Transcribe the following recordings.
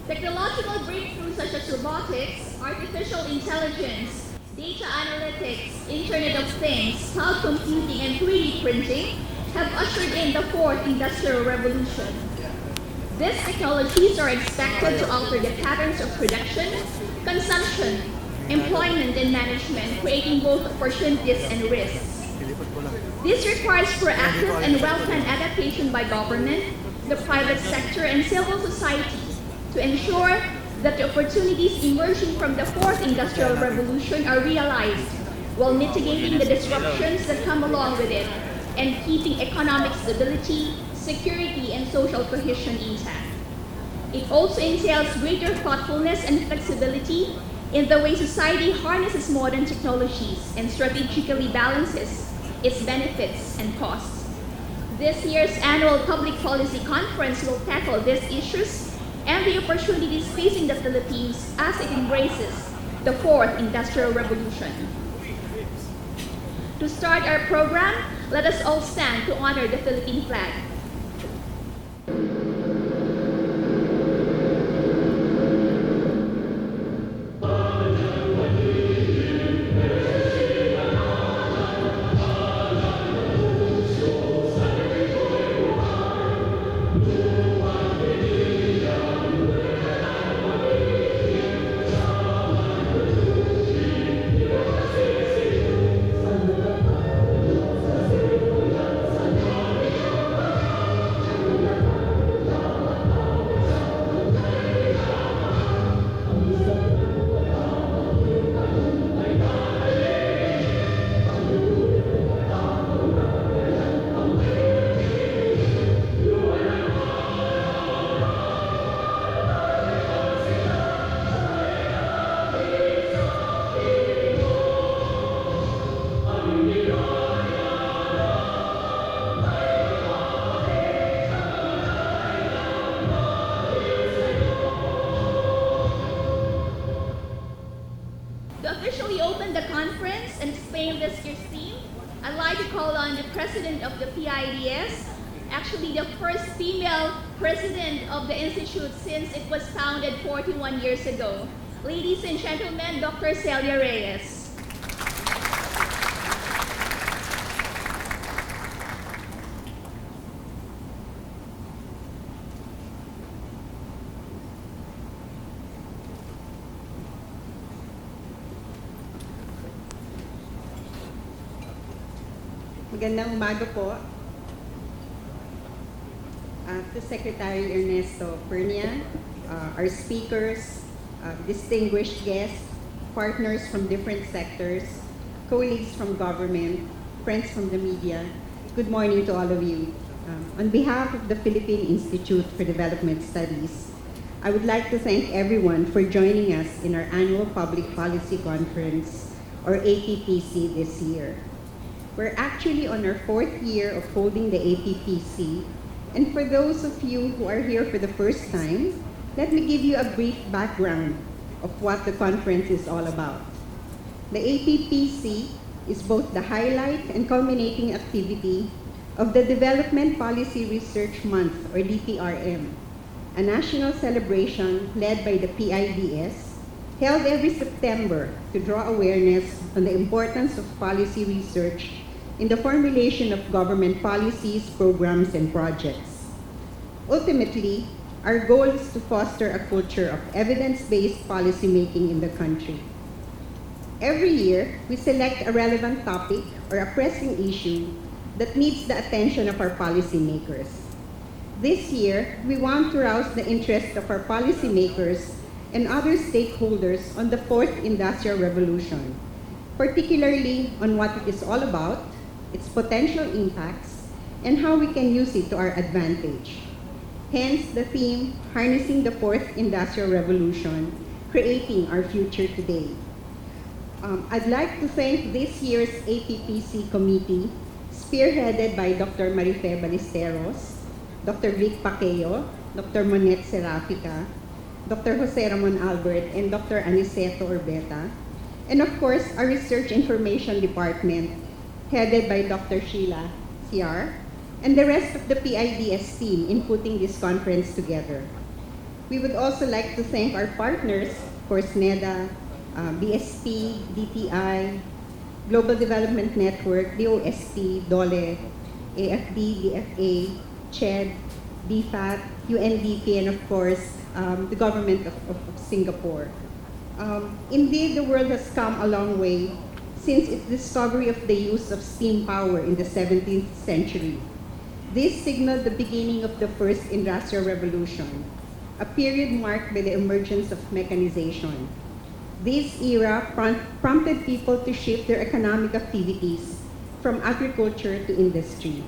Technological breakthroughs such as robotics, artificial intelligence, data analytics, Internet of Things, cloud computing, and 3D printing have ushered in the fourth industrial revolution. These technologies are expected to alter the patterns of production, consumption, employment, and management, creating both opportunities and risks. This requires proactive and well-planned adaptation by government, the private sector, and civil society to ensure that the opportunities emerging from the fourth industrial revolution are realized while mitigating the disruptions that come along with it and keeping economic stability, security, and social cohesion intact. It also entails greater thoughtfulness and flexibility in the way society harnesses modern technologies and strategically balances its benefits and costs. This year's annual Public Policy Conference will tackle these issues and the opportunities facing the Philippines as it embraces the fourth industrial revolution. To start our program, let us all stand to honor the Philippine flag. To officially open the conference and explain this year's theme, I'd like to call on the president of the PIDS, actually the first female president of the institute since it was founded 41 years ago. Ladies and gentlemen, Dr. Celia Reyes. Magandang umaga po to Secretary Ernesto Pernia, our speakers, distinguished guests, partners from different sectors, colleagues from government, friends from the media. Good morning to all of you. On behalf of the Philippine Institute for Development Studies, I would like to thank everyone for joining us in our annual Public Policy Conference, or APPC, this year. We're actually on our fourth year of holding the APPC, and for those of you who are here for the first time, let me give you a brief background of what the conference is all about. The APPC is both the highlight and culminating activity of the Development Policy Research Month, or DPRM, a national celebration led by the PIDS, held every September to draw awareness on the importance of policy research in the formulation of government policies, programs, and projects. Ultimately, our goal is to foster a culture of evidence-based policymaking in the country. Every year, we select a relevant topic or a pressing issue that needs the attention of our policymakers. This year, we want to rouse the interest of our policymakers and other stakeholders on the fourth industrial revolution, particularly on what it is all about, its potential impacts, and how we can use it to our advantage. Hence the theme, Harnessing the Fourth Industrial Revolution, Creating Our Future Today. I'd like to thank this year's APPC committee, spearheaded by Dr. Marife Ballesteros, Dr. Vic Paqueo, Dr. Monette Serafica, Dr. Jose Ramon Albert, and Dr. Aniceto Orbeta, and of course, our Research Information Department, headed by Dr. Sheila Ciar, and the rest of the PIDS team in putting this conference together. We would also like to thank our partners, of course, NEDA, BSP, DTI, Global Development Network, DOST, DOLE, AFD, DFA, CHED, DFAT, UNDP, and of course, the government of Singapore. Indeed, the world has come a long way since its discovery of the use of steam power in the 17th century. This signaled the beginning of the first industrial revolution, a period marked by the emergence of mechanization. This era prompted people to shift their economic activities from agriculture to industry.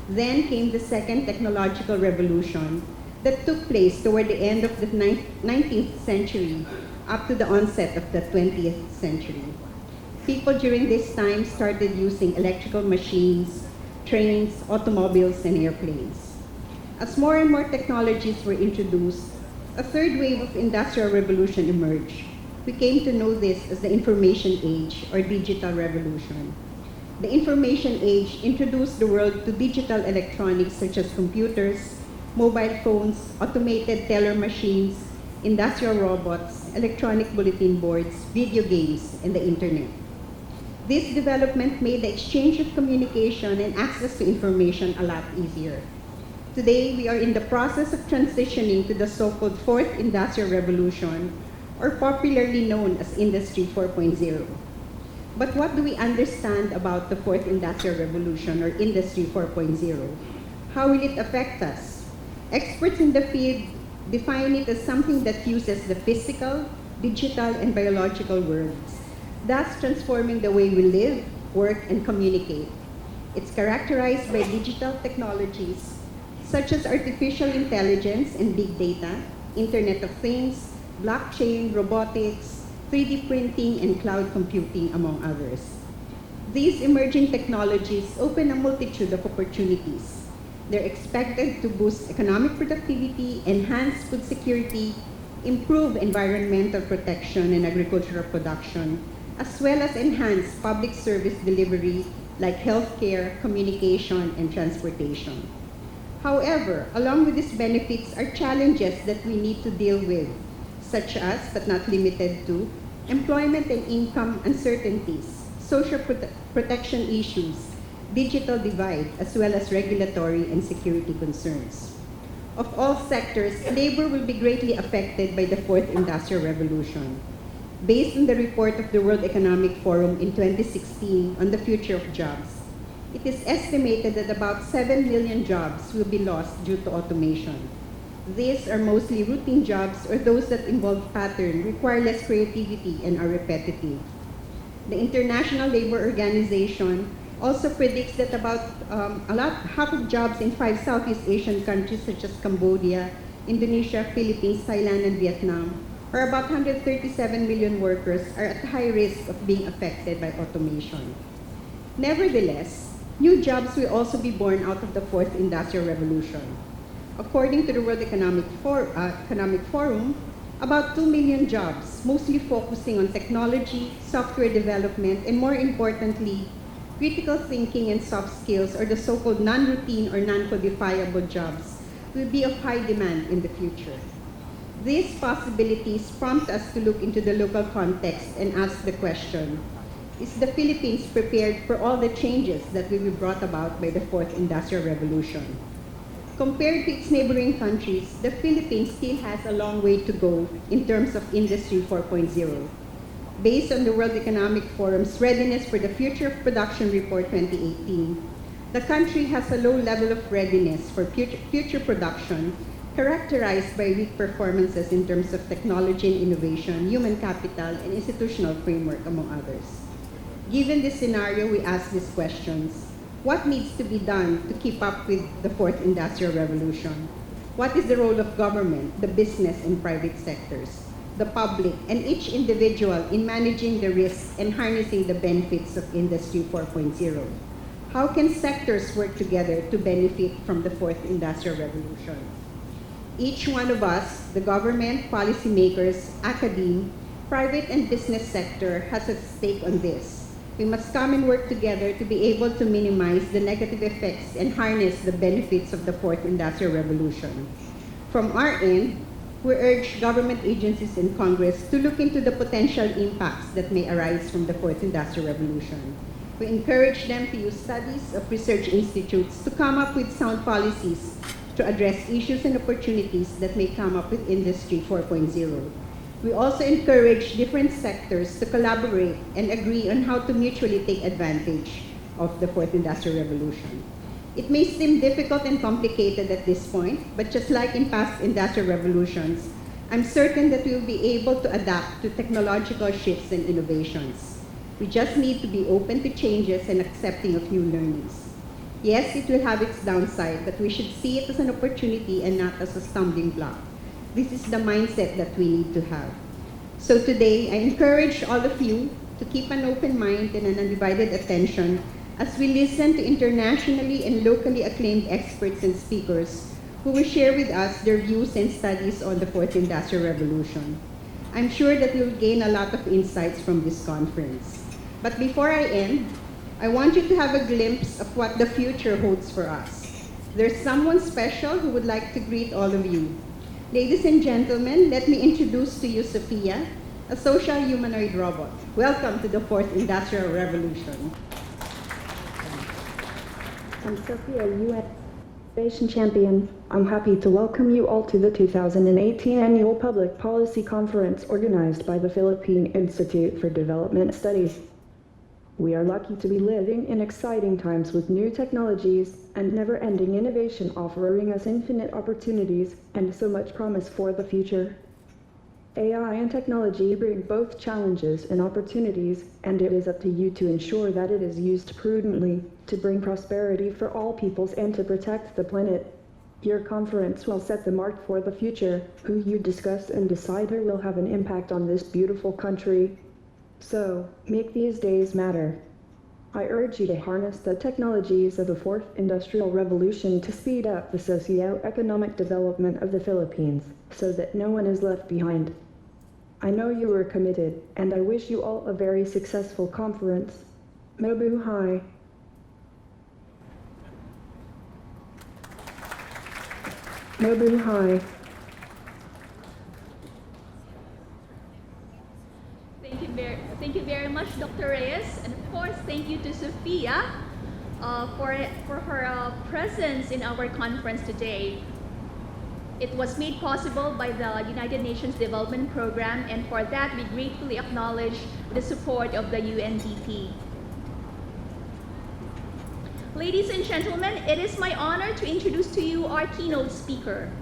Then came the second technological revolution that took place toward the end of the 19th century up to the onset of the 20th century. People during this time started using electrical machines, trains, automobiles, and airplanes. As more and more technologies were introduced, a third wave of industrial revolution emerged. We came to know this as the information age or digital revolution. The information age introduced the world to digital electronics such as computers, mobile phones, automated teller machines, industrial robots, electronic bulletin boards, video games, and the internet. This development made the exchange of communication and access to information a lot easier. Today, we are in the process of transitioning to the so-called fourth industrial revolution, or popularly known as Industry 4.0. But what do we understand about the fourth industrial revolution, or Industry 4.0? How will it affect us? Experts in the field define it as something that fuses the physical, digital, and biological worlds, thus transforming the way we live, work, and communicate. It's characterized by digital technologies such as artificial intelligence and big data, Internet of Things, blockchain, robotics, 3D printing, and cloud computing, among others. These emerging technologies open a multitude of opportunities. They're expected to boost economic productivity, enhance food security, improve environmental protection and agricultural production, as well as enhance public service delivery like healthcare, communication, and transportation. However, along with these benefits are challenges that we need to deal with, such as, but not limited to, employment and income uncertainties, social protection issues, digital divide, as well as regulatory and security concerns. Of all sectors, labor will be greatly affected by the fourth industrial revolution. Based on the report of the World Economic Forum in 2016 on the future of jobs, it is estimated that about 7 million jobs will be lost due to automation. These are mostly routine jobs or those that involve pattern, require less creativity, and are repetitive. The International Labor Organization also predicts that about half of jobs in 5 Southeast Asian countries such as Cambodia, Indonesia, Philippines, Thailand, and Vietnam, or about 137 million workers, are at high risk of being affected by automation. Nevertheless, new jobs will also be born out of the fourth industrial revolution. According to the World Economic Forum, about 2 million jobs, mostly focusing on technology, software development, and more importantly, critical thinking and soft skills, or the so-called non-routine or non-codifiable jobs, will be of high demand in the future. These possibilities prompt us to look into the local context and ask the question, is the Philippines prepared for all the changes that will be brought about by the fourth industrial revolution? Compared to its neighboring countries, the Philippines still has a long way to go in terms of Industry 4.0. Based on the World Economic Forum's Readiness for the Future of Production Report 2018, the country has a low level of readiness for future production, characterized by weak performances in terms of technology and innovation, human capital, and institutional framework, among others. Given this scenario, we ask these questions. What needs to be done to keep up with the fourth industrial revolution? What is the role of government, the business and private sectors, the public, and each individual in managing the risks and harnessing the benefits of Industry 4.0? How can sectors work together to benefit from the fourth industrial revolution? Each one of us, the government, policymakers, academe, private and business sector, has a stake on this. We must come and work together to be able to minimize the negative effects and harness the benefits of the fourth industrial revolution. From our end, we urge government agencies and Congress to look into the potential impacts that may arise from the fourth industrial revolution. We encourage them to use studies of research institutes to come up with sound policies to address issues and opportunities that may come up with Industry 4.0. We also encourage different sectors to collaborate and agree on how to mutually take advantage of the fourth industrial revolution. It may seem difficult and complicated at this point, but just like in past industrial revolutions, I'm certain that we will be able to adapt to technological shifts and innovations. We just need to be open to changes and accepting of new learnings. Yes, it will have its downside, but we should see it as an opportunity and not as a stumbling block. This is the mindset that we need to have. So today, I encourage all of you to keep an open mind and an undivided attention as we listen to internationally and locally acclaimed experts and speakers who will share with us their views and studies on the fourth industrial revolution. I'm sure that we'll gain a lot of insights from this conference. But before I end, I want you to have a glimpse of what the future holds for us. There's someone special who would like to greet all of you. Ladies and gentlemen, let me introduce to you Sophia, a social humanoid robot. Welcome to the fourth industrial revolution. I'm Sophia, UN Innovation Champion. I'm happy to welcome you all to the 2018 Annual Public Policy Conference organized by the Philippine Institute for Development Studies. We are lucky to be living in exciting times with new technologies and never-ending innovation offering us infinite opportunities and so much promise for the future. AI and technology bring both challenges and opportunities, and it is up to you to ensure that it is used prudently to bring prosperity for all peoples and to protect the planet. Your conference will set the mark for the future. Who you discuss and decide who will have an impact on this beautiful country. So, make these days matter. I urge you to harness the technologies of the fourth industrial revolution to speed up the socio-economic development of the Philippines, so that no one is left behind. I know you are committed, and I wish you all a very successful conference. Mabuhay! Mabuhay! Thank you very much, Dr. Reyes, and of course, thank you to Sophia for her presence in our conference today. It was made possible by the United Nations Development Program, and for that, we gratefully acknowledge the support of the UNDP. Ladies and gentlemen, it is my honor to introduce to you our keynote speaker.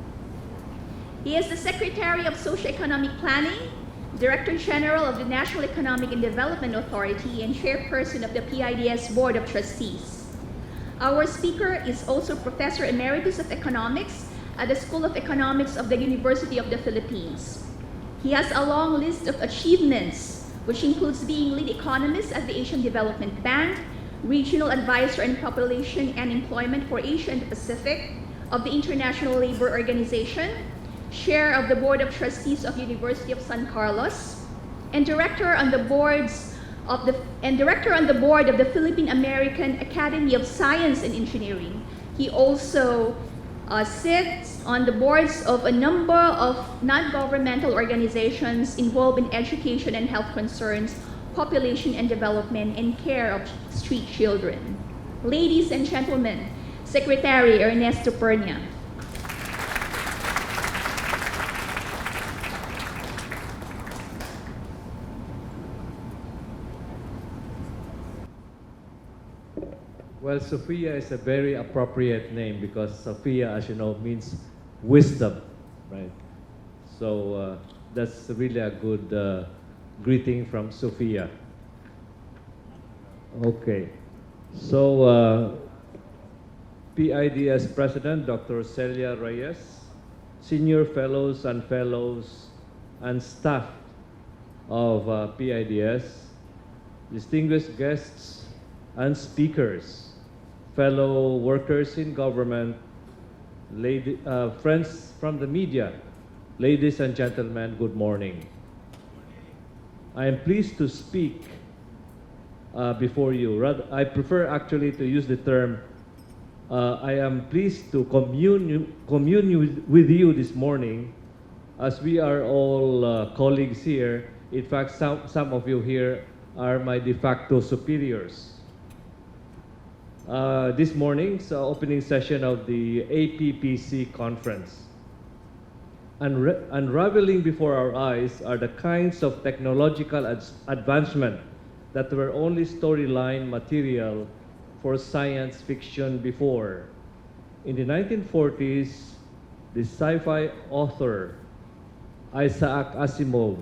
He is the Secretary of Socioeconomic Planning, Director General of the National Economic and Development Authority, and Chairperson of the PIDS Board of Trustees. Our speaker is also Professor Emeritus of Economics at the School of Economics of the University of the Philippines. He has a long list of achievements, which includes being lead economist at the Asian Development Bank, Regional Advisor on Population and Employment for Asia and the Pacific of the International Labor Organization, Chair of the Board of Trustees of University of San Carlos, and Director on the Board of the Philippine American Academy of Science and Engineering. He also sits on the boards of a number of non-governmental organizations involved in education and health concerns, population and development, and care of street children. Ladies and gentlemen, Secretary Ernesto Pernia. Well, Sophia is a very appropriate name because Sophia, as you know, means wisdom, right? So that's really a good greeting from Sophia. Okay, so PIDS President Dr. Celia Reyes, Senior Fellows and staff of PIDS, distinguished guests and speakers, fellow workers in government, friends from the media, ladies and gentlemen, good morning. I am pleased to speak before you. I prefer actually to use the term, I am pleased to commune with you this morning as we are all colleagues here, in fact, some of you here are my de facto superiors. This morning's opening session of the APPC conference. Unraveling before our eyes are the kinds of technological advancement that were only storyline material for science fiction before. In the 1940s, the sci-fi author Isaac Asimov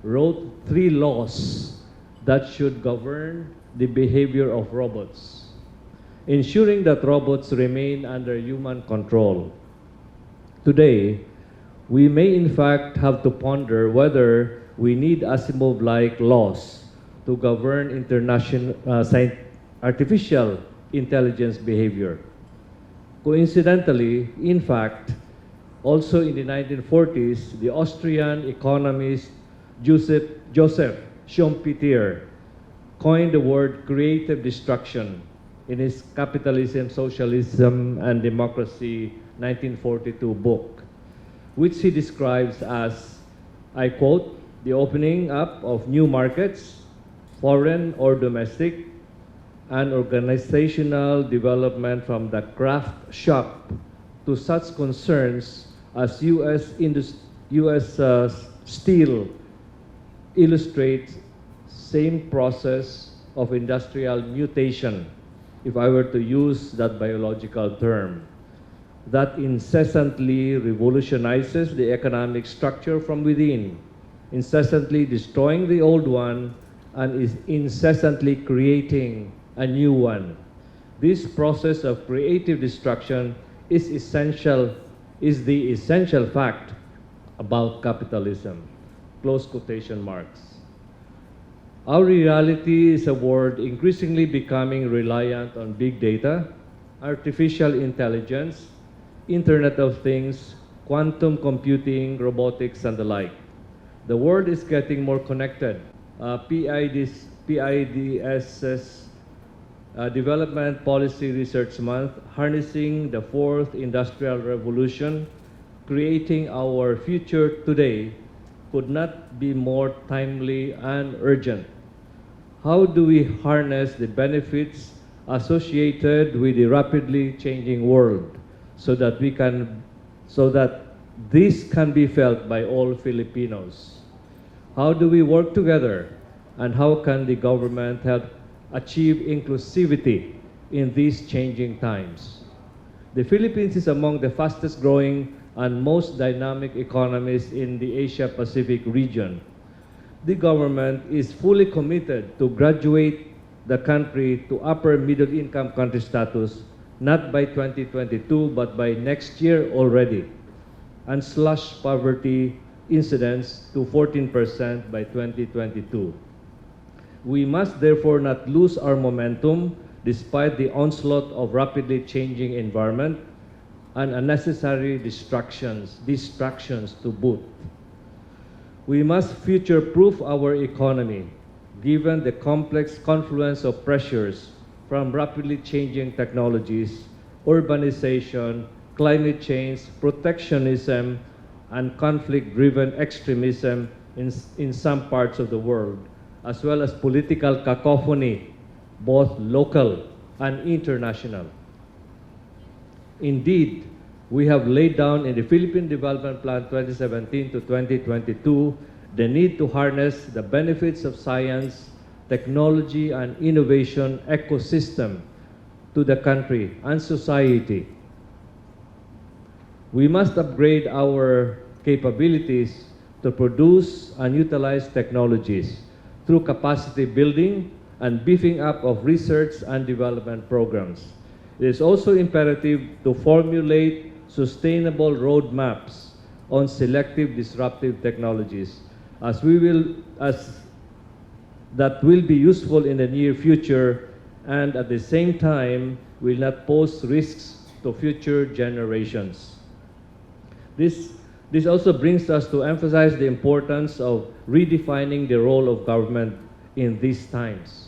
wrote 3 laws that should govern the behavior of robots, ensuring that robots remain under human control. Today, we may in fact have to ponder whether we need Asimov-like laws to govern artificial intelligence behavior. Coincidentally, in fact, also in the 1940s, the Austrian economist Joseph Schumpeter coined the word creative destruction in his Capitalism, Socialism, and Democracy 1942 book, which he describes as, I quote, the opening up of new markets, foreign or domestic, and organizational development from the craft shop to such concerns as U.S. Steel illustrates same process of industrial mutation, if I were to use that biological term, that incessantly revolutionizes the economic structure from within, incessantly destroying the old one and is incessantly creating a new one. This process of creative destruction is the essential fact about capitalism. Close quotation marks. Our reality is a world increasingly becoming reliant on big data, artificial intelligence, Internet of Things, quantum computing, robotics, and the like. The world is getting more connected. PIDS's Development Policy Research Month, Harnessing the Fourth Industrial Revolution, Creating Our Future Today, could not be more timely and urgent. How do we harness the benefits associated with the rapidly changing world so that this can be felt by all Filipinos? How do we work together, and how can the government help achieve inclusivity in these changing times? The Philippines is among the fastest growing and most dynamic economies in the Asia-Pacific region. The government is fully committed to graduate the country to upper middle income country status, not by 2022, but by next year already, and slash poverty incidence to 14% by 2022. We must therefore not lose our momentum despite the onslaught of rapidly changing environment and unnecessary distractions to boot. We must future-proof our economy, given the complex confluence of pressures from rapidly changing technologies, urbanization, climate change, protectionism, and conflict-driven extremism in some parts of the world, as well as political cacophony, both local and international. Indeed, we have laid down in the Philippine Development Plan 2017 to 2022 the need to harness the benefits of science, technology, and innovation ecosystem to the country and society. We must upgrade our capabilities to produce and utilize technologies through capacity building and beefing up of research and development programs. It is also imperative to formulate sustainable roadmaps on selective disruptive technologies that will be useful in the near future and at the same time will not pose risks to future generations. This also brings us to emphasize the importance of redefining the role of government in these times.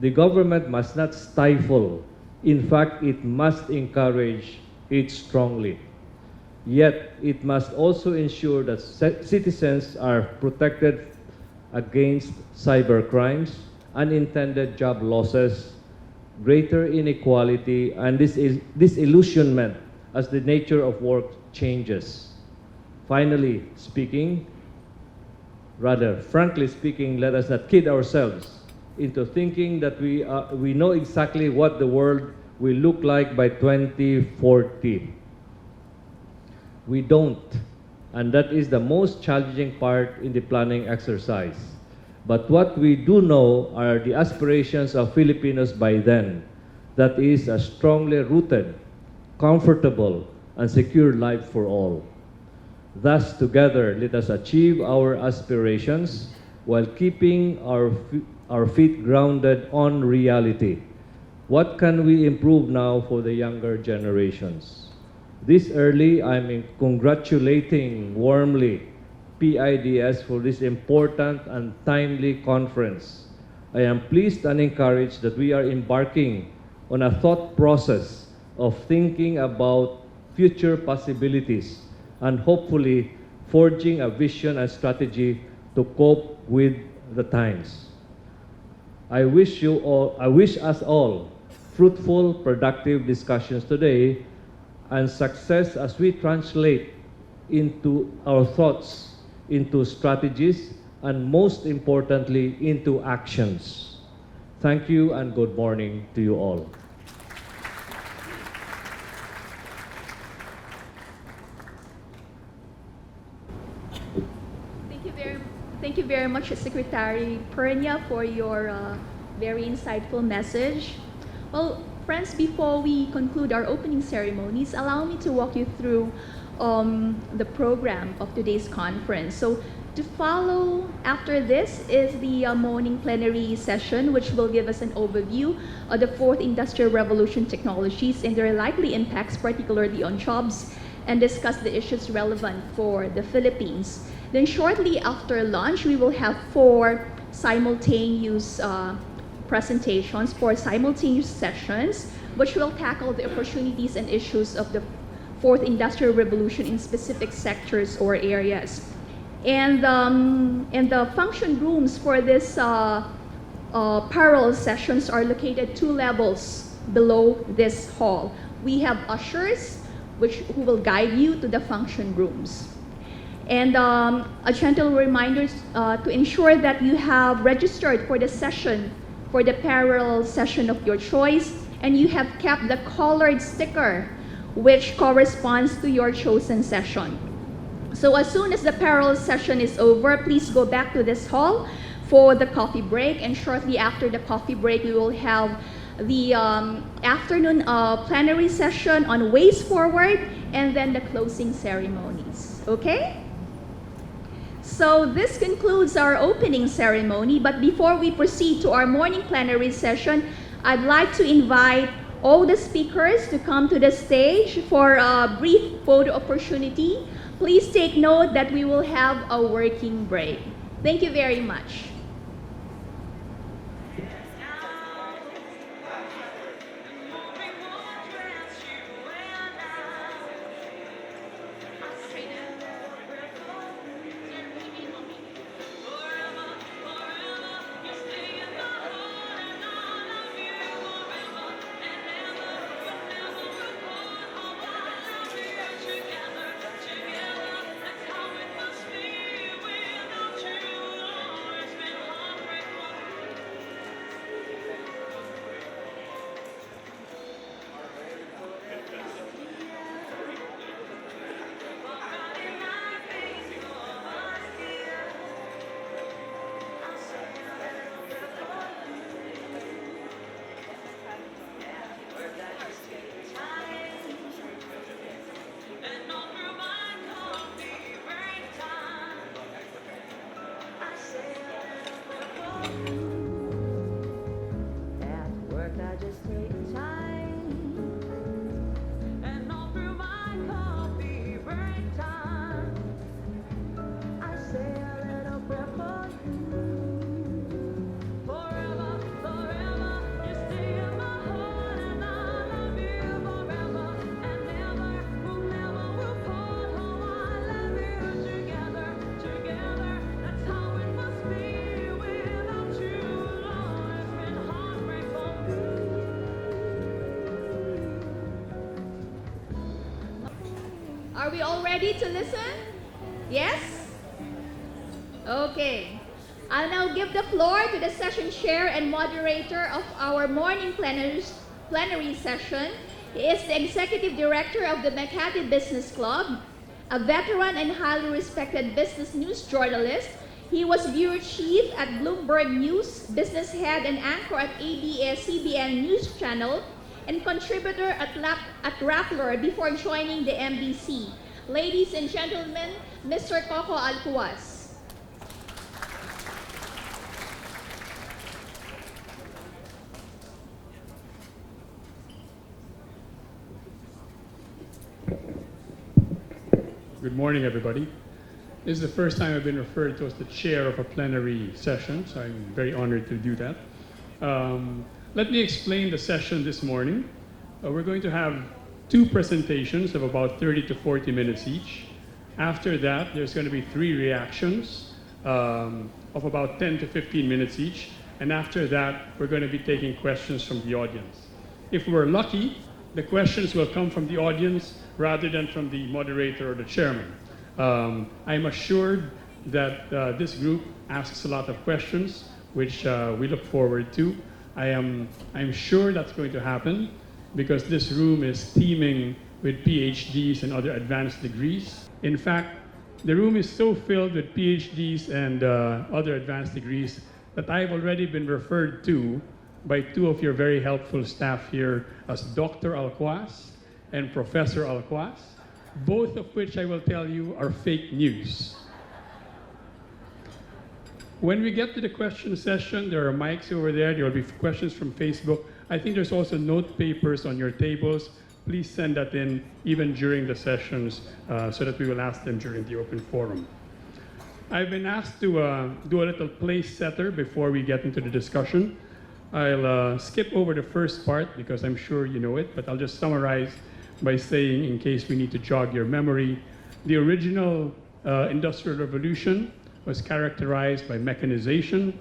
The government must not stifle. In fact, it must encourage it strongly. Yet, it must also ensure that citizens are protected against cyber crimes, unintended job losses, greater inequality, and disillusionment as the nature of work changes. Finally speaking, frankly speaking, let us not kid ourselves into thinking that we know exactly what the world will look like by 2040. We don't, and that is the most challenging part in the planning exercise. But what we do know are the aspirations of Filipinos by then, that is a strongly rooted, comfortable, and secure life for all. Thus, together, let us achieve our aspirations while keeping our feet grounded on reality. What can we improve now for the younger generations? This early, I'm congratulating warmly PIDS for this important and timely conference. I am pleased and encouraged that we are embarking on a thought process of thinking about future possibilities and hopefully forging a vision and strategy to cope with the times. I wish us all fruitful, productive discussions today and success as we translate into our thoughts, into strategies, and most importantly, into actions. Thank you and good morning to you all. Thank you very much, Secretary Pernia, for your very insightful message. Well, friends, before we conclude our opening ceremonies, allow me to walk you through the program of today's conference. So, to follow after this is the morning plenary session, which will give us an overview of the fourth industrial revolution technologies and their likely impacts, particularly on jobs, and discuss the issues relevant for the Philippines. Then shortly after lunch, we will have four simultaneous presentations, four simultaneous sessions, which will tackle the opportunities and issues of the fourth industrial revolution in specific sectors or areas. And the function rooms for this parallel sessions are located 2 levels below this hall. We have ushers, who will guide you to the function rooms. And a gentle reminder to ensure that you have registered for the session, for the parallel session of your choice, and you have kept the colored sticker which corresponds to your chosen session. So as soon as the parallel session is over, please go back to this hall for the coffee break, and shortly after the coffee break, we will have the afternoon plenary session on ways forward, and then the closing ceremonies. Okay? So this concludes our opening ceremony, but before we proceed to our morning plenary session, I'd like to invite all the speakers to come to the stage for a brief photo opportunity. Please take note that we will have a working break. Thank you very much. Are we all ready to listen? Yes? Okay. I'll now give the floor to the session chair and moderator of our morning plenary session. He is the executive director of the Makati Business Club, a veteran and highly respected business news journalist. He was bureau chief at Bloomberg News, business head and anchor at ABS-CBN News Channel, and contributor at Rappler before joining the MBC. Ladies and gentlemen, Mr. Coco Alcuaz. Good morning, everybody. This is the first time I've been referred to as the chair of a plenary session, so I'm very honored to do that. Let me explain the session this morning. We're going to have two presentations of about 30 to 40 minutes each. After that, there's going to be three reactions of about 10 to 15 minutes each. And after that, we're going to be taking questions from the audience. If we're lucky, the questions will come from the audience rather than from the moderator or the chairman. I'm assured that this group asks a lot of questions, which we look forward to. I'm sure that's going to happen because this room is teeming with PhDs and other advanced degrees. In fact, the room is so filled with PhDs and other advanced degrees that I've already been referred to by two of your very helpful staff here as Dr. Alcuaz and Professor Alcuaz, both of which I will tell you are fake news. When we get to the question session, there are mics over there. There will be questions from Facebook. I think there's also note papers on your tables. Please send that in even during the sessions so that we will ask them during the open forum. I've been asked to do a little place setter before we get into the discussion. I'll skip over the first part because I'm sure you know it, but I'll just summarize by saying, in case we need to jog your memory, the original Industrial Revolution was characterized by mechanization.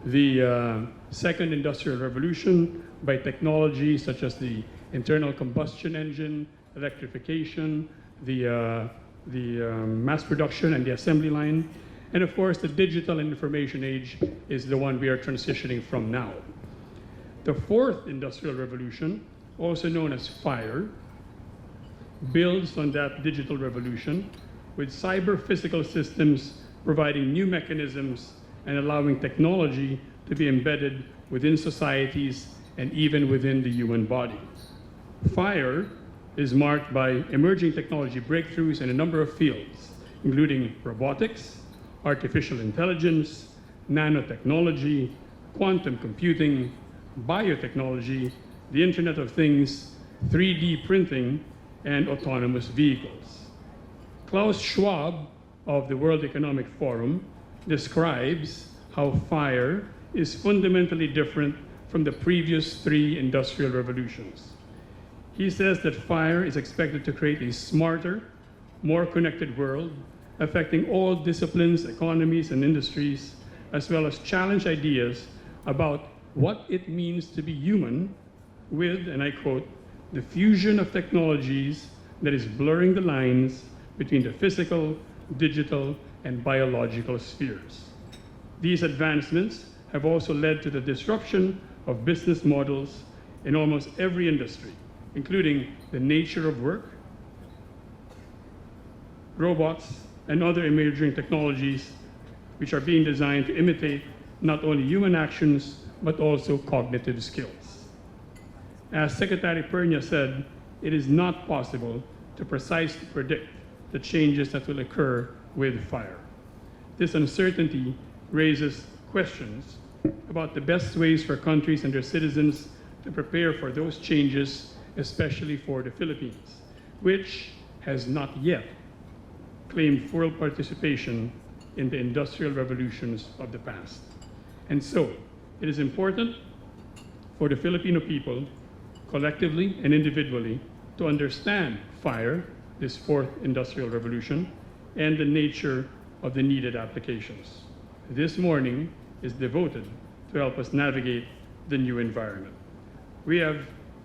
The second Industrial Revolution by technology such as the internal combustion engine, electrification, the mass production and the assembly line. And of course, the digital and information age is the one we are transitioning from now. The fourth Industrial Revolution, also known as FIRE, builds on that digital revolution with cyber-physical systems providing new mechanisms and allowing technology to be embedded within societies and even within the human body. FIRE is marked by emerging technology breakthroughs in a number of fields, including robotics, artificial intelligence, nanotechnology, quantum computing, biotechnology, the Internet of Things, 3D printing, and autonomous vehicles. Klaus Schwab of the World Economic Forum describes how FIRE is fundamentally different from the previous three industrial revolutions. He says that FIRE is expected to create a smarter, more connected world, affecting all disciplines, economies, and industries, as well as challenge ideas about what it means to be human with, and I quote, the fusion of technologies that is blurring the lines between the physical, digital, and biological spheres. These advancements have also led to the disruption of business models in almost every industry, including the nature of work, robots, and other emerging technologies which are being designed to imitate not only human actions, but also cognitive skills. As Secretary Pernia said, it is not possible to precisely predict the changes that will occur with FIRE. This uncertainty raises questions about the best ways for countries and their citizens to prepare for those changes, especially for the Philippines, which has not yet claimed full participation in the industrial revolutions of the past. And so, it is important for the Filipino people, collectively and individually, to understand FIRE, this fourth industrial revolution, and the nature of the needed applications. This morning is devoted to help us navigate the new environment.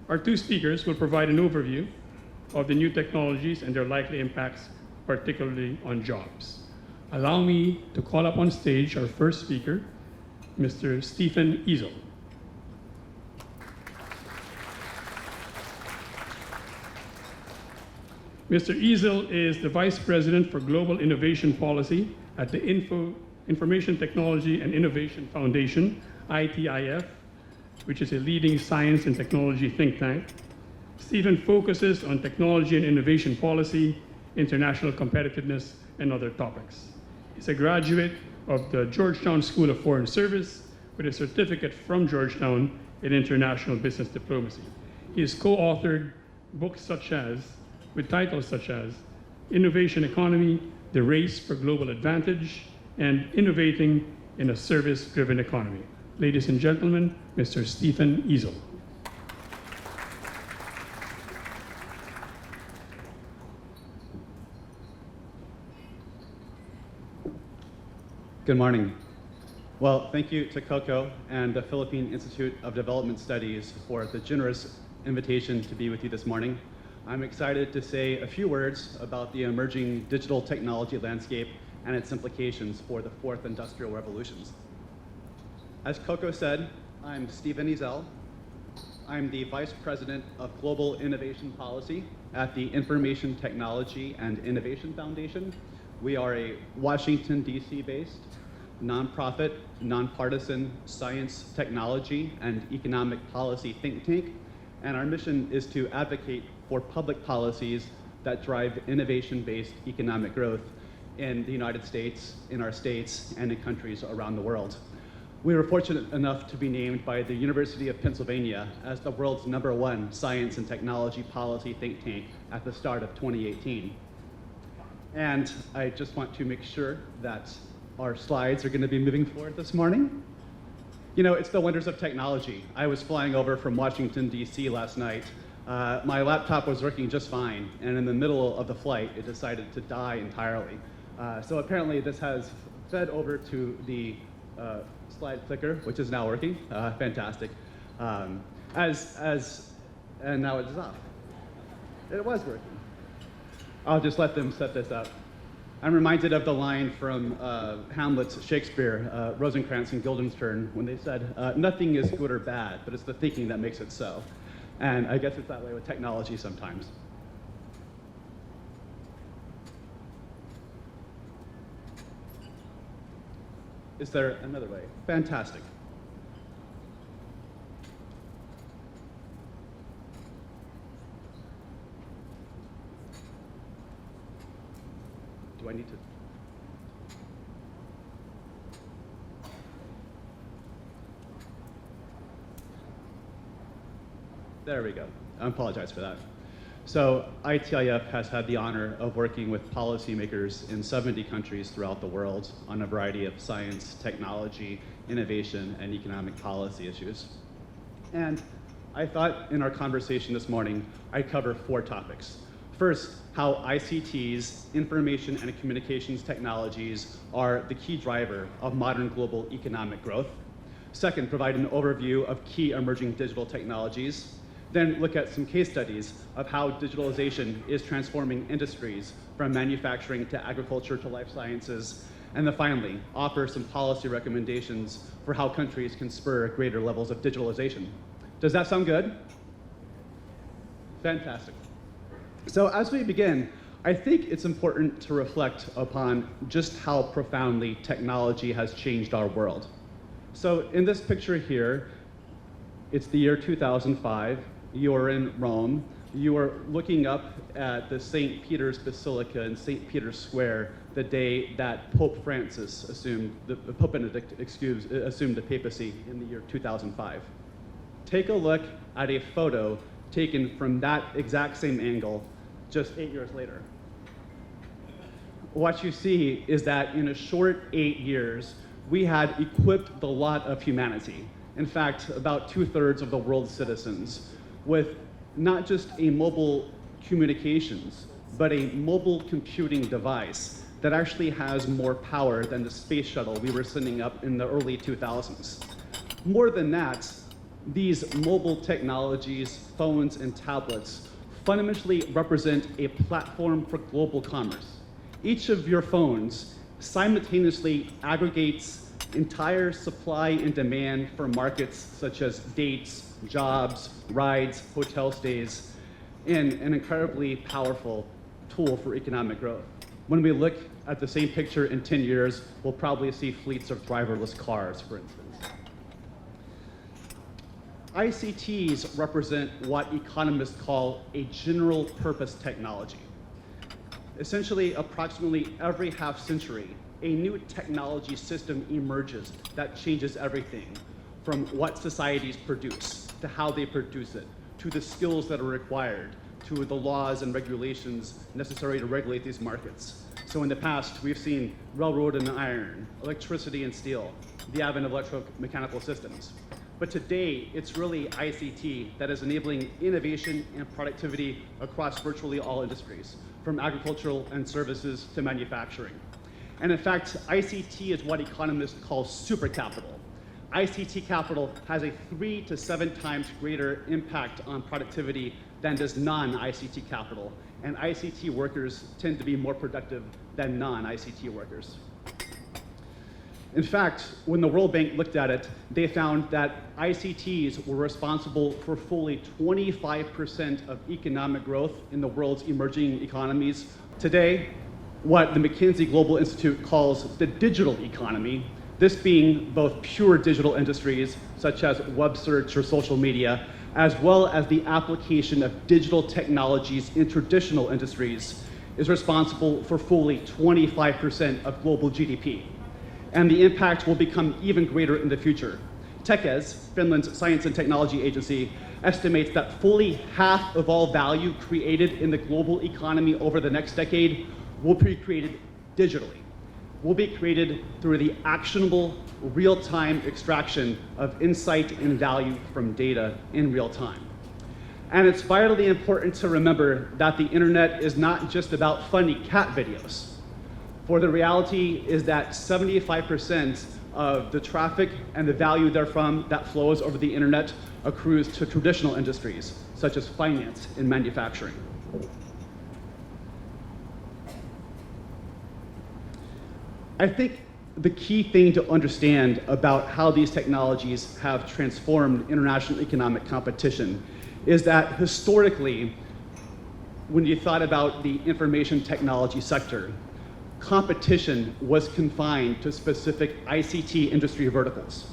Our two speakers will provide an overview of the new technologies and their likely impacts, particularly on jobs. Allow me to call up on stage our first speaker, Mr. Stephen Ezel. Mr. Ezel is the Vice President for Global Innovation Policy at the Information Technology and Innovation Foundation, ITIF, which is a leading science and technology think tank. Stephen focuses on technology and innovation policy, international competitiveness, and other topics. He's a graduate of the Georgetown School of Foreign Service with a certificate from Georgetown in international business diplomacy. He has co-authored books with titles such as Innovation Economy, The Race for Global Advantage, and Innovating in a Service-Driven Economy. Ladies and gentlemen, Mr. Stephen Ezel. Good morning. Well, thank you to Coco and the Philippine Institute of Development Studies for the generous invitation to be with you this morning. I'm excited to say a few words about the emerging digital technology landscape and its implications for the fourth industrial revolutions. As Coco said, I'm Stephen Ezel. I'm the Vice President of Global Innovation Policy at the Information Technology and Innovation Foundation. We are a Washington, D.C. based, nonprofit, nonpartisan science, technology, and economic policy think tank. And our mission is to advocate for public policies that drive innovation-based economic growth in the United States, in our states, and in countries around the world. We were fortunate enough to be named by the University of Pennsylvania as the world's #1 science and technology policy think tank at the start of 2018. And I just want to make sure that our slides are going to be moving forward this morning. You know, it's the wonders of technology. I was flying over from Washington, D.C. last night. My laptop was working just fine, and in the middle of the flight, it decided to die entirely. So apparently this has fed over to the slide clicker, which is now working. Fantastic. And now it is off. It was working. I'll just let them set this up. I'm reminded of the line from Hamlet's Shakespeare, Rosencrantz and Guildenstern, when they said, nothing is good or bad, but it's the thinking that makes it so. And I guess it's that way with technology sometimes. Is there another way? Fantastic. Do I need to? There we go. I apologize for that. So ITIF has had the honor of working with policymakers in 70 countries throughout the world on a variety of science, technology, innovation, and economic policy issues. And I thought in our conversation this morning, I'd cover 4 topics. First, how ICTs, information and communications technologies, are the key driver of modern global economic growth. Second, provide an overview of key emerging digital technologies. Then look at some case studies of how digitalization is transforming industries from manufacturing to agriculture to life sciences. And then finally, offer some policy recommendations for how countries can spur greater levels of digitalization. Does that sound good? Fantastic. So as we begin, I think it's important to reflect upon just how profoundly technology has changed our world. So in this picture here, it's the year 2005. You're in Rome. You are looking up at the St. Peter's Basilica in St. Peter's Square the day that Pope Francis Pope Benedict assumed the papacy in the year 2005. Take a look at a photo taken from that exact same angle just 8 years later. What you see is that in a short 8 years, we had equipped the lot of humanity, in fact, about 2/3 of the world's citizens, with not just a mobile communications, but a mobile computing device that actually has more power than the space shuttle we were sending up in the early 2000s. More than that, these mobile technologies, phones and tablets, fundamentally represent a platform for global commerce. Each of your phones simultaneously aggregates entire supply and demand for markets such as dates, jobs, rides, hotel stays, in an incredibly powerful tool for economic growth. When we look at the same picture in 10 years, we'll probably see fleets of driverless cars, for instance. ICTs represent what economists call a general purpose technology. Essentially, approximately every half century, a new technology system emerges that changes everything from what societies produce, to how they produce it, to the skills that are required, to the laws and regulations necessary to regulate these markets. So in the past, we've seen railroad and iron, electricity and steel, the advent of electromechanical systems. But today, it's really ICT that is enabling innovation and productivity across virtually all industries, from agricultural and services to manufacturing. And in fact, ICT is what economists call super capital. ICT capital has a 3 to 7 times greater impact on productivity than does non-ICT capital. And ICT workers tend to be more productive than non-ICT workers. In fact, when the World Bank looked at it, they found that ICTs were responsible for fully 25% of economic growth in the world's emerging economies. Today, what the McKinsey Global Institute calls the digital economy, this being both pure digital industries, such as web search or social media, as well as the application of digital technologies in traditional industries, is responsible for fully 25% of global GDP. And the impact will become even greater in the future. Tekes, Finland's science and technology agency, estimates that fully half of all value created in the global economy over the next decade will be created digitally, will be created through the actionable, real-time extraction of insight and value from data in real time. And it's vitally important to remember that the internet is not just about funny cat videos. For the reality is that 75% of the traffic and the value therefrom that flows over the internet accrues to traditional industries, such as finance and manufacturing. I think the key thing to understand about how these technologies have transformed international economic competition is that historically, when you thought about the information technology sector, competition was confined to specific ICT industry verticals.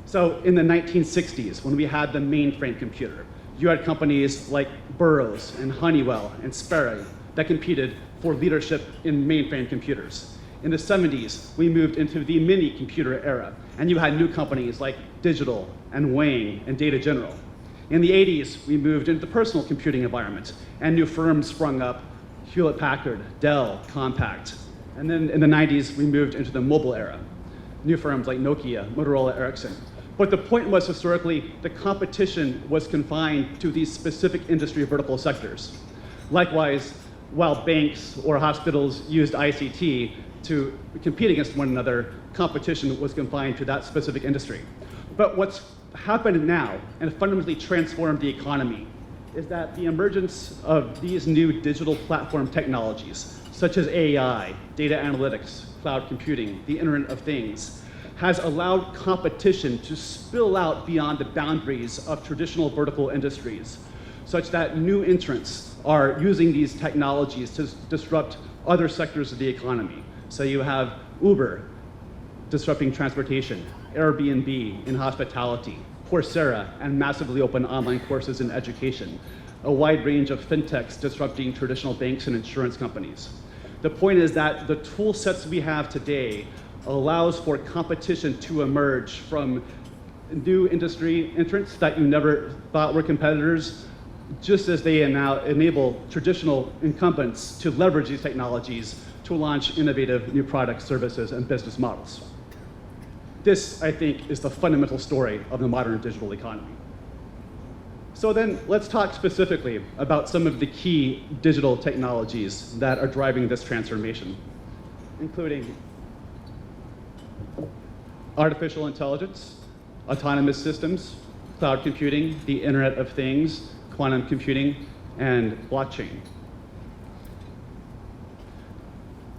So in the 1960s, when we had the mainframe computer, you had companies like Burroughs and Honeywell and Sperry that competed for leadership in mainframe computers. In the 70s, we moved into the mini computer era, and you had new companies like Digital and Wang and Data General. In the 80s, we moved into the personal computing environment, and new firms sprung up, Hewlett-Packard, Dell, Compaq. And then in the 90s, we moved into the mobile era. New firms like Nokia, Motorola, Ericsson. But the point was, historically, the competition was confined to these specific industry vertical sectors. Likewise, while banks or hospitals used ICT to compete against one another, competition was confined to that specific industry. But what's happened now and fundamentally transformed the economy is that the emergence of these new digital platform technologies, such as AI, data analytics, cloud computing, the Internet of Things, has allowed competition to spill out beyond the boundaries of traditional vertical industries, such that new entrants are using these technologies to disrupt other sectors of the economy. So you have Uber disrupting transportation, Airbnb in hospitality, Coursera and massively open online courses in education, a wide range of fintechs disrupting traditional banks and insurance companies. The point is that the tool sets we have today allows for competition to emerge from new industry entrants that you never thought were competitors, just as they now enable traditional incumbents to leverage these technologies to launch innovative new products, services, and business models. This, I think, is the fundamental story of the modern digital economy. So then let's talk specifically about some of the key digital technologies that are driving this transformation, including artificial intelligence, autonomous systems, cloud computing, the Internet of Things, quantum computing, and blockchain.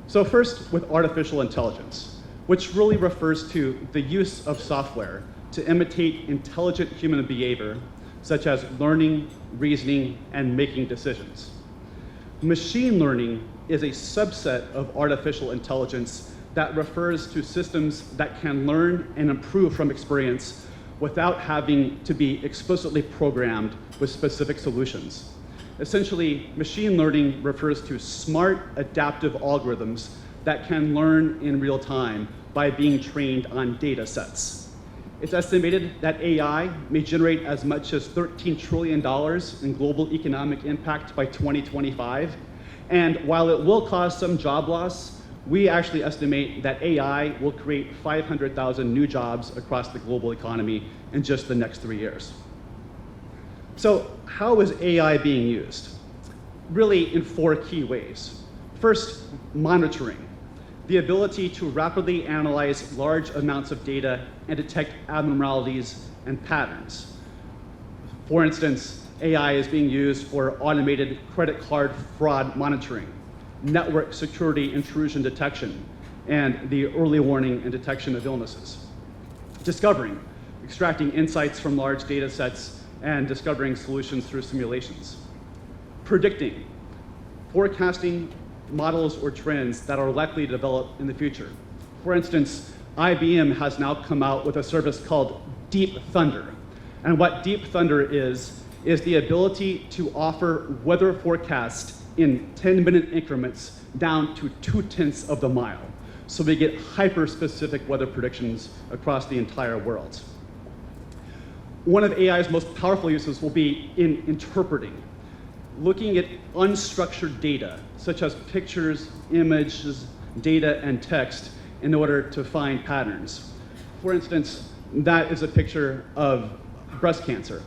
So first, with artificial intelligence, which really refers to the use of software to imitate intelligent human behavior, such as learning, reasoning, and making decisions. Machine learning is a subset of artificial intelligence that refers to systems that can learn and improve from experience without having to be explicitly programmed with specific solutions. Essentially, machine learning refers to smart, adaptive algorithms that can learn in real time by being trained on data sets. It's estimated that AI may generate as much as $13 trillion in global economic impact by 2025. And while it will cause some job loss, we actually estimate that AI will create 500,000 new jobs across the global economy in just the next 3 years. So how is AI being used? Really in 4 key ways. First, monitoring. The ability to rapidly analyze large amounts of data and detect abnormalities and patterns. For instance, AI is being used for automated credit card fraud monitoring, network security intrusion detection, and the early warning and detection of illnesses. Discovering, extracting insights from large data sets and discovering solutions through simulations. Predicting, forecasting models or trends that are likely to develop in the future. For instance, IBM has now come out with a service called Deep Thunder. And what Deep Thunder is the ability to offer weather forecasts in 10-minute increments down to 0.2 of the mile. So we get hyper-specific weather predictions across the entire world. One of AI's most powerful uses will be in interpreting, looking at unstructured data, such as pictures, images, data, and text, in order to find patterns. For instance, that is a picture of breast cancer.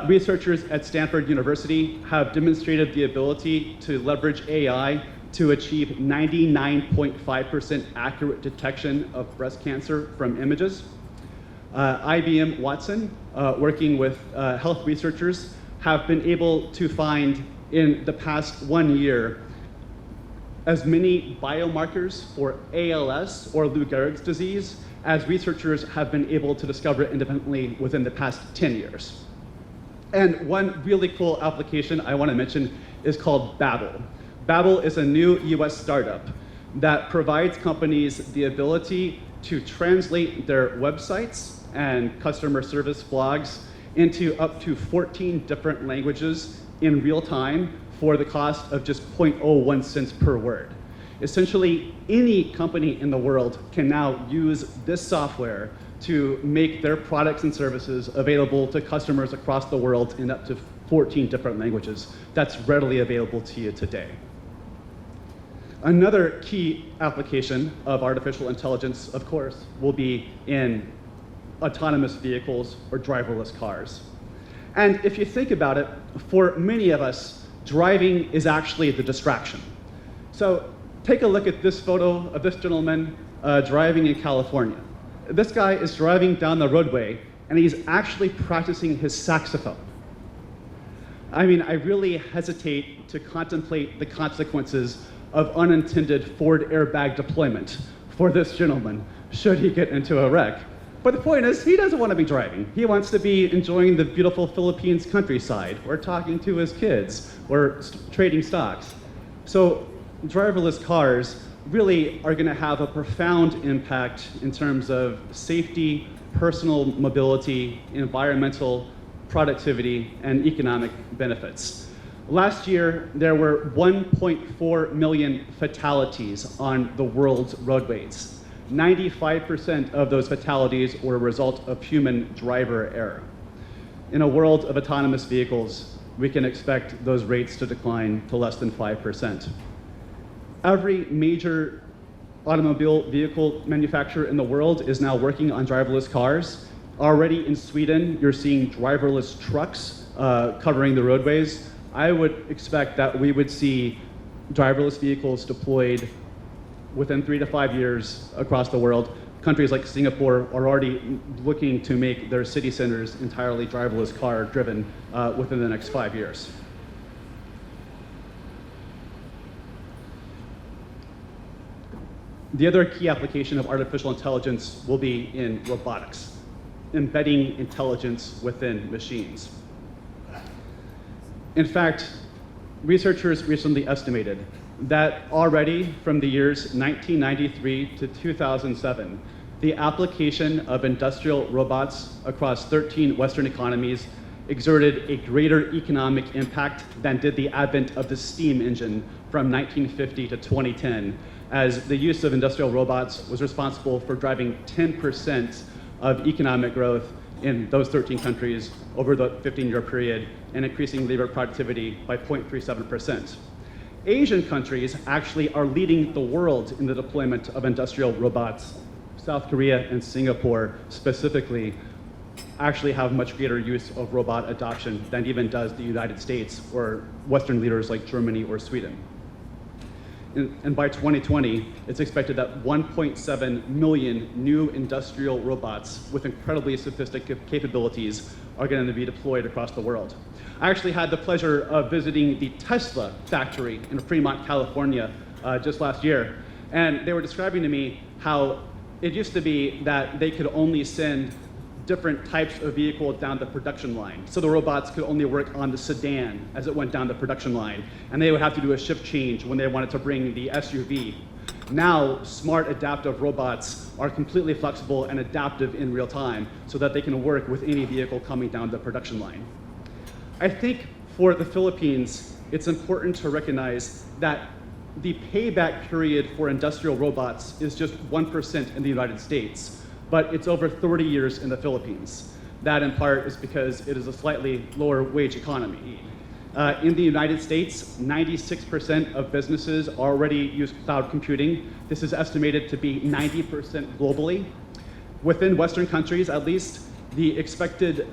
Researchers at Stanford University have demonstrated the ability to leverage AI to achieve 99.5% accurate detection of breast cancer from images. IBM Watson, working with health researchers, have been able to find in the past 1 year as many biomarkers for ALS or Lou Gehrig's disease as researchers have been able to discover independently within the past 10 years. And one really cool application I want to mention is called Babel. Babel is a new US startup that provides companies the ability to translate their websites and customer service blogs into up to 14 different languages in real time for the cost of just 0.01 cents per word. Essentially, any company in the world can now use this software to make their products and services available to customers across the world in up to 14 different languages. That's readily available to you today. Another key application of artificial intelligence, of course, will be in autonomous vehicles or driverless cars. And if you think about it, for many of us, driving is actually the distraction. So take a look at this photo of this gentleman driving in California. This guy is driving down the roadway and he's actually practicing his saxophone. I mean, I really hesitate to contemplate the consequences of unintended forward airbag deployment for this gentleman should he get into a wreck. But the point is, he doesn't want to be driving. He wants to be enjoying the beautiful Philippines countryside, or talking to his kids, or trading stocks. So driverless cars really are going to have a profound impact in terms of safety, personal mobility, environmental, productivity, and economic benefits. Last year, there were 1.4 million fatalities on the world's roadways. 95% of those fatalities were a result of human driver error. In a world of autonomous vehicles, we can expect those rates to decline to less than 5%. Every major automobile vehicle manufacturer in the world is now working on driverless cars. Already in Sweden, you're seeing driverless trucks covering the roadways. I would expect that we would see driverless vehicles deployed within 3 to 5 years across the world. Countries like Singapore are already looking to make their city centers entirely driverless car driven within the next 5 years. The other key application of artificial intelligence will be in robotics, embedding intelligence within machines. In fact, researchers recently estimated that already from the years 1993 to 2007, the application of industrial robots across 13 Western economies exerted a greater economic impact than did the advent of the steam engine from 1950 to 2010, as the use of industrial robots was responsible for driving 10% of economic growth in those 13 countries over the 15-year period and increasing labor productivity by 0.37%. Asian countries actually are leading the world in the deployment of industrial robots. South Korea and Singapore specifically actually have much greater use of robot adoption than even does the United States or Western leaders like Germany or Sweden. And by 2020, it's expected that 1.7 million new industrial robots with incredibly sophisticated capabilities are going to be deployed across the world. I actually had the pleasure of visiting the Tesla factory in Fremont, California, just last year. And they were describing to me how it used to be that they could only send different types of vehicle down the production line. So the robots could only work on the sedan as it went down the production line. And they would have to do a shift change when they wanted to bring the SUV. Now, smart adaptive robots are completely flexible and adaptive in real time so that they can work with any vehicle coming down the production line. I think for the Philippines, it's important to recognize that the payback period for industrial robots is just 1% in the United States. But it's over 30 years in the Philippines. That in part is because it is a slightly lower wage economy. In the United States, 96% of businesses already use cloud computing. This is estimated to be 90% globally. Within Western countries, at least, the expected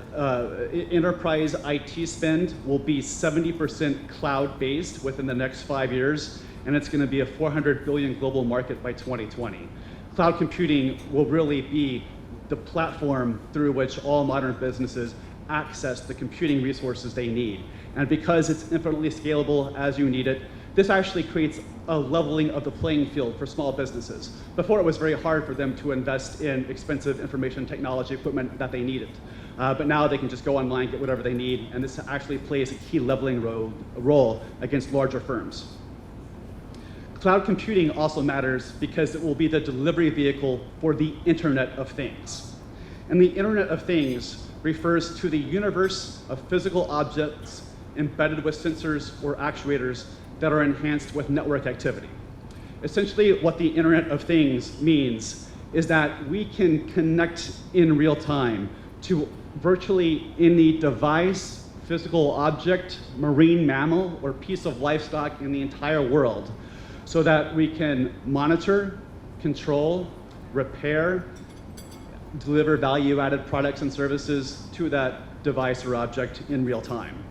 enterprise IT spend will be 70% cloud-based within the next 5 years, and it's going to be a 400 billion global market by 2020. Cloud computing will really be the platform through which all modern businesses access the computing resources they need. And because it's infinitely scalable as you need it, this actually creates a leveling of the playing field for small businesses. Before, it was very hard for them to invest in expensive information technology equipment that they needed. But now they can just go online, get whatever they need, and this actually plays a key leveling role against larger firms. Cloud computing also matters because it will be the delivery vehicle for the Internet of Things. And the Internet of Things refers to the universe of physical objects embedded with sensors or actuators that are enhanced with network activity. Essentially, what the Internet of Things means is that we can connect in real time to virtually any device, physical object, marine mammal, or piece of livestock in the entire world, so that we can monitor, control, repair, deliver value-added products and services to that device or object in real time.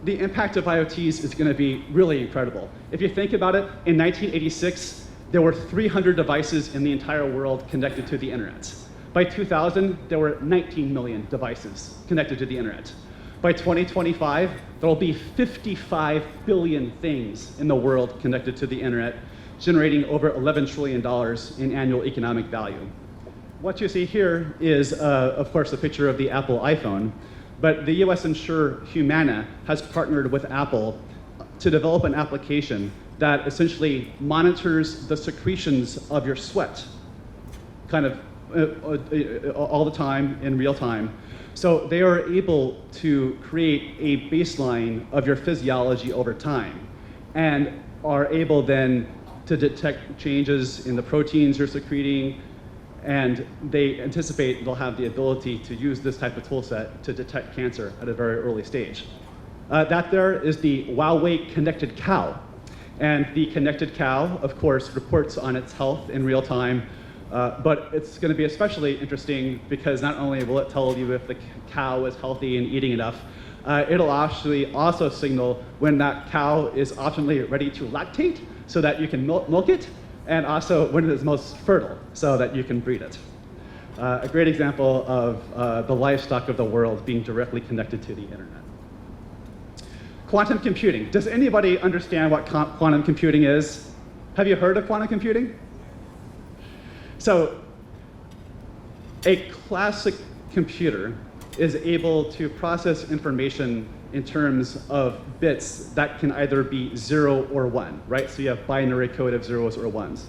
The impact of IoTs is going to be really incredible. If you think about it, in 1986, there were 300 devices in the entire world connected to the internet. By 2000, there were 19 million devices connected to the internet. By 2025, there will be 55 billion things in the world connected to the internet, generating over $11 trillion in annual economic value. What you see here is, of course, a picture of the Apple iPhone, but the US insurer Humana has partnered with Apple to develop an application that essentially monitors the secretions of your sweat, kind of all the time, in real time. So they are able to create a baseline of your physiology over time and are able then to detect changes in the proteins you're secreting, and they anticipate they'll have the ability to use this type of tool set to detect cancer at a very early stage. That there is the Huawei connected cow. And the connected cow, of course, reports on its health in real time. But it's going to be especially interesting because not only will it tell you if the cow is healthy and eating enough, it'll actually also signal when that cow is optimally ready to lactate so that you can milk it, and also when it is most fertile so that you can breed it. A great example of the livestock of the world being directly connected to the internet. Quantum computing. Does anybody understand what quantum computing is? Have you heard of quantum computing? So a classic computer is able to process information in terms of bits that can either be 0 or 1, right? So you have binary code of zeros or ones.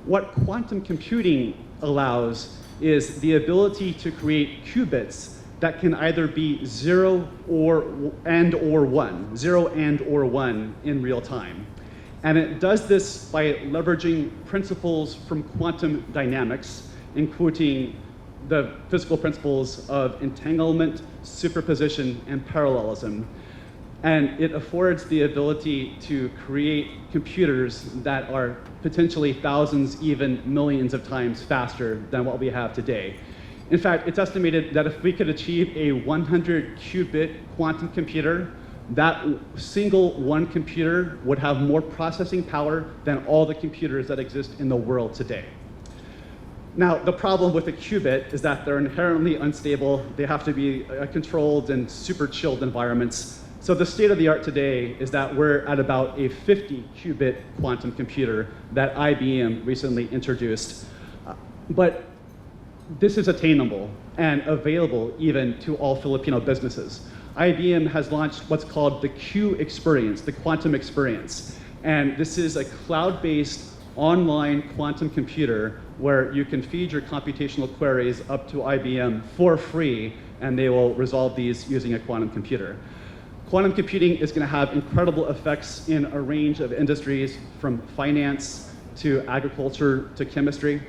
What quantum computing allows is the ability to create qubits that can either be 0 or 1, 0 and or 1 in real time. And it does this by leveraging principles from quantum dynamics, including the physical principles of entanglement, superposition, and parallelism. And it affords the ability to create computers that are potentially thousands, even millions of times faster than what we have today. In fact, it's estimated that if we could achieve a 100 qubit quantum computer, that single one computer would have more processing power than all the computers that exist in the world today. Now, the problem with a qubit is that they're inherently unstable. They have to be controlled in super chilled environments. So the state of the art today is that we're at about a 50 qubit quantum computer that IBM recently introduced. But this is attainable and available even to all Filipino businesses. IBM has launched what's called the Q experience, the quantum experience. And this is a cloud-based online quantum computer where you can feed your computational queries up to IBM for free, and they will resolve these using a quantum computer. Quantum computing is going to have incredible effects in a range of industries, from finance to agriculture to chemistry.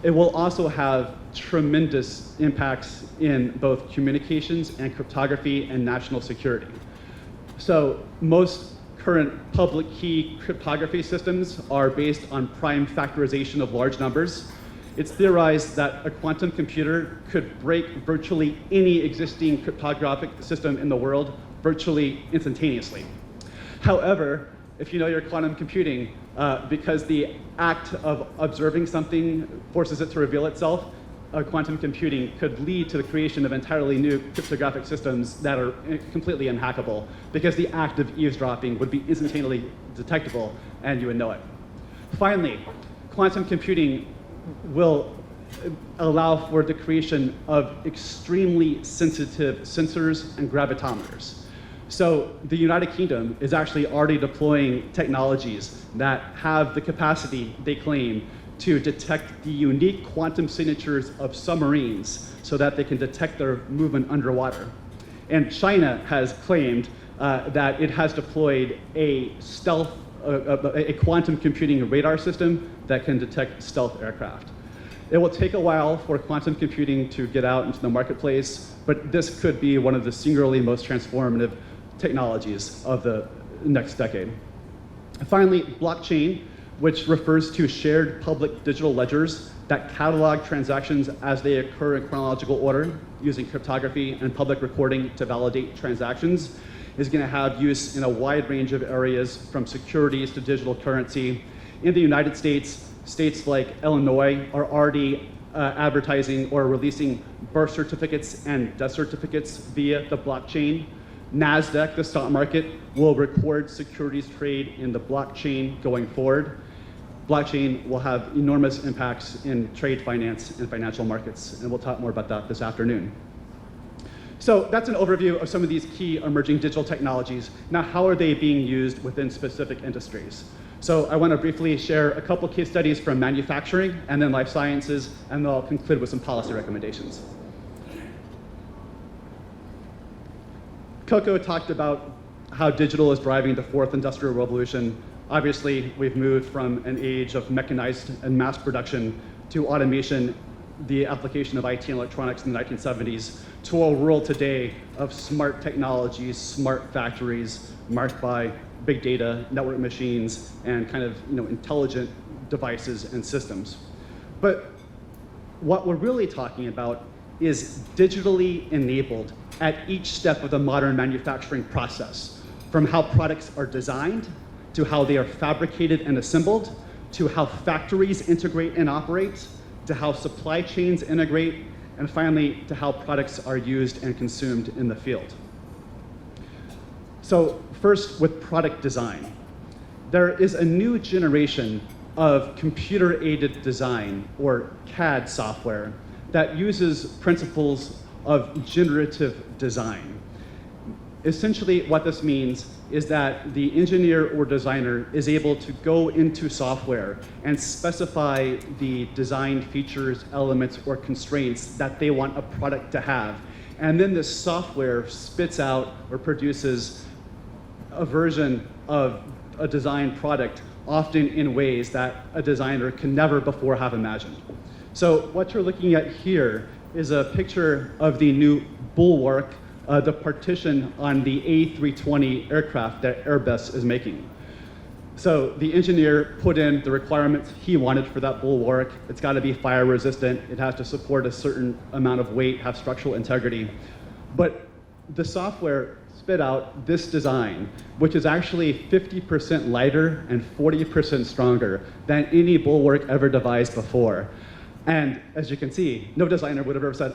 It will also have tremendous impacts in both communications and cryptography and national security. So most current public key cryptography systems are based on prime factorization of large numbers. It's theorized that a quantum computer could break virtually any existing cryptographic system in the world virtually instantaneously. However, if you know your quantum computing, because the act of observing something forces it to reveal itself, quantum computing could lead to the creation of entirely new cryptographic systems that are completely unhackable, because the act of eavesdropping would be instantaneously detectable and you would know it. Finally, quantum computing will allow for the creation of extremely sensitive sensors and gravitometers. So the United Kingdom is actually already deploying technologies that have the capacity, they claim, to detect the unique quantum signatures of submarines so that they can detect their movement underwater. And China has claimed that it has deployed a quantum computing radar system that can detect stealth aircraft. It will take a while for quantum computing to get out into the marketplace, but this could be one of the singularly most transformative technologies of the next decade. Finally, blockchain, which refers to shared public digital ledgers that catalog transactions as they occur in chronological order using cryptography and public recording to validate transactions, is going to have use in a wide range of areas, from securities to digital currency. In the United States, states like Illinois are already advertising or releasing birth certificates and death certificates via the blockchain. NASDAQ, the stock market, will record securities trade in the blockchain going forward. Blockchain will have enormous impacts in trade finance and financial markets, and we'll talk more about that this afternoon. So that's an overview of some of these key emerging digital technologies. Now, how are they being used within specific industries? So I want to briefly share a couple case studies from manufacturing and then life sciences, and then I'll conclude with some policy recommendations. Coco talked about how digital is driving the fourth industrial revolution. Obviously, we've moved from an age of mechanized and mass production to automation, the application of IT and electronics in the 1970s, to a world today of smart technologies, smart factories, marked by big data, network machines, and kind of intelligent devices and systems. But what we're really talking about is digitally enabled at each step of the modern manufacturing process, from how products are designed, to how they are fabricated and assembled, to how factories integrate and operate, to how supply chains integrate, and finally, to how products are used and consumed in the field. So first, with product design. There is a new generation of computer-aided design, or CAD software, that uses principles of generative design. Essentially, what this means is that the engineer or designer is able to go into software and specify the design features, elements, or constraints that they want a product to have. And then the software spits out or produces a version of a design product, often in ways that a designer can never before have imagined. So what you're looking at here is a picture of the new bulwark, the partition on the A320 aircraft that Airbus is making. So the engineer put in the requirements he wanted for that bulwark. It's got to be fire resistant. It has to support a certain amount of weight, have structural integrity. But the software spit out this design, which is actually 50% lighter and 40% stronger than any bulwark ever devised before. And as you can see, no designer would have ever said,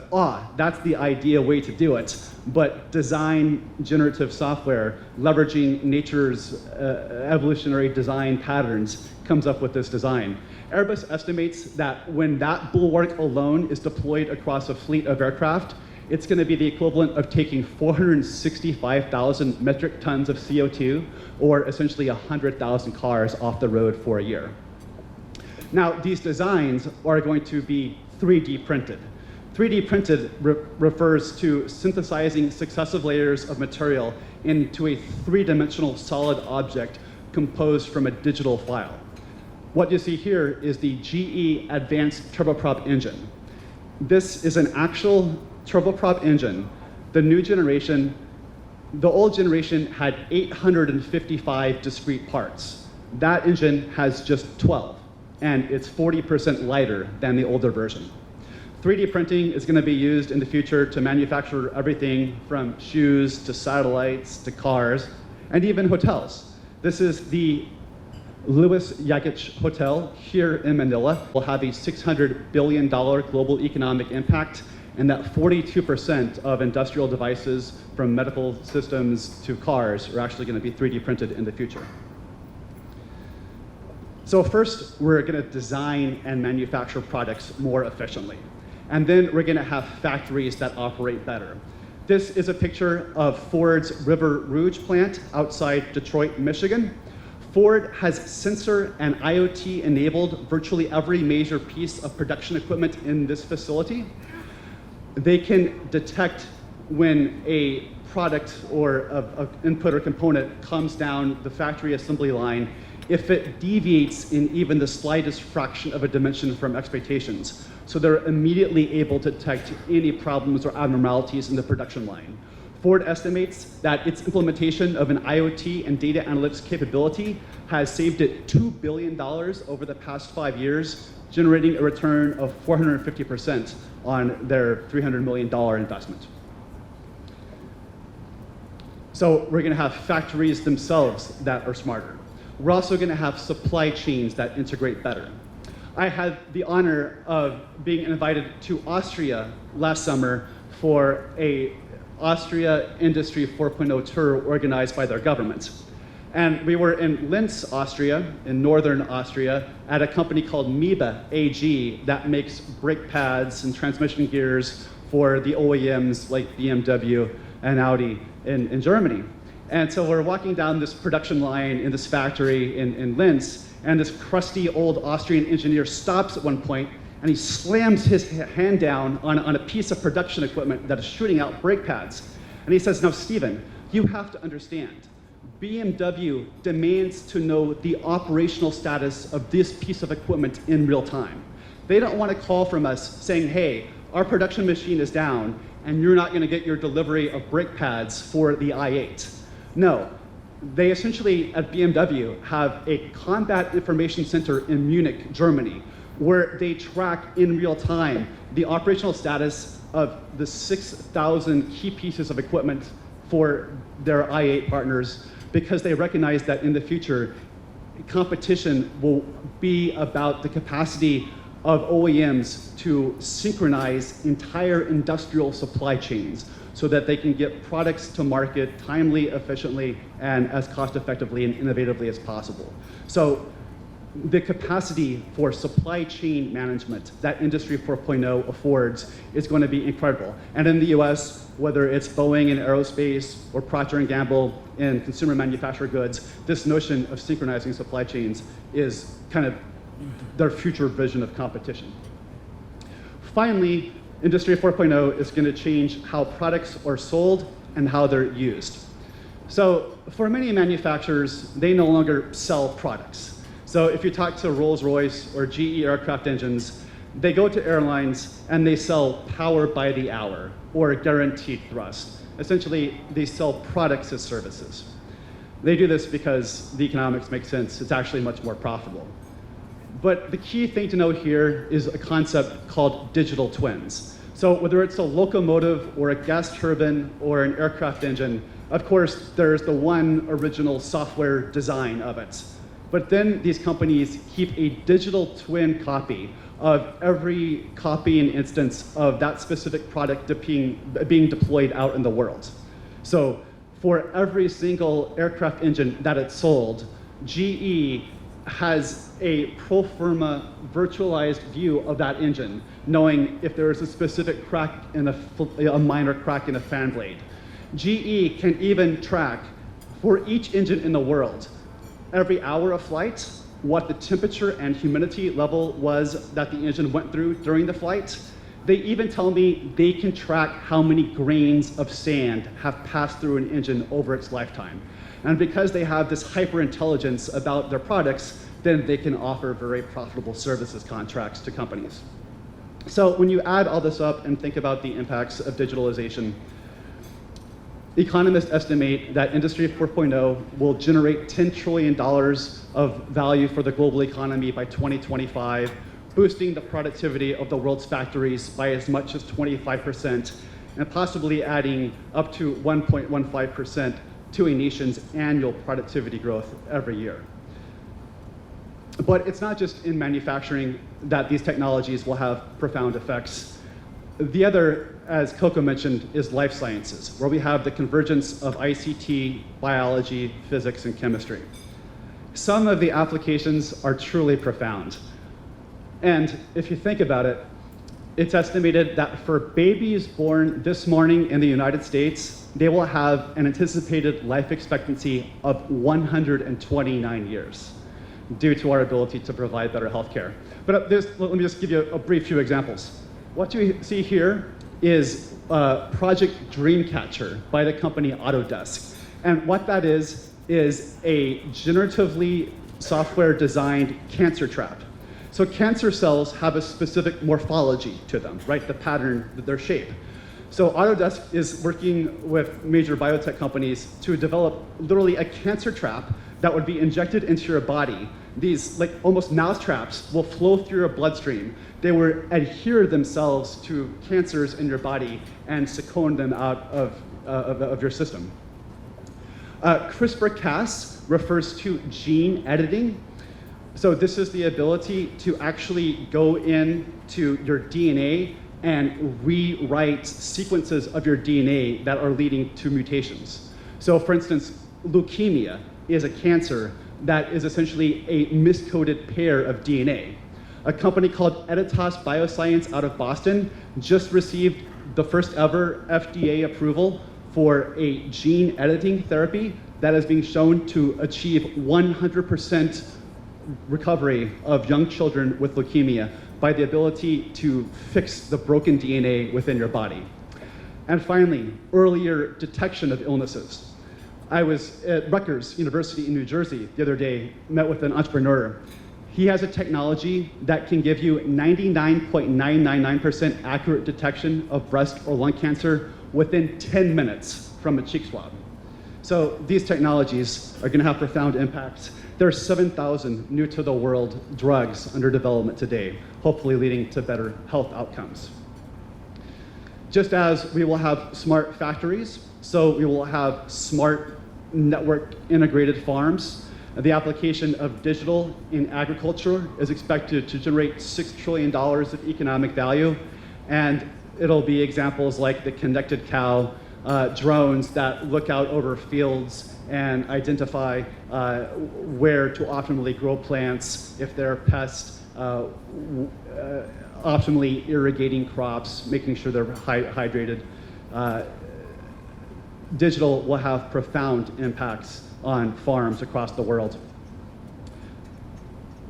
that's the ideal way to do it. But design generative software, leveraging nature's evolutionary design patterns, comes up with this design. Airbus estimates that when that bulwark alone is deployed across a fleet of aircraft, it's going to be the equivalent of taking 465,000 metric tons of CO2, or essentially 100,000 cars off the road for a year. Now, these designs are going to be 3D printed. 3D printed refers to synthesizing successive layers of material into a three-dimensional solid object composed from a digital file. What you see here is the GE Advanced Turboprop engine. This is an actual turboprop engine. The new generation, the old generation had 855 discrete parts. That engine has just 12. And it's 40% lighter than the older version. 3D printing is going to be used in the future to manufacture everything from shoes to satellites to cars and even hotels. This is the Louis Yagich Hotel here in Manila. Will have a $600 billion global economic impact, and that 42% of industrial devices, from medical systems to cars, are actually going to be 3D printed in the future. So first, we're going to design and manufacture products more efficiently. And then we're going to have factories that operate better. This is a picture of Ford's River Rouge plant outside Detroit, Michigan. Ford has sensor and IoT-enabled virtually every major piece of production equipment in this facility. They can detect when a product or an input or component comes down the factory assembly line if it deviates in even the slightest fraction of a dimension from expectations. So they're immediately able to detect any problems or abnormalities in the production line. Ford estimates that its implementation of an IoT and data analytics capability has saved it $2 billion over the past 5 years, generating a return of 450% on their $300 million investment. So we're gonna have factories themselves that are smarter. We're also going to have supply chains that integrate better. I had the honor of being invited to Austria last summer for a Austria Industry 4.0 tour organized by their government. And we were in Linz, Austria, in northern Austria, at a company called Miebe AG that makes brake pads and transmission gears for the OEMs like BMW and Audi in Germany. And so we're walking down this production line in this factory in Linz, and this crusty old Austrian engineer stops at one point, and he slams his hand down on a piece of production equipment that is shooting out brake pads. And he says, "Now, Stephen, you have to understand, BMW demands to know the operational status of this piece of equipment in real time. They don't want a call from us saying, hey, our production machine is down, and you're not going to get your delivery of brake pads for the i8. No, they essentially, at BMW, have a combat information center in Munich, Germany, where they track in real time the operational status of the 6,000 key pieces of equipment for their i8 partners, because they recognize that in the future, competition will be about the capacity of OEMs to synchronize entire industrial supply chains so that they can get products to market timely, efficiently, and as cost effectively and innovatively as possible. So the capacity for supply chain management that Industry 4.0 affords is going to be incredible. And in the US, whether it's Boeing in aerospace or Procter & Gamble in consumer manufactured goods, this notion of synchronizing supply chains is kind of their future vision of competition. Finally, Industry 4.0 is going to change how products are sold and how they're used. So for many manufacturers, they no longer sell products. So if you talk to Rolls-Royce or GE aircraft engines, they go to airlines and they sell power by the hour or guaranteed thrust. Essentially, they sell products as services. They do this because the economics make sense. It's actually much more profitable. But the key thing to know here is a concept called digital twins. So whether it's a locomotive or a gas turbine or an aircraft engine, of course, there's the one original software design of it. But then these companies keep a digital twin copy of every copy and instance of that specific product being deployed out in the world. So for every single aircraft engine that it's sold, GE has a pro forma virtualized view of that engine, knowing if there is a specific crack in a minor crack in a fan blade. GE can even track for each engine in the world, every hour of flight, what the temperature and humidity level was that the engine went through during the flight. They even tell me they can track how many grains of sand have passed through an engine over its lifetime. And because they have this hyper intelligence about their products, then they can offer very profitable services contracts to companies. So when you add all this up and think about the impacts of digitalization, economists estimate that Industry 4.0 will generate $10 trillion of value for the global economy by 2025, boosting the productivity of the world's factories by as much as 25%, and possibly adding up to 1.15% to a nation's annual productivity growth every year. But it's not just in manufacturing that these technologies will have profound effects. The other, as Coco mentioned, is life sciences, where we have the convergence of ICT, biology, physics, and chemistry. Some of the applications are truly profound. And if you think about it, it's estimated that for babies born this morning in the United States, they will have an anticipated life expectancy of 129 years due to our ability to provide better health care. But let me just give you a brief few examples. What you see here is Project Dreamcatcher by the company Autodesk. And what that is a generatively software-designed cancer trap. So cancer cells have a specific morphology to them, right? The pattern, their shape. So Autodesk is working with major biotech companies to develop literally a cancer trap that would be injected into your body. These, like almost mouse traps, will flow through your bloodstream. They will adhere themselves to cancers in your body and second them out of your system. CRISPR-Cas refers to gene editing. So this is the ability to actually go into your DNA and rewrite sequences of your DNA that are leading to mutations. So for instance, leukemia is a cancer that is essentially a miscoded pair of DNA. A company called Editas Bioscience out of Boston just received the first ever FDA approval for a gene editing therapy that is being shown to achieve 100% recovery of young children with leukemia by the ability to fix the broken DNA within your body. And finally, earlier detection of illnesses. I was at Rutgers University in New Jersey the other day, met with an entrepreneur. He has a technology that can give you 99.999% accurate detection of breast or lung cancer within 10 minutes from a cheek swab. So these technologies are going to have profound impacts. There are 7,000 new to the world drugs under development today, hopefully leading to better health outcomes. Just as we will have smart factories, so we will have smart network integrated farms. The application of digital in agriculture is expected to generate $6 trillion of economic value, and it'll be examples like the connected cow, drones that look out over fields and identify where to optimally grow plants, if there are pests, optimally irrigating crops, making sure they're hydrated. Digital will have profound impacts on farms across the world.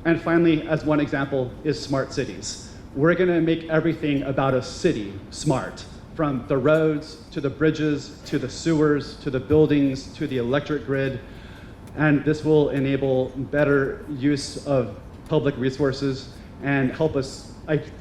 And finally, as one example, is smart cities. We're going to make everything about a city smart, from the roads to the bridges to the sewers to the buildings to the electric grid. And this will enable better use of public resources and help us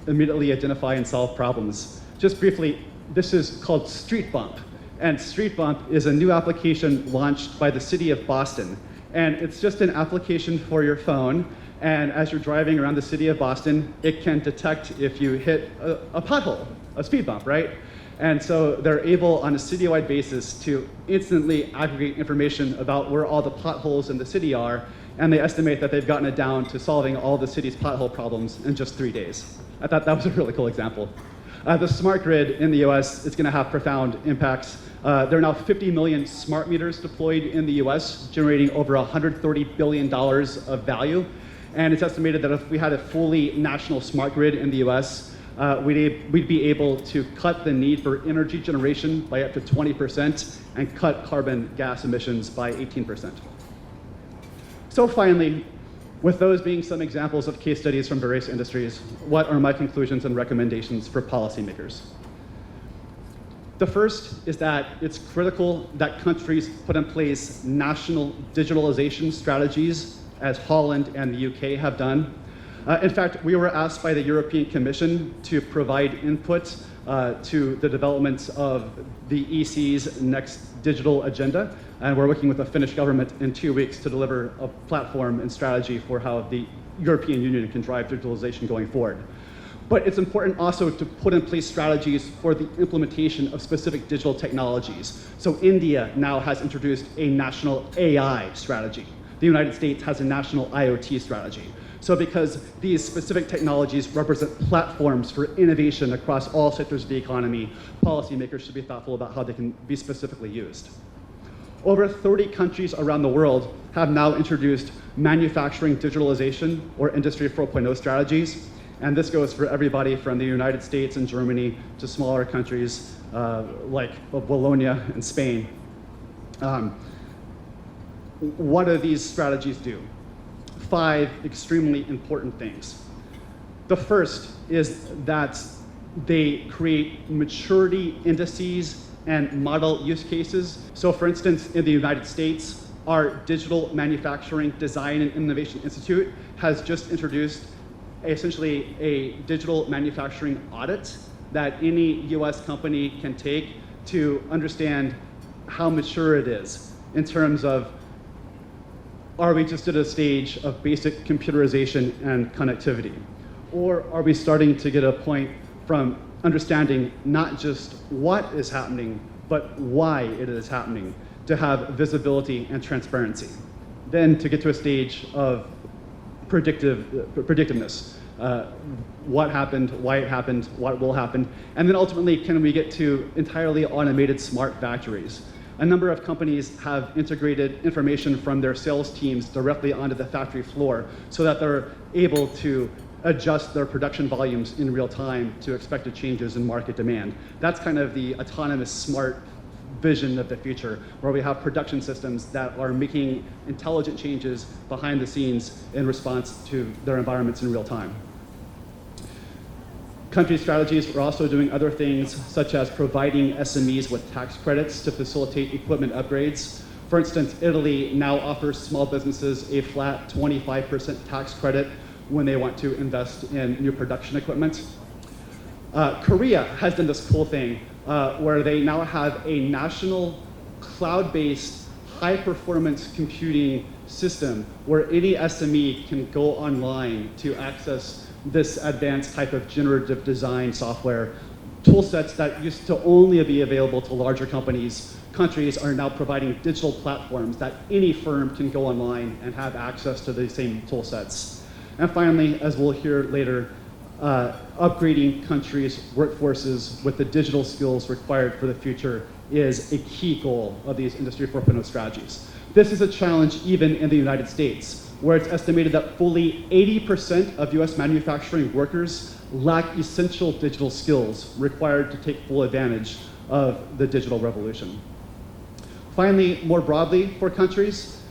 immediately identify and solve problems. Just briefly, this is called Street Bump. And Street Bump is a new application launched by the city of Boston. And it's just an application for your phone. And as you're driving around the city of Boston, it can detect if you hit a pothole, a speed bump, right? And so they're able, on a citywide basis, to instantly aggregate information about where all the potholes in the city are, and they estimate that they've gotten it down to solving all the city's pothole problems in just 3 days. I thought that was a really cool example. The smart grid in the US is going to have profound impacts. There are now 50 million smart meters deployed in the US, generating over $130 billion of value. And it's estimated that if we had a fully national smart grid in the US, we'd be able to cut the need for energy generation by up to 20% and cut carbon gas emissions by 18%. So finally, with those being some examples of case studies from various industries, what are my conclusions and recommendations for policymakers? The first is that it's critical that countries put in place national digitalization strategies, as Holland and the UK have done. In fact, we were asked by the European Commission to provide input to the development of the EC's next digital agenda, and we're working with the Finnish government in 2 weeks to deliver a platform and strategy for how the European Union can drive digitalization going forward. But it's important also to put in place strategies for the implementation of specific digital technologies. So India now has introduced a national AI strategy. The United States has a national IoT strategy. So because these specific technologies represent platforms for innovation across all sectors of the economy, policymakers should be thoughtful about how they can be specifically used. Over 30 countries around the world have now introduced manufacturing digitalization or Industry 4.0 strategies. And this goes for everybody from the United States and Germany to smaller countries like Bologna and Spain. What do these strategies do? 5 extremely important things. The first is that they create maturity indices and model use cases. So for instance, in the United States, our Digital Manufacturing Design and Innovation Institute has just introduced essentially a digital manufacturing audit that any US company can take to understand how mature it is in terms of, are we just at a stage of basic computerization and connectivity? Or are we starting to get a point from understanding not just what is happening, but why it is happening, to have visibility and transparency? Then to get to a stage of predictiveness. What happened, why it happened, what will happen, and then ultimately, can we get to entirely automated smart factories? A number of companies have integrated information from their sales teams directly onto the factory floor so that they're able to adjust their production volumes in real time to expected changes in market demand. That's kind of the autonomous smart vision of the future, where we have production systems that are making intelligent changes behind the scenes in response to their environments in real time. Country strategies are also doing other things, such as providing SMEs with tax credits to facilitate equipment upgrades. For instance, Italy now offers small businesses a flat 25% tax credit when they want to invest in new production equipment. Korea has done this cool thing where they now have a national cloud-based high-performance computing system where any SME can go online to access this advanced type of generative design software. Tool sets that used to only be available to larger countries are now providing digital platforms that any firm can go online and have access to the same tool sets. And finally, as we'll hear later, upgrading countries' workforces with the digital skills required for the future is a key goal of these Industry 4.0 strategies. This is a challenge even in the United States, where it's estimated that fully 80% of US manufacturing workers lack essential digital skills required to take full advantage of the digital revolution. Finally, more broadly for countries,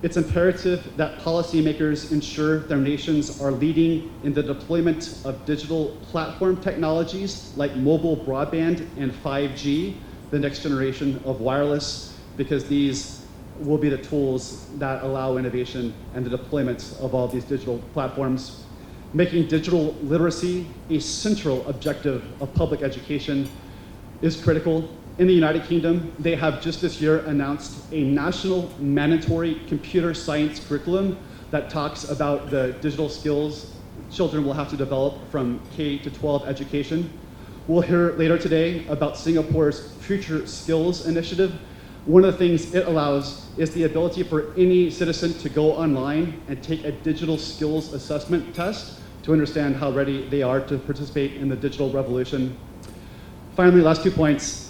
it's imperative that policymakers ensure their nations are leading in the deployment of digital platform technologies like mobile broadband and 5G, the next generation of wireless, because these will be the tools that allow innovation and the deployment of all these digital platforms. Making digital literacy a central objective of public education is critical. In the United Kingdom, they have just this year announced a national mandatory computer science curriculum that talks about the digital skills children will have to develop from K to 12 education. We'll hear later today about Singapore's Future Skills Initiative. One of the things it allows is the ability for any citizen to go online and take a digital skills assessment test to understand how ready they are to participate in the digital revolution. Finally, last 2 points.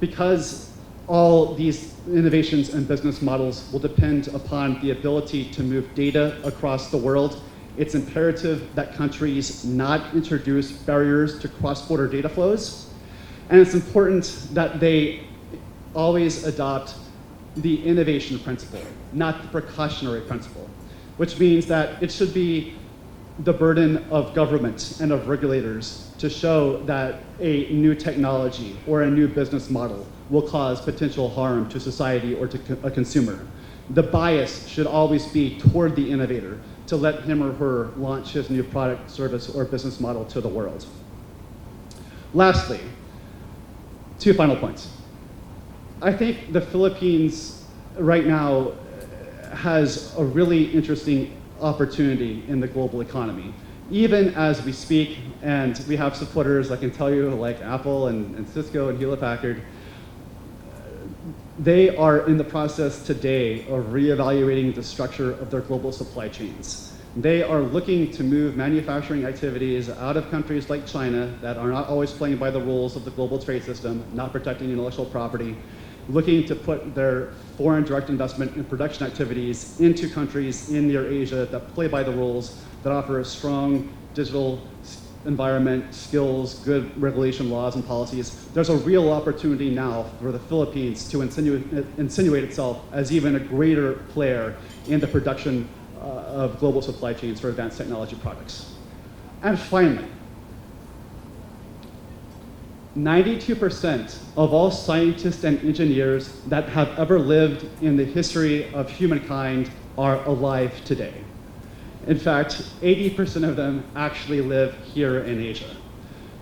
Because all these innovations and business models will depend upon the ability to move data across the world, it's imperative that countries not introduce barriers to cross-border data flows. And it's important that they always adopt the innovation principle, not the precautionary principle, which means that it should be the burden of government and of regulators to show that a new technology or a new business model will cause potential harm to society or to a consumer. The bias should always be toward the innovator to let him or her launch his new product, service, or business model to the world. Lastly, 2 final points. I think the Philippines right now has a really interesting opportunity in the global economy. Even as we speak, and we have supporters, I can tell you, like Apple and Cisco and Hewlett-Packard, they are in the process today of reevaluating the structure of their global supply chains. They are looking to move manufacturing activities out of countries like China that are not always playing by the rules of the global trade system, not protecting intellectual property, looking to put their foreign direct investment and production activities into countries in near Asia that play by the rules, that offer a strong digital environment, skills, good regulation laws and policies. There's a real opportunity now for the Philippines to insinuate itself as even a greater player in the production of global supply chains for advanced technology products. And finally, 92% of all scientists and engineers that have ever lived in the history of humankind are alive today. In fact, 80% of them actually live here in Asia.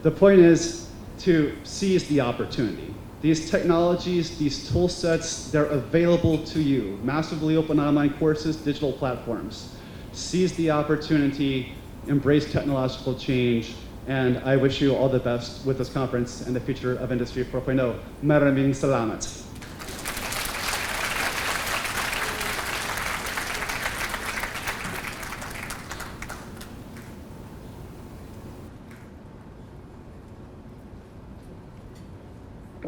The point is to seize the opportunity. These technologies, these tool sets, they're available to you. Massively open online courses, digital platforms. Seize the opportunity, embrace technological change, and I wish you all the best with this conference and the future of Industry 4.0. Maraming salamat.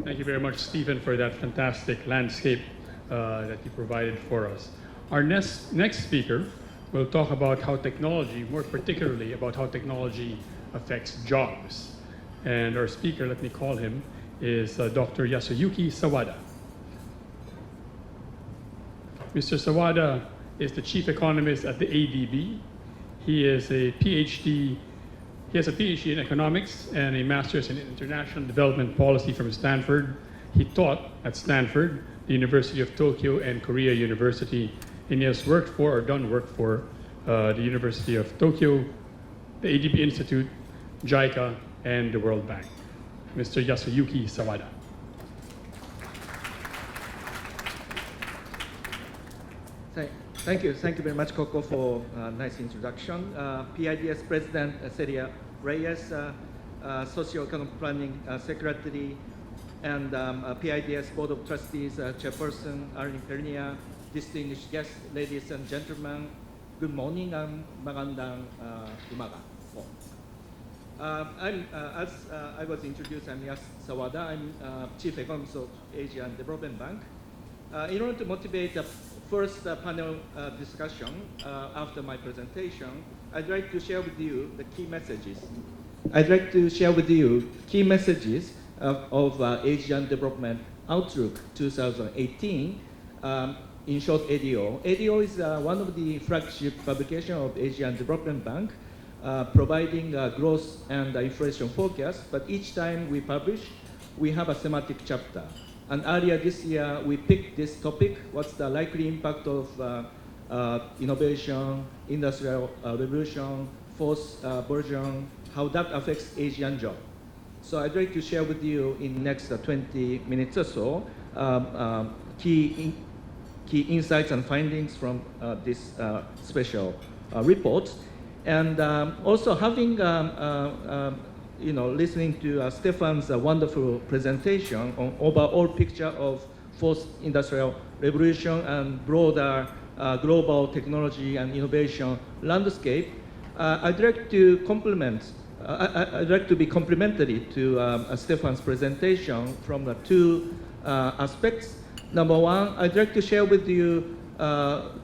Thank you very much, Stephen, for that fantastic landscape that you provided for us. Our next speaker will talk about how technology, more particularly about how technology affects jobs. And our speaker, let me call him, is Dr. Yasuyuki Sawada. Mr. Sawada is the chief economist at the ADB. He has a PhD in economics and a master's in international development policy from Stanford. He taught at Stanford, the University of Tokyo, and Korea University. And he has worked for, or done work for, the University of Tokyo, the ADB Institute, JICA, and the World Bank. Mr. Yasuyuki Sawada. Thank you very much, Coco, for a nice introduction. PIDS President Celia Reyes, Socio-Economic Planning Secretary, and PIDS Board of Trustees Chairperson Arlene Pernia, distinguished guests, ladies and gentlemen, good morning and magandang umaga. home. As I was introduced, I'm Yas Sawada. I'm Chief Economist of Asian Development Bank. In order to motivate the first panel discussion after my presentation, I'd like to share with you the key messages. I'd like to share with you key messages of Asian Development Outlook 2018. In short, ADO. ADO is one of the flagship publications of Asian Development Bank, providing growth and inflation forecast. But each time we publish, we have a thematic chapter. And earlier this year, we picked this topic: what's the likely impact of innovation, industrial revolution, fourth version, how that affects Asian job. So I'd like to share with you in next 20 minutes or so key insights and findings from this special report. And also having, listening to Stefan's wonderful presentation on overall picture of fourth industrial revolution and broader global technology and innovation landscape, I'd like to I'd like to be complimentary to Stefan's presentation from the two aspects. Number one, I'd like to share with you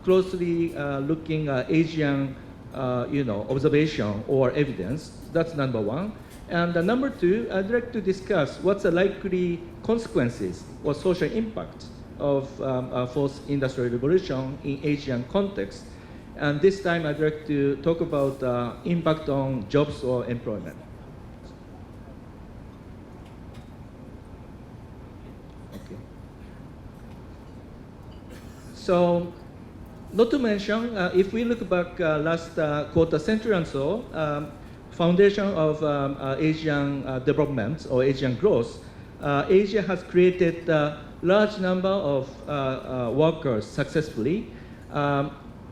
closely looking Asian, observation or evidence. That's number one. And number two, I'd like to discuss what's the likely consequences or social impact of fourth industrial revolution in Asian context. And this time, I'd like to talk about impact on jobs or employment. Okay. So, not to mention, if we look back last quarter century and so, foundation of Asian development or Asian growth, Asia has created a large number of workers successfully.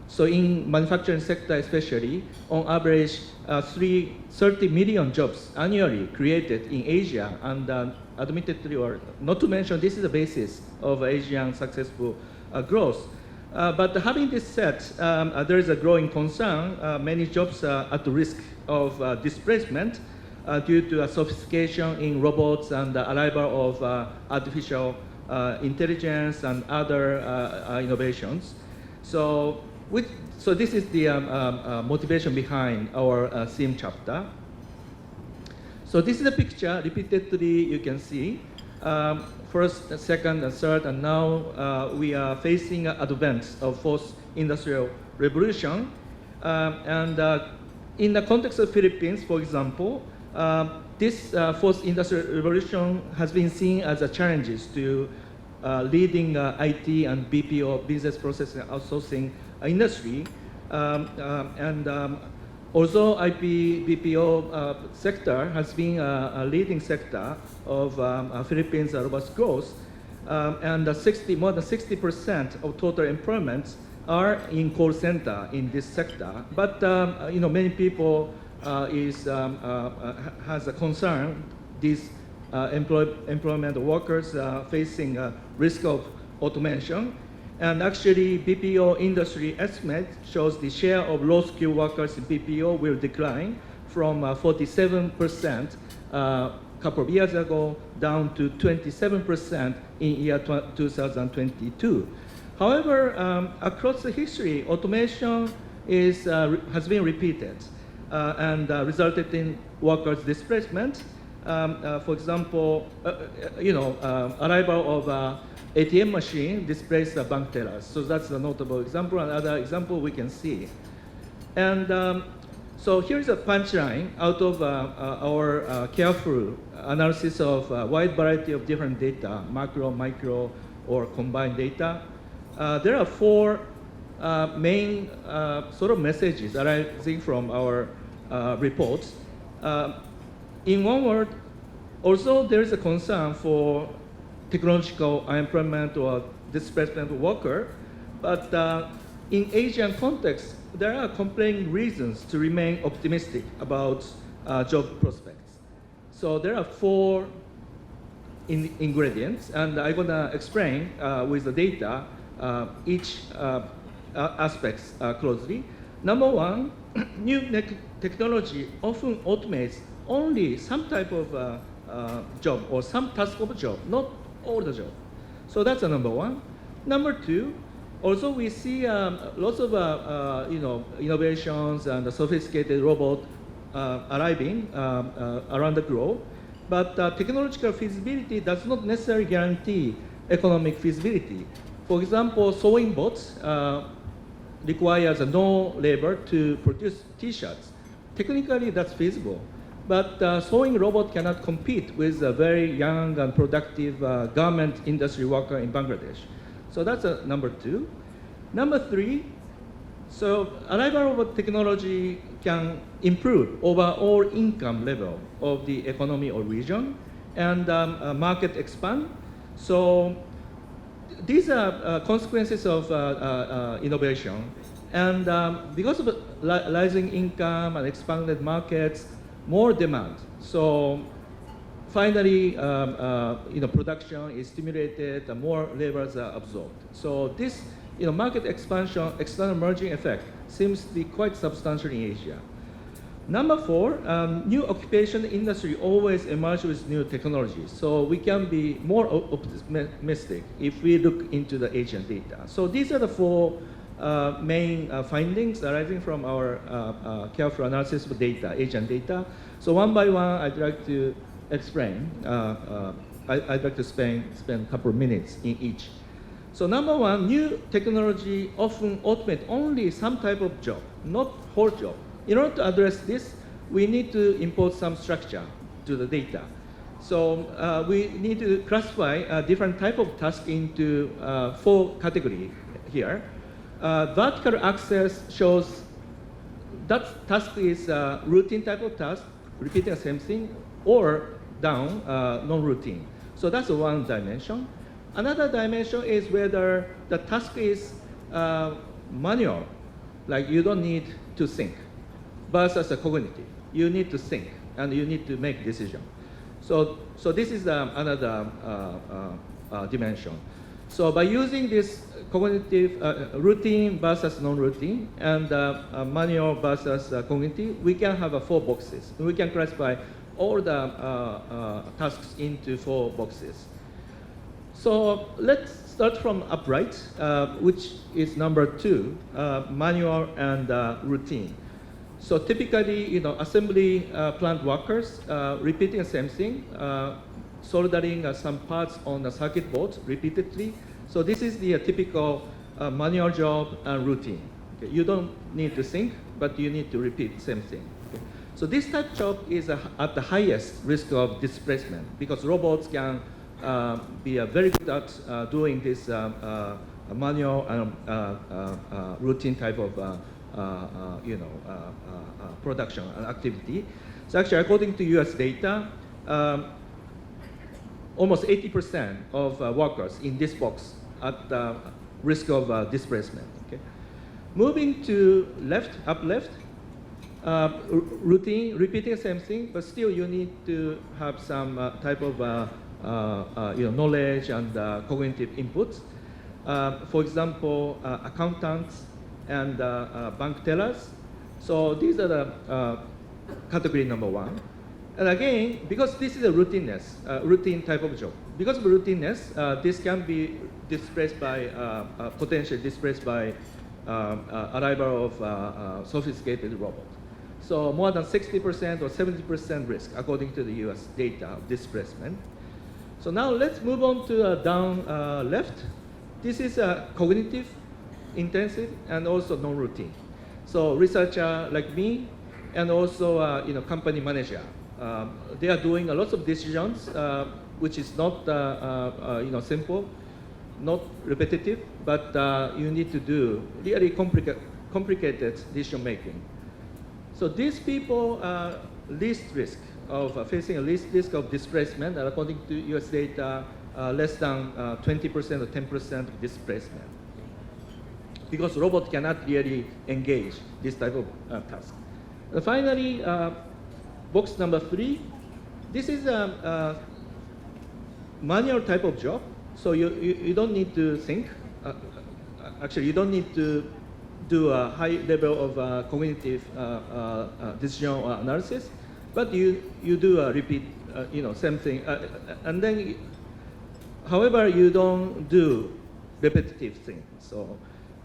So in manufacturing sector especially, on average, 30 million jobs annually created in Asia, and admittedly, or not to mention, this is the basis of Asian successful growth. But having this said, there is a growing concern. Many jobs are at risk of displacement due to a sophistication in robots and the arrival of artificial intelligence and other innovations. So this is the motivation behind our theme chapter. So this is a picture, repeatedly you can see. First, second, and third, and now we are facing an advent of fourth industrial revolution. And in the context of Philippines, for example, this fourth industrial revolution has been seen as a challenge to leading IT and BPO, business process and outsourcing industry. Although BPO sector has been a leading sector of Philippines' robust growth, and more than 60% of total employments are in call center in this sector. But many people has a concern these employment workers facing risk of automation. And actually, BPO industry estimate shows the share of low-skilled workers in BPO will decline from 47% a couple of years ago down to 27% in year 2022. However, across the history, automation has been repeated and resulted in workers' displacement. For example, arrival of ATM machine displays the bank tellers. So that's a notable example. Another example we can see. And so here's a punchline out of our careful analysis of a wide variety of different data, macro, micro, or combined data. There are four main sort of messages arising from our reports. In one word, although there is a concern for technological unemployment or displacement of worker, but in Asian context, there are compelling reasons to remain optimistic about job prospects. So there are four ingredients, and I'm gonna explain with the data each aspects closely. Number one, new technology often automates only some type of job or some task of job, not all the job. So that's a number one. Number two, also we see lots of innovations and sophisticated robot arriving around the globe, but technological feasibility does not necessarily guarantee economic feasibility. For example, sewing bots requires no labor to produce T-shirts. Technically, that's feasible, but sewing robot cannot compete with a very young and productive garment industry worker in Bangladesh. So that's number two. Number three, so arrival of technology can improve overall income level of the economy or region, and market expand. So these are consequences of innovation, and because of rising income and expanded markets, more demand. So finally, production is stimulated, and more labors are absorbed. So this, market expansion, external merging effect seems to be quite substantial in Asia. Number four, new occupation industry always emerge with new technologies. So we can be more optimistic if we look into the Asian data. So these are the four main findings arising from our careful analysis of data, Asian data. So one by one, I'd like to explain. I'd like to spend a couple of minutes in each. So number one, new technology often automate only some type of job, not whole job. In order to address this, we need to import some structure to the data. So we need to classify different type of task into four categories here. Vertical axis shows that task is routine type of task, repeating the same thing, or down, non-routine. So that's one dimension. Another dimension is whether the task is manual, like you don't need to think, versus a cognitive. You need to think, and you need to make decision. So this is another dimension. So by using this cognitive routine versus non-routine and manual versus cognitive, we can have four boxes. We can classify all the tasks into four boxes. So let's start from upright, which is number two, manual and routine. So typically, assembly plant workers repeating the same thing, soldering some parts on the circuit board repeatedly. So this is the typical manual job and routine. Okay? You don't need to think, but you need to repeat the same thing. Okay? So this type of job is at the highest risk of displacement because robots can be very good at doing this manual and routine type of production and activity. So actually, according to U.S. data, almost 80% of workers in this box at the risk of displacement. Okay? Moving to up left, routine, repeating the same thing, but still you need to have some type of knowledge and cognitive inputs. For example, accountants and bank tellers. So these are the category number one. And again, because this is a routine type of job, because of routineness, this can be displaced by, potentially displaced by arrival of sophisticated robot. So more than 60% or 70% risk, according to the US data of displacement. So now let's move on to down left. This is cognitive, intensive, and also non-routine. So researcher like me, and also company manager, they are doing a lot of decisions, which is not simple, not repetitive, but you need to do really complicated decision making. So these people are least risk of facing a least risk of displacement, and according to US data, less than 20% or 10% of displacement. Because robot cannot really engage this type of task. And finally, box number 3, this is a manual type of job. So you don't need to think. Actually, you don't need to do a high level of cognitive decision analysis, but you do repeat, same thing, and then, however, you don't do repetitive things. So,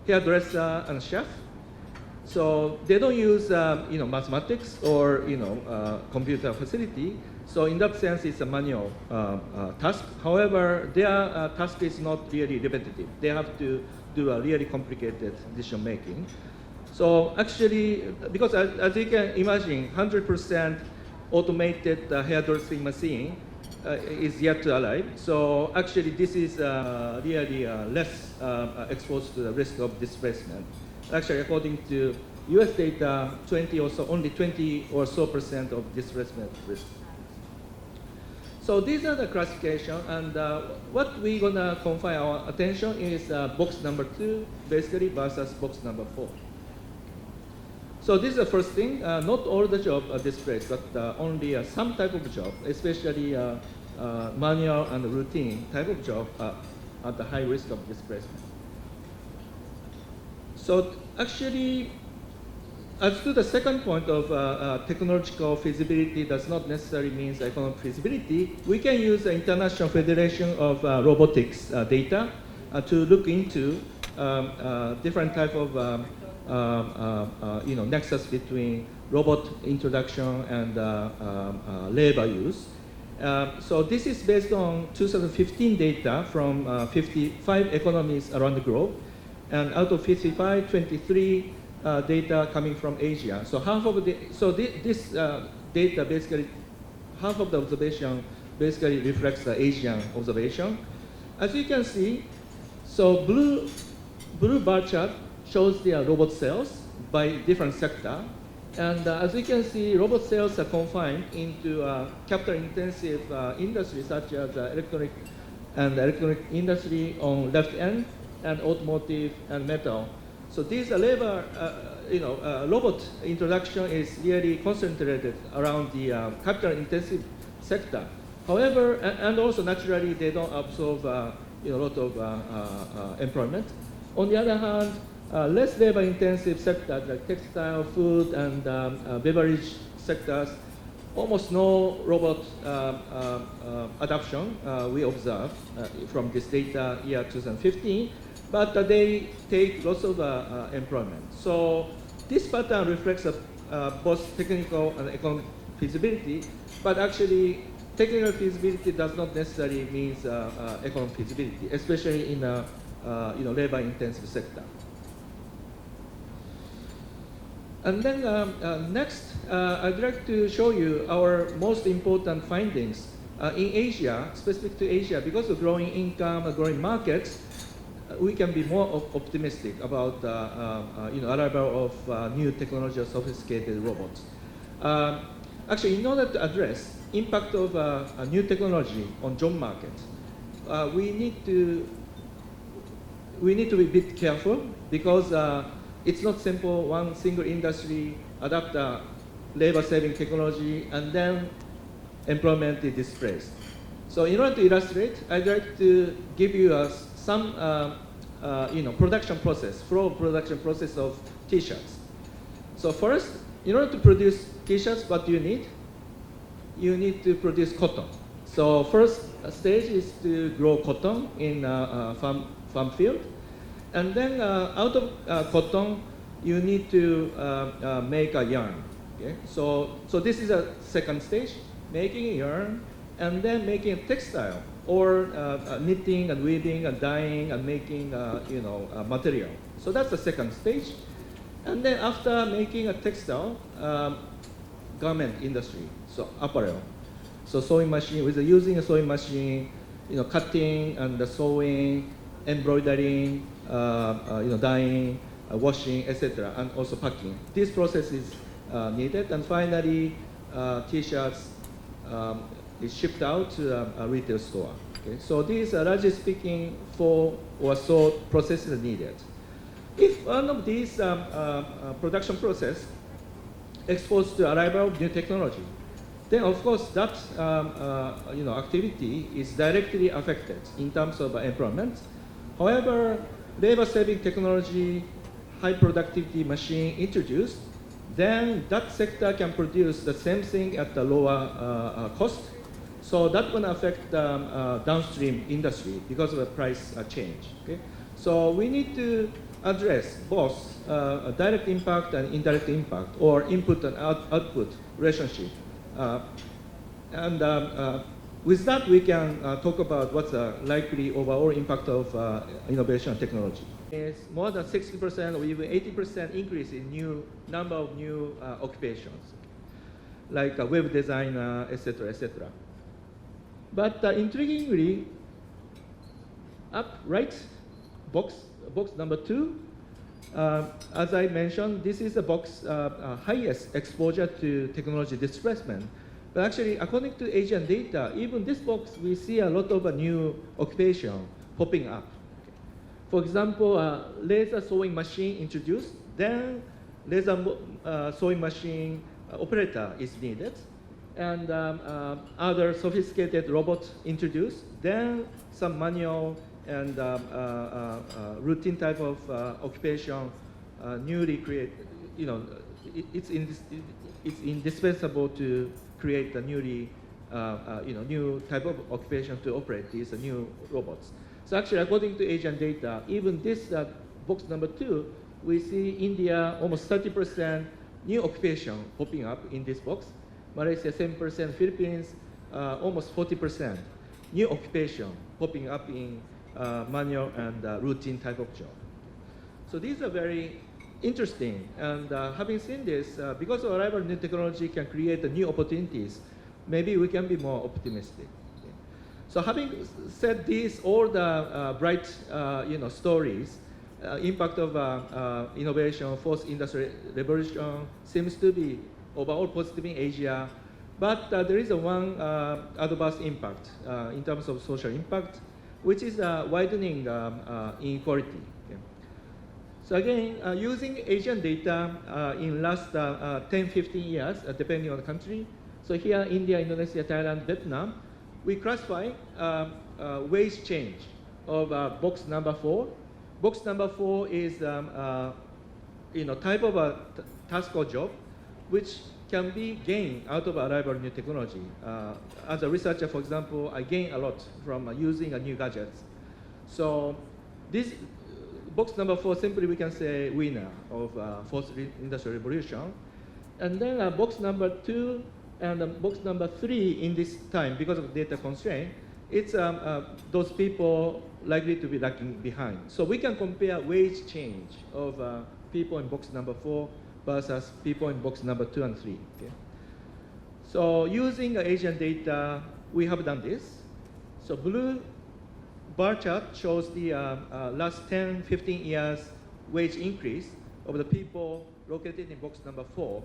hairdresser and chef, so they don't use, mathematics or, computer facility. So in that sense, it's a manual task. However, their task is not really repetitive. They have to do a really complicated decision making. So actually, because as you can imagine, 100% automated hairdressing machine is yet to arrive. So actually, this is really less exposed to the risk of displacement. Actually, according to US data, only 20 or so percent of displacement risk. So these are the classification, and what we're gonna confine our attention is box number 2, basically, versus box number 4. So this is the first thing. Not all the job are displaced, but only some type of job, especially manual and routine type of job, are at the high risk of displacement. So actually, as to the second point of technological feasibility does not necessarily mean economic feasibility, we can use the International Federation of Robotics data to look into different type of nexus between robot introduction and labor use. So this is based on 2015 data from 55 economies around the globe, and out of 55, 23 data coming from Asia. So this data basically, half of the observation basically reflects the Asian observation. As you can see, so blue bar chart shows the robot sales by different sector. And as you can see, robot sales are confined into capital-intensive industries such as electronic industry on left end, and automotive and metal. So these labor, robot introduction is really concentrated around the capital-intensive sector. However, and also naturally, they don't absorb a lot of employment. On the other hand, less labor-intensive sectors like textile, food, and beverage sectors, almost no robot adoption we observe from this data year 2015. But they take lots of employment. So this pattern reflects both technical and economic feasibility, but actually technical feasibility does not necessarily mean economic feasibility, especially in a labor-intensive sector. And then next, I'd like to show you our most important findings in Asia, specific to Asia, because of growing income, growing markets. We can be more optimistic about arrival of new technology or sophisticated robots. Actually, in order to address impact of new technology on job market, we need to be a bit careful because it's not simple. One single industry adapt a labor-saving technology and then employment is displaced. So in order to illustrate, I'd like to give you some production process of T-shirts. So first, in order to produce T-shirts, what do you need? You need to produce cotton. So first stage is to grow cotton in farm field. And then out of cotton, you need to make a yarn. Okay? So this is a second stage, making a yarn, and then making a textile, or knitting and weaving and dyeing and making material. So that's the second stage. And then after making a textile, garment industry, so apparel. So sewing machine, using a sewing machine, cutting and sewing, embroidering, dyeing, washing, etc., and also packing. This process is needed, and finally, T-shirts is shipped out to a retail store. Okay? So these are, largely speaking, 4 or so processes needed. If one of these production process exposed to arrival of new technology, then of course that activity is directly affected in terms of employment. However, labor-saving technology high productivity machine introduced, then that sector can produce the same thing at the lower cost. So that's going to affect the downstream industry because of the price change. Okay? So we need to address both direct impact and indirect impact, or input and output relationship. With that, we can talk about what's the likely overall impact of innovation and technology. It's more than 60% or even 80% increase in number of new occupations, like a web designer, etc., etc. But intriguingly, right box number 2, as I mentioned, this is the box highest exposure to technology displacement. But actually, according to Asian data, even this box, we see a lot of new occupation popping up. For example, laser sewing machine introduced, then laser sewing machine operator is needed, and other sophisticated robots introduced, then some manual and routine type of occupation newly created. It's indispensable to create a newly, new type of occupation to operate these new robots. So actually, according to Asian data, even this box number 2, we see India almost 30% new occupation popping up in this box. Malaysia 7%, Philippines almost 40% new occupation popping up in manual and routine type of job. So these are very interesting, and having seen this, because of arrival of new technology can create new opportunities, maybe we can be more optimistic. So having said these, all the bright stories, impact of innovation, fourth industrial revolution seems to be overall positive in Asia, but there is one adverse impact in terms of social impact, which is widening inequality. Okay. So again, using Asian data in last 10-15 years, depending on the country. So here, India, Indonesia, Thailand, Vietnam, we classify wage change of box number 4. Box number 4 is type of a task or job which can be gained out of arrival of new technology. As a researcher, for example, I gain a lot from using new gadgets. So this box number 4, simply we can say winner of fourth industrial revolution. And then box number 2 and box number 3 in this time, because of data constraint, it's those people likely to be lagging behind. So we can compare wage change of people in box number 4 versus people in box number 2 and 3. Okay? So using Asian data, we have done this. So blue bar chart shows the last 10-15 years wage increase of the people located in box number 4.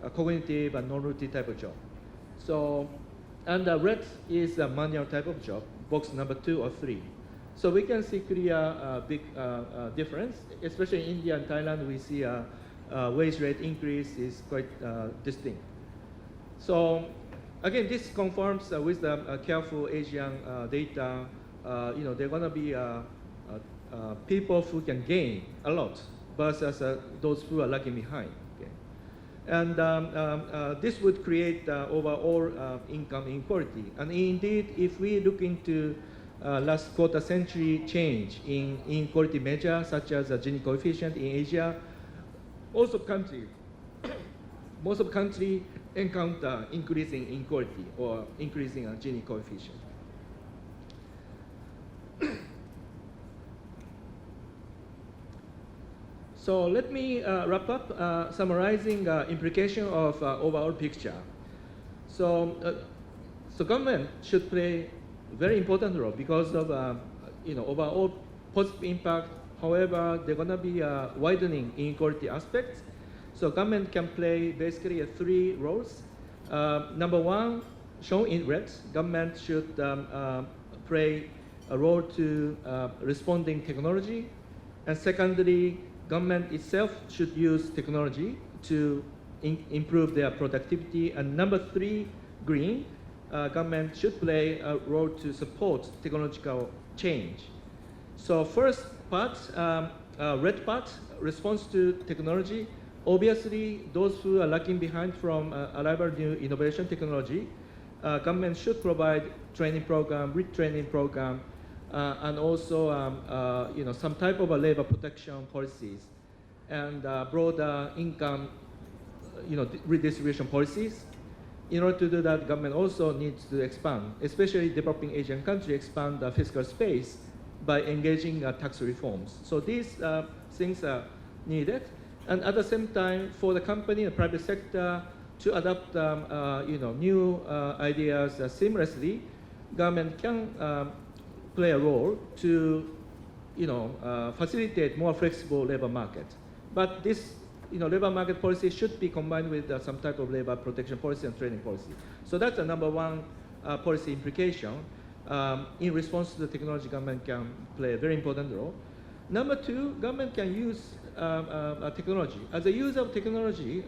A cognitive and non-routine type of job. So, and the red is a manual type of job, box number 2 or 3. So we can see clear big difference, especially in India and Thailand. We see wage rate increase is quite distinct. So again, this confirms with the careful Asian data. They're going to be people who can gain a lot versus those who are lagging behind. And this would create overall income inequality. And indeed, if we look into last quarter century change in inequality measures, such as the Gini coefficient in Asia, most of countries encounter increasing inequality or increasing Gini coefficient. So let me wrap up summarizing implication of overall picture. So government should play very important role because of overall positive impact. However, they're going to be widening inequality aspects. So government can play basically 3 roles. Number 1, shown in red, government should play a role to responding technology, and secondly, government itself should use technology to improve their productivity. And number 3, green, government should play a role to support technological change. So first part, red part, response to technology. Obviously, those who are lagging behind from arrival new innovation technology, government should provide training program, retraining program, and also some type of a labor protection policies and broader income redistribution policies. In order to do that, government also needs to expand, especially developing Asian countries, expand the fiscal space by engaging tax reforms. So these things are needed. And at the same time, for the company and private sector to adopt new ideas seamlessly, government can play a role to facilitate more flexible labor market. But this labor market policy should be combined with some type of labor protection policy and training policy. So that's the number one policy implication. In response to the technology, government can play a very important role. Number two, government can use technology. As a user of technology,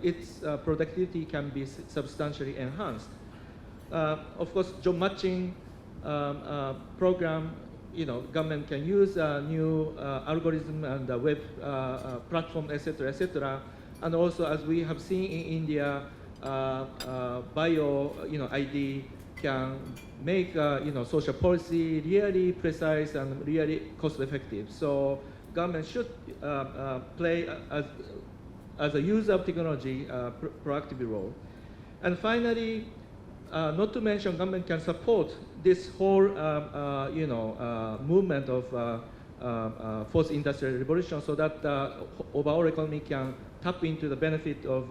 its productivity can be substantially enhanced. Of course, job matching program, government can use new algorithm and web platform, etc. And also, as we have seen in India, bio, ID can make social policy really precise and really cost effective. So government should play as a user of technology proactive role. And finally, not to mention, government can support this whole movement of fourth industrial revolution, so that overall economy can tap into the benefit of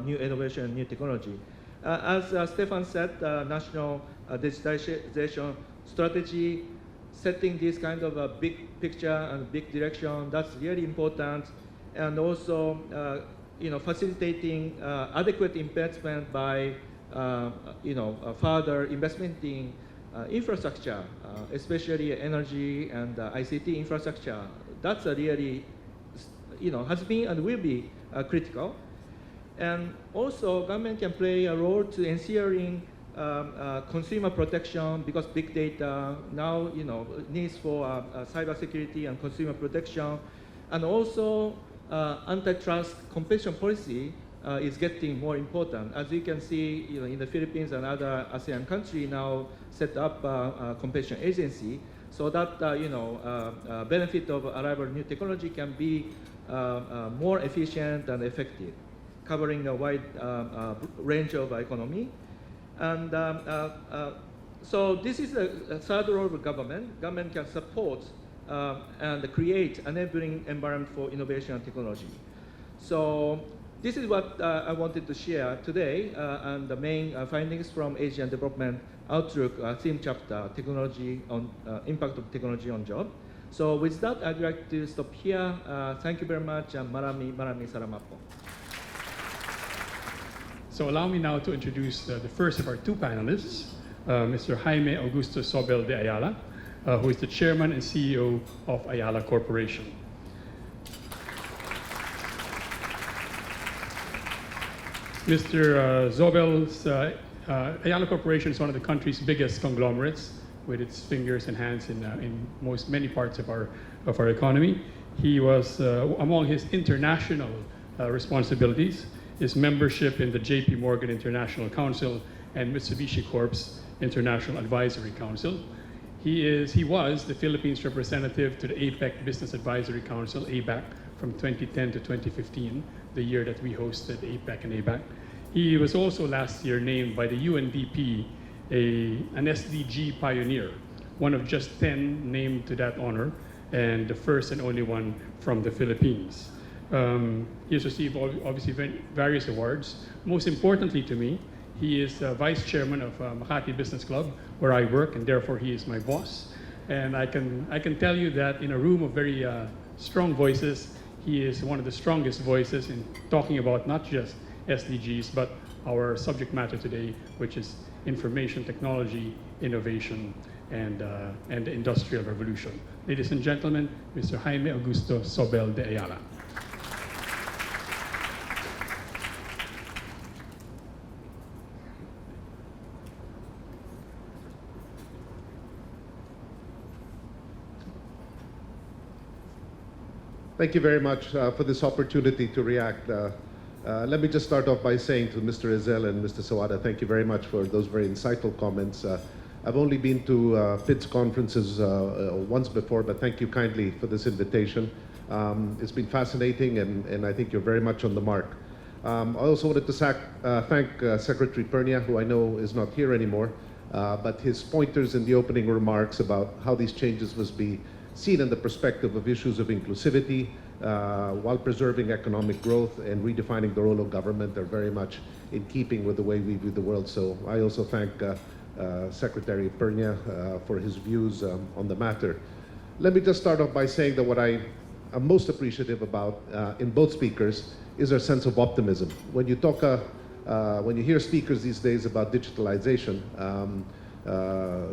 new innovation and new technology. As Stefan said, national digitalization strategy, setting this kind of a big picture and big direction, that's really important. And also, facilitating adequate investment by, further investment in infrastructure, especially energy and ICT infrastructure. That's a really, has been and will be critical. And also, government can play a role to ensuring consumer protection, because big data now, needs for cybersecurity and consumer protection, and also antitrust competition policy is getting more important. As you can see, in the Philippines and other ASEAN countries now set up competition agency, so that benefit of arrival of new technology can be more efficient and effective, covering a wide range of economy. And so this is a third role of government. Government can support and create enabling environment for innovation and technology. So this is what I wanted to share today, and the main findings from Asian Development Outlook theme chapter, technology on impact of technology on job. So with that, I'd like to stop here. Thank you very much, and marami salamat po. So allow me now to introduce the first of our two panelists, Mr. Jaime Augusto Sobel de Ayala, who is the chairman and CEO of Ayala Corporation. Mr. Zobel's Ayala Corporation is one of the country's biggest conglomerates, with its fingers and hands in many parts of our economy. He was among his international responsibilities, his membership in the JP Morgan International Council and Mitsubishi Corp's International Advisory Council. He was the Philippines representative to the APEC Business Advisory Council, ABAC, from 2010 to 2015, the year that we hosted APEC and ABAC. He was also last year named by the UNDP an SDG pioneer, one of just 10 named to that honor, and the first and only one from the Philippines. He has received obviously various awards. Most importantly to me, he is vice chairman of Makati Business Club, where I work, and therefore he is my boss. And I can tell you that in a room of very strong voices, he is one of the strongest voices in talking about not just SDGs, but our subject matter today, which is information technology, innovation, and the Industrial Revolution. Ladies and gentlemen, Mr. Jaime Augusto Sobel de Ayala. Thank you very much for this opportunity to react. Let me just start off by saying to Mr. Ezel and Mr. Sawada, thank you very much for those very insightful comments. I've only been to PIDS conferences once before, but thank you kindly for this invitation. It's been fascinating, and I think you're very much on the mark. I also wanted to thank Secretary Pernia, who I know is not here anymore, but his pointers in the opening remarks about how these changes must be seen in the perspective of issues of inclusivity, while preserving economic growth and redefining the role of government are very much in keeping with the way we view the world. So I also thank Secretary Pernia for his views on the matter. Let me just start off by saying that what I am most appreciative about in both speakers is their sense of optimism. When you talk, when you hear speakers these days about digitalization,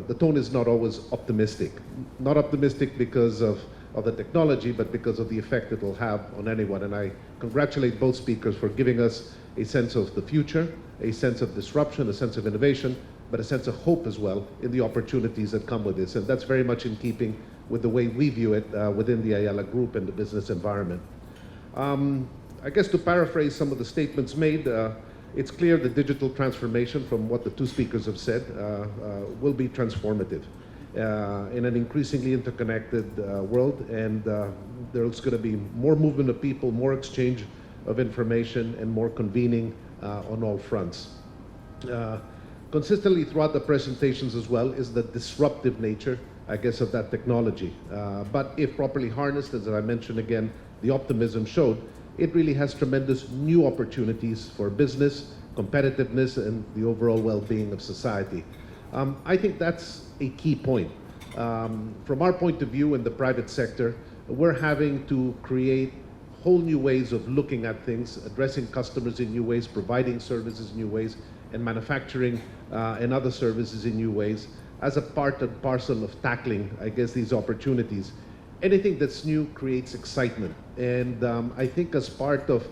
the tone is not always optimistic. Not optimistic because of the technology, but because of the effect it will have on anyone. And I congratulate both speakers for giving us a sense of the future, a sense of disruption, a sense of innovation, but a sense of hope as well in the opportunities that come with this. And that's very much in keeping with the way we view it within the Ayala Group and the business environment. I guess to paraphrase some of the statements made, it's clear that digital transformation, from what the two speakers have said, will be transformative in an increasingly interconnected world, and there's going to be more movement of people, more exchange of information, and more convening on all fronts. Consistently throughout the presentations as well is the disruptive nature, I guess, of that technology. But if properly harnessed, as I mentioned again, the optimism showed, it really has tremendous new opportunities for business, competitiveness, and the overall well-being of society. I think that's a key point. From our point of view in the private sector, we're having to create whole new ways of looking at things, addressing customers in new ways, providing services in new ways, and manufacturing and other services in new ways as a part and parcel of tackling, I guess, these opportunities. Anything that's new creates excitement. And I think as part of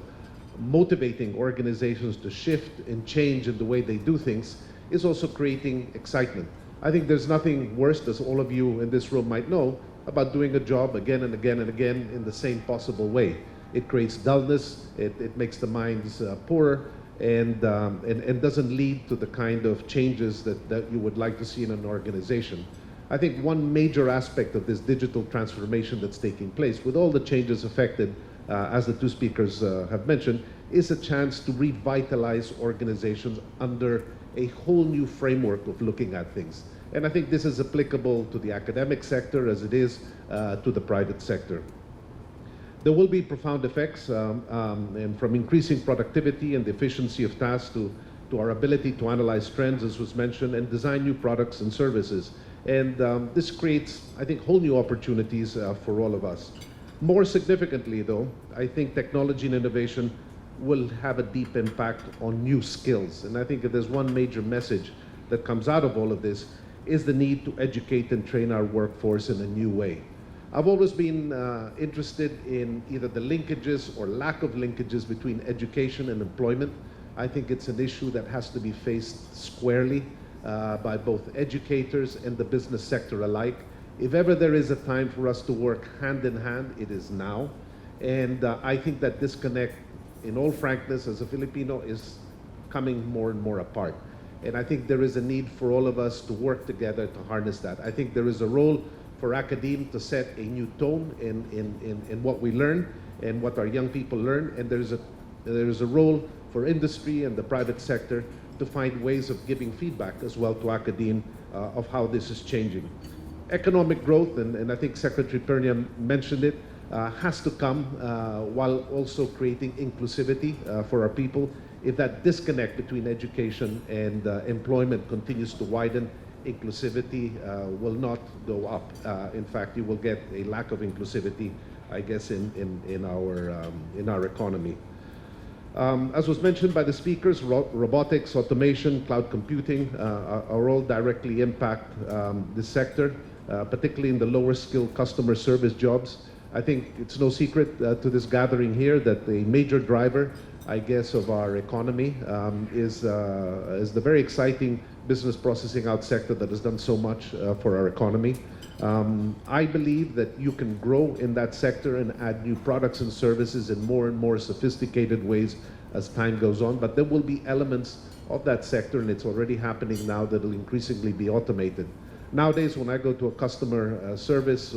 motivating organizations to shift and change in the way they do things is also creating excitement. I think there's nothing worse, as all of you in this room might know, about doing a job again and again and again in the same possible way. It creates dullness, it makes the minds poorer, and doesn't lead to the kind of changes that you would like to see in an organization. I think one major aspect of this digital transformation that's taking place, with all the changes affected, as the two speakers have mentioned, is a chance to revitalize organizations under a whole new framework of looking at things. And I think this is applicable to the academic sector as it is to the private sector. There will be profound effects, and from increasing productivity and the efficiency of tasks to our ability to analyze trends, as was mentioned, and design new products and services. And this creates, I think, whole new opportunities for all of us. More significantly, though, I think technology and innovation will have a deep impact on new skills. And I think if there's one major message that comes out of all of this, is the need to educate and train our workforce in a new way. I've always been interested in either the linkages or lack of linkages between education and employment. I think it's an issue that has to be faced squarely by both educators and the business sector alike. If ever there is a time for us to work hand in hand, it is now. And I think that disconnect, in all frankness, as a Filipino, is coming more and more apart. And I think there is a need for all of us to work together to harness that. I think there is a role for academia to set a new tone in what we learn and what our young people learn. And there is a role for industry and the private sector to find ways of giving feedback as well to academia of how this is changing. Economic growth, and I think Secretary Pernia mentioned it, has to come while also creating inclusivity for our people. If that disconnect between education and employment continues to widen, inclusivity will not go up. In fact, you will get a lack of inclusivity, I guess, in our economy. As was mentioned by the speakers, robotics, automation, cloud computing are all directly impact this sector, particularly in the lower skilled customer service jobs. I think it's no secret to this gathering here that the major driver, I guess, of our economy is the very exciting business processing out sector that has done so much for our economy. I believe that you can grow in that sector and add new products and services in more and more sophisticated ways as time goes on, but there will be elements of that sector, and it's already happening now, that will increasingly be automated. Nowadays, when I go to a customer service,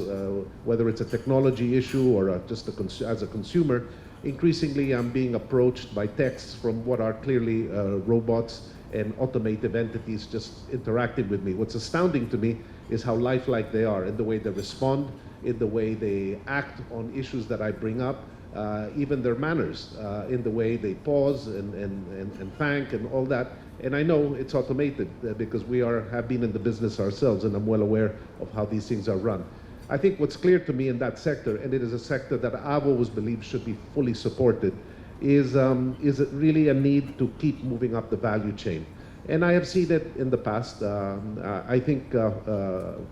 whether it's a technology issue or just as a consumer, increasingly I'm being approached by texts from what are clearly robots and automated entities just interacting with me. What's astounding to me is how lifelike they are in the way they respond, in the way they act on issues that I bring up, even their manners, in the way they pause and thank and all that. And I know it's automated because we have been in the business ourselves, and I'm well aware of how these things are run. I think what's clear to me in that sector, and it is a sector that I've always believed should be fully supported, is it really a need to keep moving up the value chain. And I have seen it in the past. I think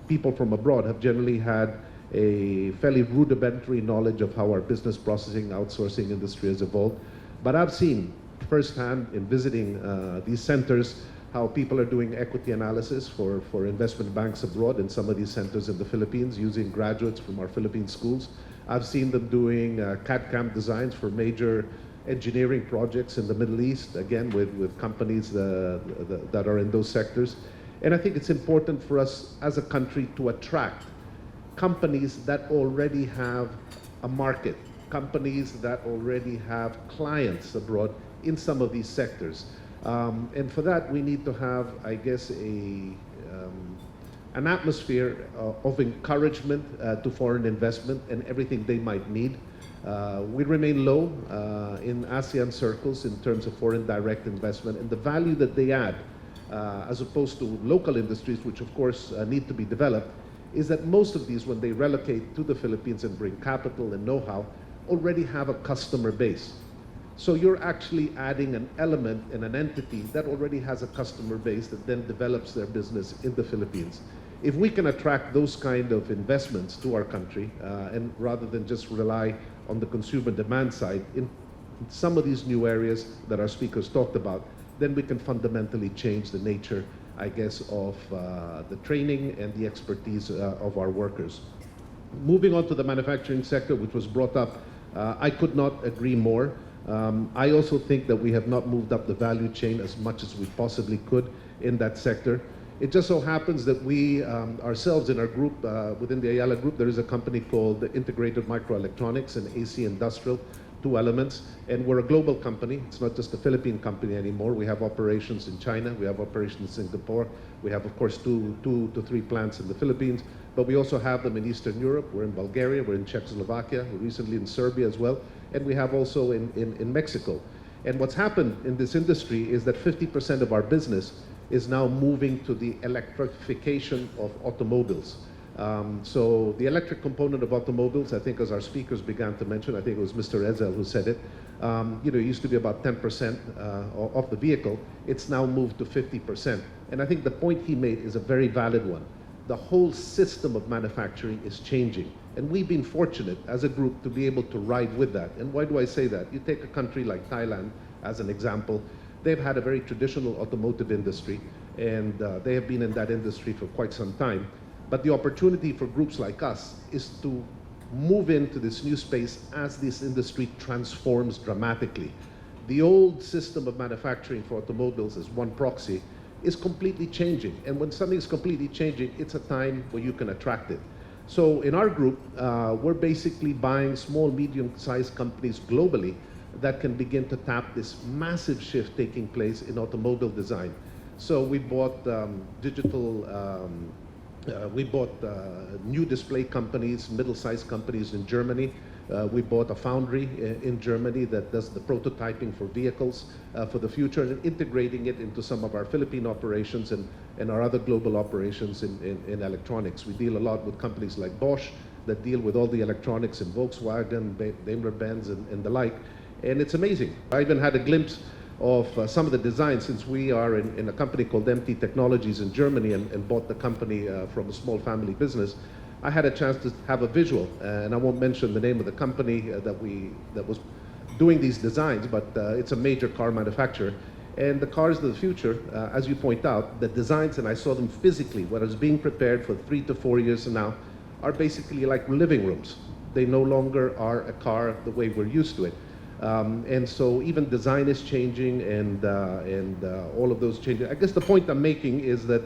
people from abroad have generally had a fairly rudimentary knowledge of how our business processing outsourcing industry has evolved. But I've seen firsthand in visiting these centers how people are doing equity analysis for investment banks abroad in some of these centers in the Philippines using graduates from our Philippine schools. I've seen them doing CAD/CAM designs for major engineering projects in the Middle East, again with companies that are in those sectors. And I think it's important for us as a country to attract companies that already have a market, companies that already have clients abroad in some of these sectors. And for that, we need to have, I guess, an atmosphere of encouragement to foreign investment and everything they might need. We remain low in ASEAN circles in terms of foreign direct investment and the value that they add, as opposed to local industries, which of course need to be developed, is that most of these, when they relocate to the Philippines and bring capital and know-how, already have a customer base. So you're actually adding an element and an entity that already has a customer base that then develops their business in the Philippines. If we can attract those kind of investments to our country, and rather than just rely on the consumer demand side in some of these new areas that our speakers talked about, then we can fundamentally change the nature, I guess, of the training and the expertise of our workers. Moving on to the manufacturing sector, which was brought up, I could not agree more. I also think that we have not moved up the value chain as much as we possibly could in that sector. It just so happens that we ourselves in our group, within the Ayala Group, there is a company called Integrated Microelectronics and AC Industrial, two elements, and we're a global company. It's not just a Philippine company anymore. We have operations in China, we have operations in Singapore, we have of course two to three plants in the Philippines, but we also have them in Eastern Europe. We're in Bulgaria, we're in Czechoslovakia, we're recently in Serbia as well, and we have also in Mexico. And what's happened in this industry is that 50% of our business is now moving to the electrification of automobiles. So the electric component of automobiles, I think as our speakers began to mention, I think it was Mr. Ezel who said it, it used to be about 10% of the vehicle. It's now moved to 50%. And I think the point he made is a very valid one. The whole system of manufacturing is changing. And we've been fortunate as a group to be able to ride with that. And why do I say that? You take a country like Thailand as an example. They've had a very traditional automotive industry, and they have been in that industry for quite some time. But the opportunity for groups like us is to move into this new space as this industry transforms dramatically. The old system of manufacturing for automobiles, as one proxy, is completely changing. And when something is completely changing, it's a time where you can attract it. So in our group, we're basically buying small, medium-sized companies globally that can begin to tap this massive shift taking place in automobile design. So we bought new display companies, middle-sized companies in Germany. We bought a foundry in Germany that does the prototyping for vehicles for the future and integrating it into some of our Philippine operations and our other global operations in electronics. We deal a lot with companies like Bosch that deal with all the electronics in Volkswagen, Daimler-Benz, and the like. And it's amazing. I even had a glimpse of some of the designs, since we are in a company called MT Technologies in Germany and bought the company from a small family business. I had a chance to have a visual, and I won't mention the name of the company that was doing these designs, but it's a major car manufacturer. And the cars of the future, as you point out, the designs, and I saw them physically, what is being prepared for 3 to 4 years now, are basically like living rooms. They no longer are a car the way we're used to it. And so even design is changing and all of those changes. I guess the point I'm making is that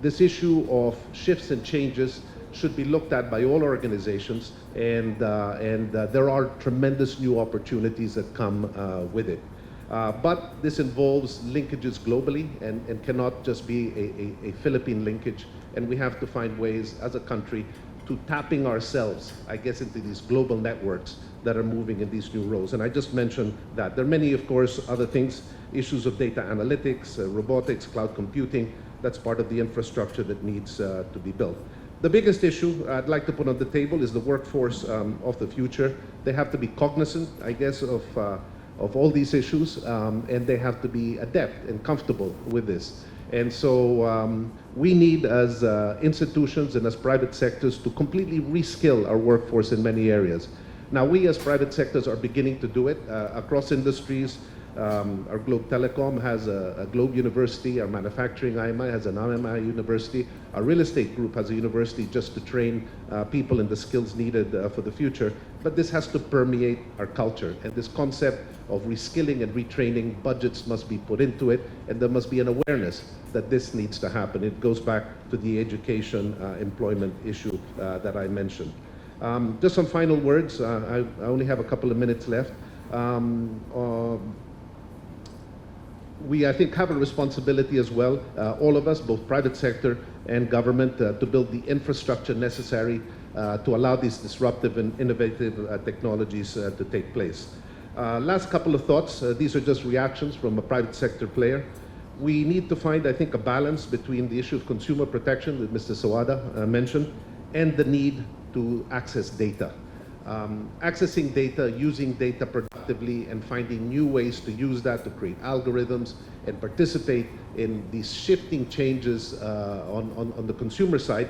this issue of shifts and changes should be looked at by all organizations, and there are tremendous new opportunities that come with it. But this involves linkages globally and cannot just be a Philippine linkage, and we have to find ways as a country to tapping ourselves, I guess, into these global networks that are moving in these new roles. And I just mentioned that. There are many, of course, other things, issues of data analytics, robotics, cloud computing. That's part of the infrastructure that needs to be built. The biggest issue I'd like to put on the table is the workforce of the future. They have to be cognizant, I guess, of all these issues, and they have to be adept and comfortable with this. And so we need, as institutions and as private sectors, to completely reskill our workforce in many areas. Now, we as private sectors are beginning to do it across industries. Our Globe Telecom has a Globe University. Our manufacturing IMI has an IMI University. Our real estate group has a university just to train people in the skills needed for the future. But this has to permeate our culture. And this concept of reskilling and retraining, budgets must be put into it, and there must be an awareness that this needs to happen. It goes back to the education employment issue that I mentioned. Just some final words. I only have a couple of minutes left. We, I think, have a responsibility as well, all of us, both private sector and government, to build the infrastructure necessary to allow these disruptive and innovative technologies to take place. Last couple of thoughts. These are just reactions from a private sector player. We need to find, I think, a balance between the issue of consumer protection that Mr. Sawada mentioned and the need to access data. Accessing data, using data productively, and finding new ways to use that to create algorithms and participate in these shifting changes on the consumer side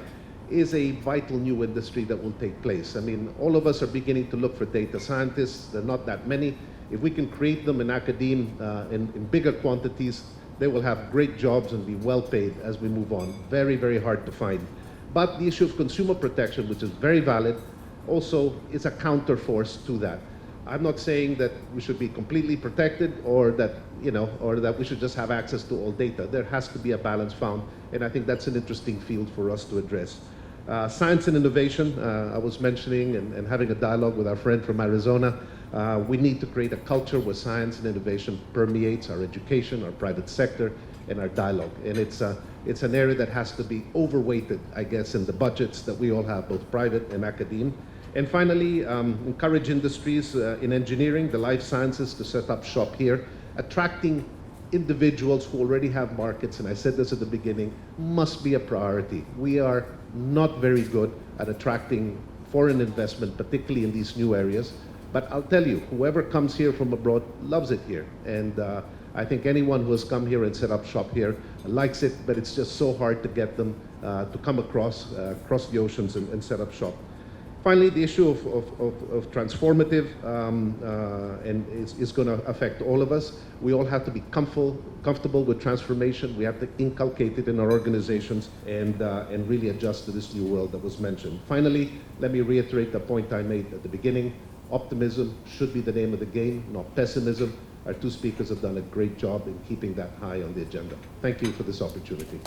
is a vital new industry that will take place. I mean, all of us are beginning to look for data scientists. There are not that many. If we can create them in academia in bigger quantities, they will have great jobs and be well paid as we move on. Very, very hard to find. But the issue of consumer protection, which is very valid, also is a counterforce to that. I'm not saying that we should be completely protected or that, or that we should just have access to all data. There has to be a balance found, and I think that's an interesting field for us to address. Science and innovation, I was mentioning and having a dialogue with our friend from Arizona. We need to create a culture where science and innovation permeates our education, our private sector, and our dialogue. And it's an area that has to be overweighted, I guess, in the budgets that we all have, both private and academe. And finally, encourage industries in engineering, the life sciences to set up shop here, attracting individuals who already have markets, and I said this at the beginning, must be a priority. We are not very good at attracting foreign investment, particularly in these new areas. But I'll tell you, whoever comes here from abroad loves it here. And I think anyone who has come here and set up shop here likes it, but it's just so hard to get them to come across the oceans and set up shop. Finally, the issue of transformative and is going to affect all of us. We all have to be comfortable with transformation. We have to inculcate it in our organizations and really adjust to this new world that was mentioned. Finally, let me reiterate the point I made at the beginning. Optimism should be the name of the game, not pessimism. Our two speakers have done a great job in keeping that high on the agenda. Thank you for this opportunity.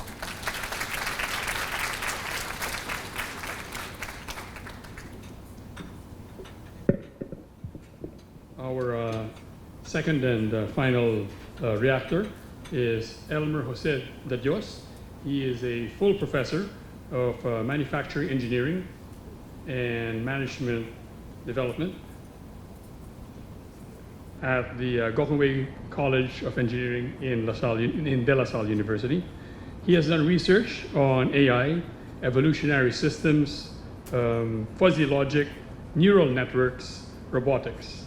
Our second and final reactor is Elmer Jose de Dios. He is a full professor of manufacturing engineering and management development at the Gokongwei College of Engineering in De La Salle University. He has done research on AI, evolutionary systems, fuzzy logic, neural networks, robotics.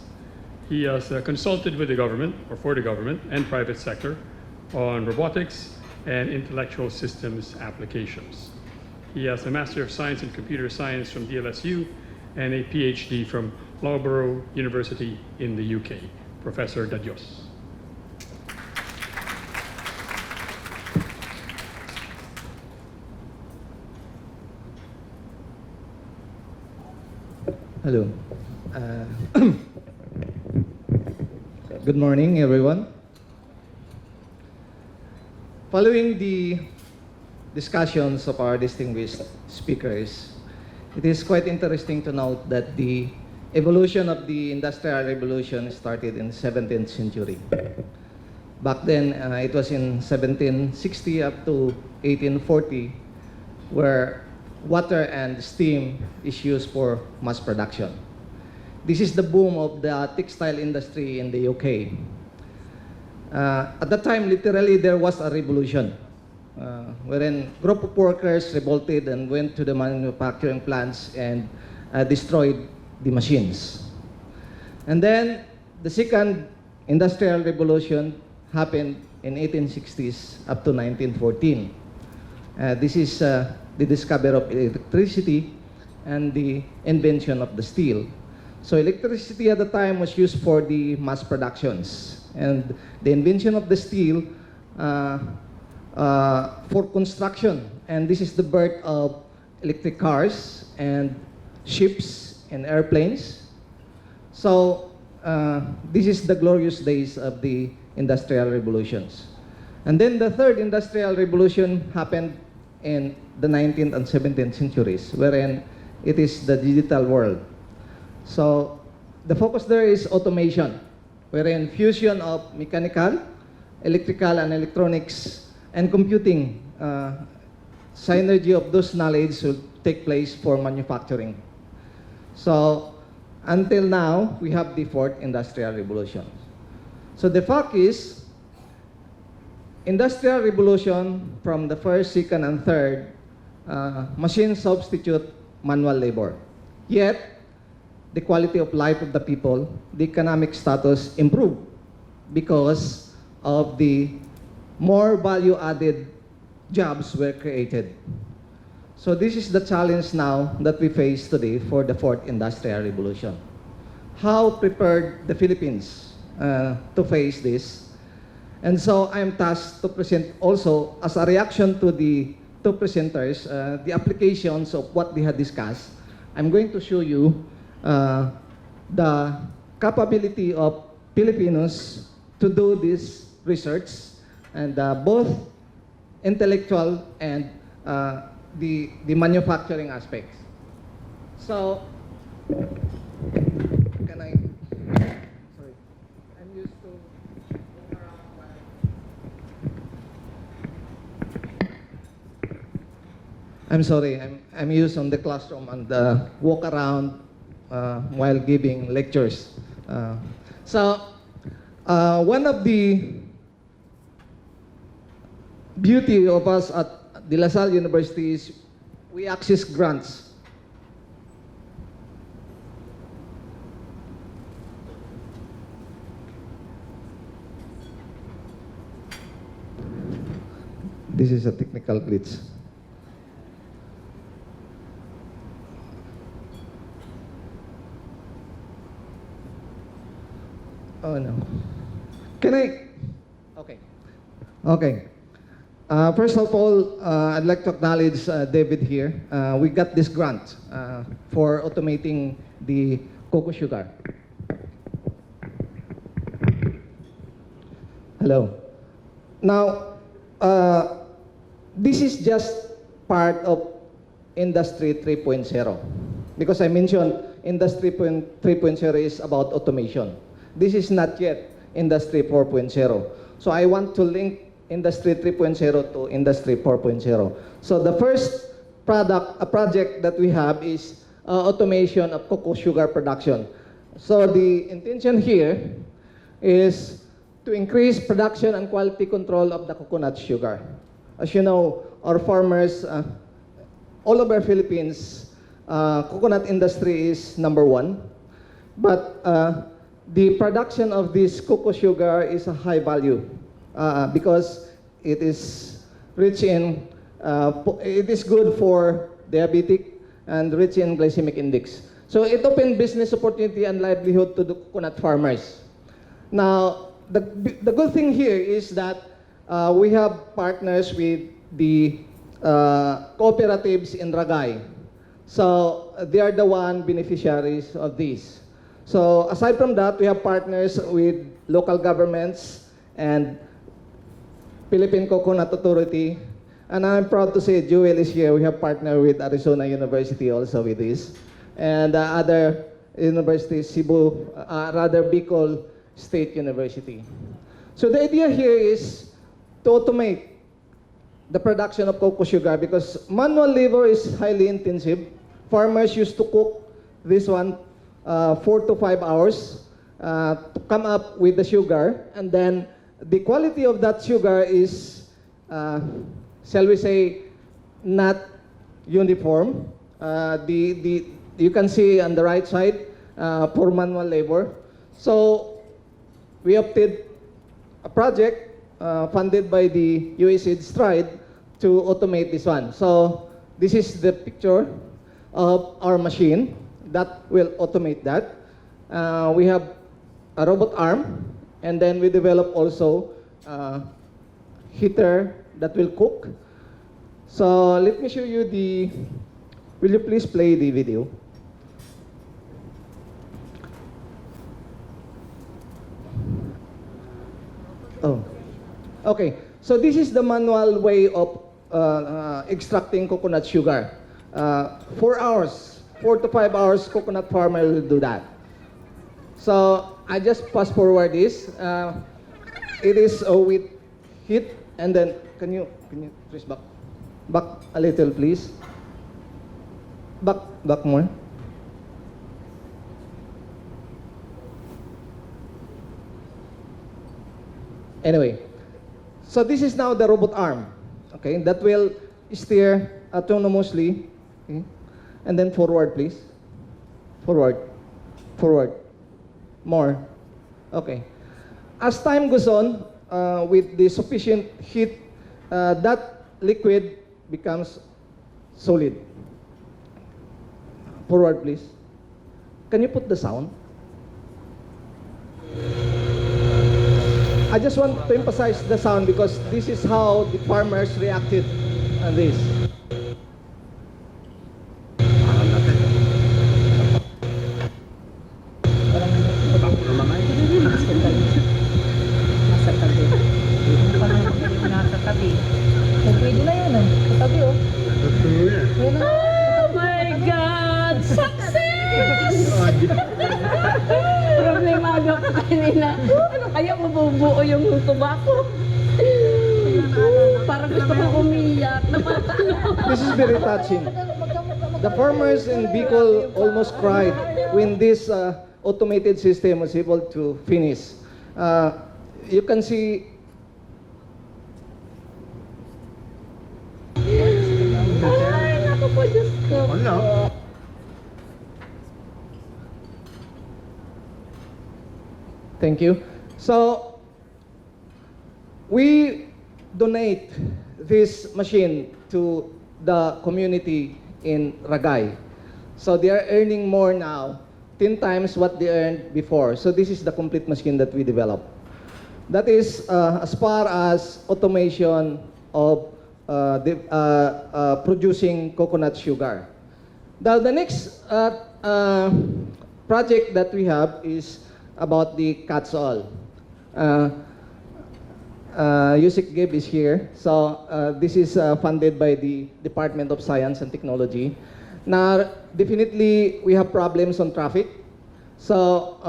He has consulted with the government, or for the government and private sector, on robotics and intellectual systems applications. He has a Master of Science in Computer Science from DLSU and a PhD from Loughborough University in the UK. Professor de Dios. Hello. Uh, Good morning, everyone. Following the discussions of our distinguished speakers, it is quite interesting to note that the evolution of the Industrial Revolution started in the 17th century. Back then, it was in 1760 up to 1840, where water and steam is used for mass production. This is the boom of the textile industry in the UK. At that time, literally, there was a revolution wherein a group of workers revolted and went to the manufacturing plants and destroyed the machines. And then the second industrial revolution happened in 1860s up to 1914. This is the discovery of electricity and the invention of the steel. So electricity at the time was used for the mass productions, and the invention of the steel for construction. And this is the birth of electric cars and ships and airplanes. So this is the glorious days of the industrial revolutions. And then the third industrial revolution happened in the 19th and 17th centuries, wherein it is the digital world. So the focus there is automation, wherein fusion of mechanical, electrical, and electronics and computing, synergy of those knowledge will take place for manufacturing. So until now, we have the fourth industrial revolution. So the fact is, industrial revolution from the first, second, and third, machines substitute manual labor. Yet, the quality of life of the people, the economic status improved because of the more value-added jobs were created. So this is the challenge now that we face today for the fourth industrial revolution. How prepared the Philippines to face this? And so I'm tasked to present also, as a reaction to the two presenters, the applications of what they had discussed. I'm going to show you the capability of Filipinos to do this research, and both intellectual and the manufacturing aspects. So, can I? Sorry, I'm used to walk around while. I'm sorry, I'm used on the classroom and walk around while giving lectures. One of the beauty of us at De La Salle University is we access grants. This is a technical glitch. Oh no. Can I? Okay. Okay. First of all, I'd like to acknowledge David here. We got this grant for automating the cocoa sugar. Hello. Now, this is just part of Industry 3.0, because I mentioned Industry 3.0 is about automation. This is not yet Industry 4.0. So I want to link Industry 3.0 to Industry 4.0. So the first project that we have is automation of cocoa sugar production. So the intention here is to increase production and quality control of the coconut sugar. As you know, our farmers, all over Philippines, coconut industry is number one. But the production of this cocoa sugar is a high value because it is rich in, it is good for diabetic and rich in glycemic index. So it opened business opportunity and livelihood to the coconut farmers. Now, the good thing here is that we have partners with the cooperatives in Ragay. So they are the one beneficiaries of this. So aside from that, we have partners with local governments and Philippine Coconut Authority. And I'm proud to say Jewel is here. We have partnered with Arizona University also with this. And other universities, Cebu, rather Bicol State University. So the idea here is to automate the production of cocoa sugar because manual labor is highly intensive. Farmers used to cook this one 4 to 5 hours to come up with the sugar, and then the quality of that sugar is, shall we say, not uniform. You can see on the right side for manual labor. So we opted a project funded by the USAID Stride to automate this one. So this is the picture of our machine that will automate that. We have a robot arm, and then we develop also a heater that will cook. So let me show you the, will you please play the video? Oh, okay. So this is the manual way of extracting coconut sugar. 4 hours, 4 to 5 hours, coconut farmer will do that. So I just fast forward this. It is with heat, and then can you please back a little, please. Back more. Anyway, so this is now the robot arm, okay, that will steer autonomously, okay? And then forward, please. Forward, more, okay. As time goes on, with the sufficient heat, that liquid becomes solid. Forward, please. Can you put the sound? I just want to emphasize the sound because this is how the farmers reacted on this. Pwede na yun eh. Katabi oh. Oh my God! Success! Problemado ko kanina. Ano kaya mabubuo yung tobacco? Parang gusto ko umiyak. This is very touching. The farmers in Bicol almost cried when this automated system was able to finish. You can see. Ay, naku po, Diyos ko. Thank you. So, we donate this machine to the community in Ragay. So they are earning more now, 10 times what they earned before. So this is the complete machine that we developed. That is as far as automation of producing coconut sugar. Now the next project that we have is about the cat's all. Yusik Gabe is here. So this is funded by the Department of Science and Technology. Now, definitely we have problems on traffic. So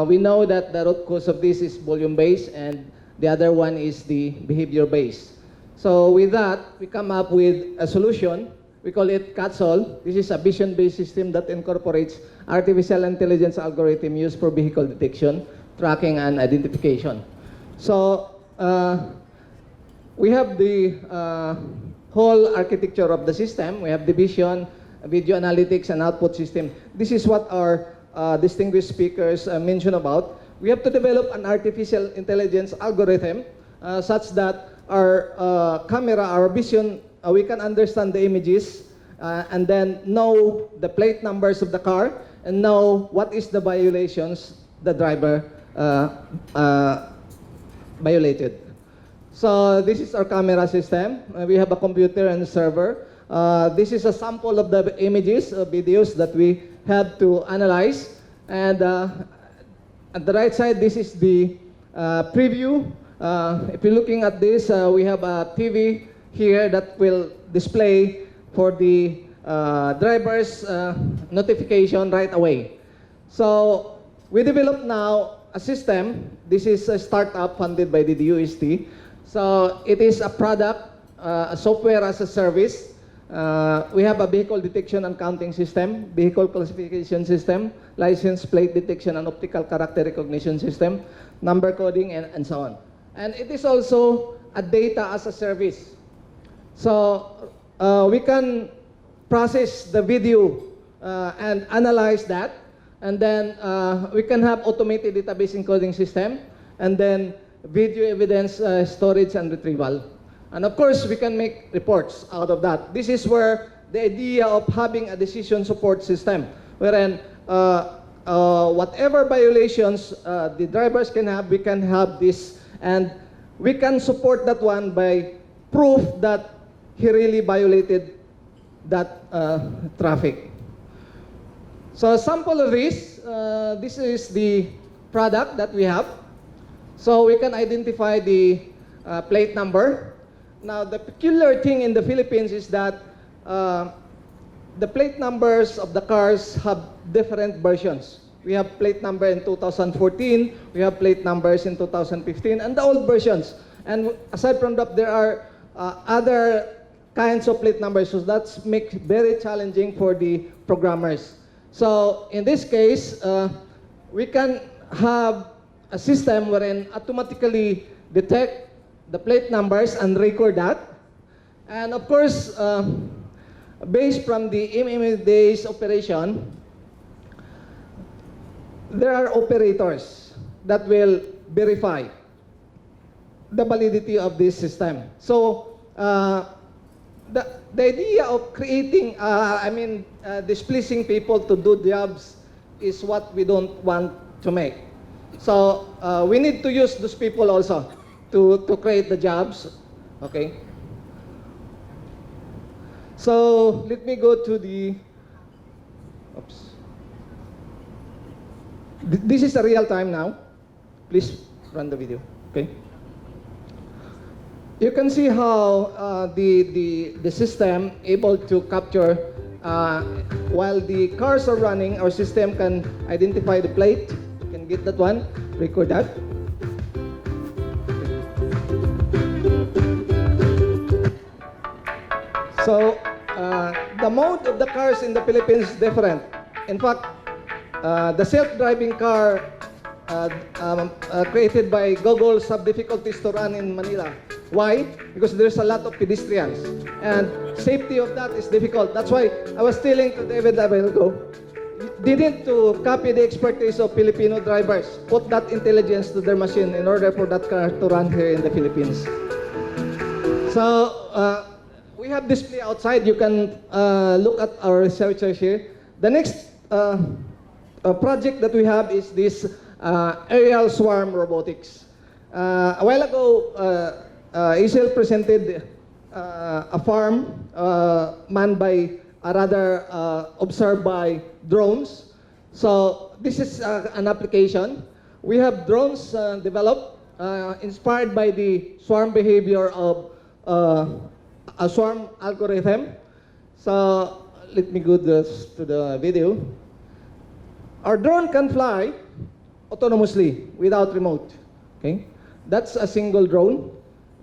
we know that the root cause of this is volume-based, and the other one is the behavior-based. So with that, we come up with a solution. We call it CATSOL. This is a vision-based system that incorporates artificial intelligence algorithm used for vehicle detection, tracking, and identification. So we have the whole architecture of the system. We have the vision, video analytics, and output system. This is what our distinguished speakers mentioned about. We have to develop an artificial intelligence algorithm such that our camera, our vision, we can understand the images and then know the plate numbers of the car and know what is the violations the driver violated. So this is our camera system. We have a computer and a server. This is a sample of the images, videos that we have to analyze. And at the right side, this is the preview. If you're looking at this, we have a TV here that will display for the driver's notification right away. So we developed now a system. This is a startup funded by the DUST. So it is a product, a software as a service. We have a vehicle detection and counting system, vehicle classification system, license plate detection and optical character recognition system, number coding, and so on. And it is also a data as a service. So we can process the video and analyze that, and then we can have automated database encoding system, and then video evidence storage and retrieval. And of course, we can make reports out of that. This is where the idea of having a decision support system, wherein whatever violations the drivers can have, we can have this, and we can support that one by proof that he really violated that traffic. So a sample of this, this is the product that we have. So we can identify the plate number. Now the peculiar thing in the Philippines is that the plate numbers of the cars have different versions. We have plate number in 2014, we have plate numbers in 2015, and the old versions. And aside from that, there are other kinds of plate numbers, so that makes very challenging for the programmers. So in this case, we can have a system wherein automatically detect the plate numbers and record that. And of course, based from the MMA days operation, there are operators that will verify the validity of this system. So the idea of creating, displeasing people to do jobs is what we don't want to make. So we need to use those people also to create the jobs, okay? So let me go to the, oops. This is a real time now. Please run the video, okay? You can see how the system able to capture, while the cars are running, our system can identify the plate. You can get that one, record that. So the mode of the cars in the Philippines is different. In fact, the self-driving car created by Google have difficulties to run in Manila. Why? Because there's a lot of pedestrians, and safety of that is difficult. That's why I was telling to David a while ago, didn't to copy the expertise of Filipino drivers, put that intelligence to their machine in order for that car to run here in the Philippines. So we have display outside. You can look at our researchers here. The next project that we have is this aerial swarm robotics. A while ago, Israel presented a farm manned by, rather observed by drones. So this is an application. We have drones developed, inspired by the swarm behavior of a swarm algorithm. So let me go to the video. Our drone can fly autonomously without remote. Okay, that's a single drone.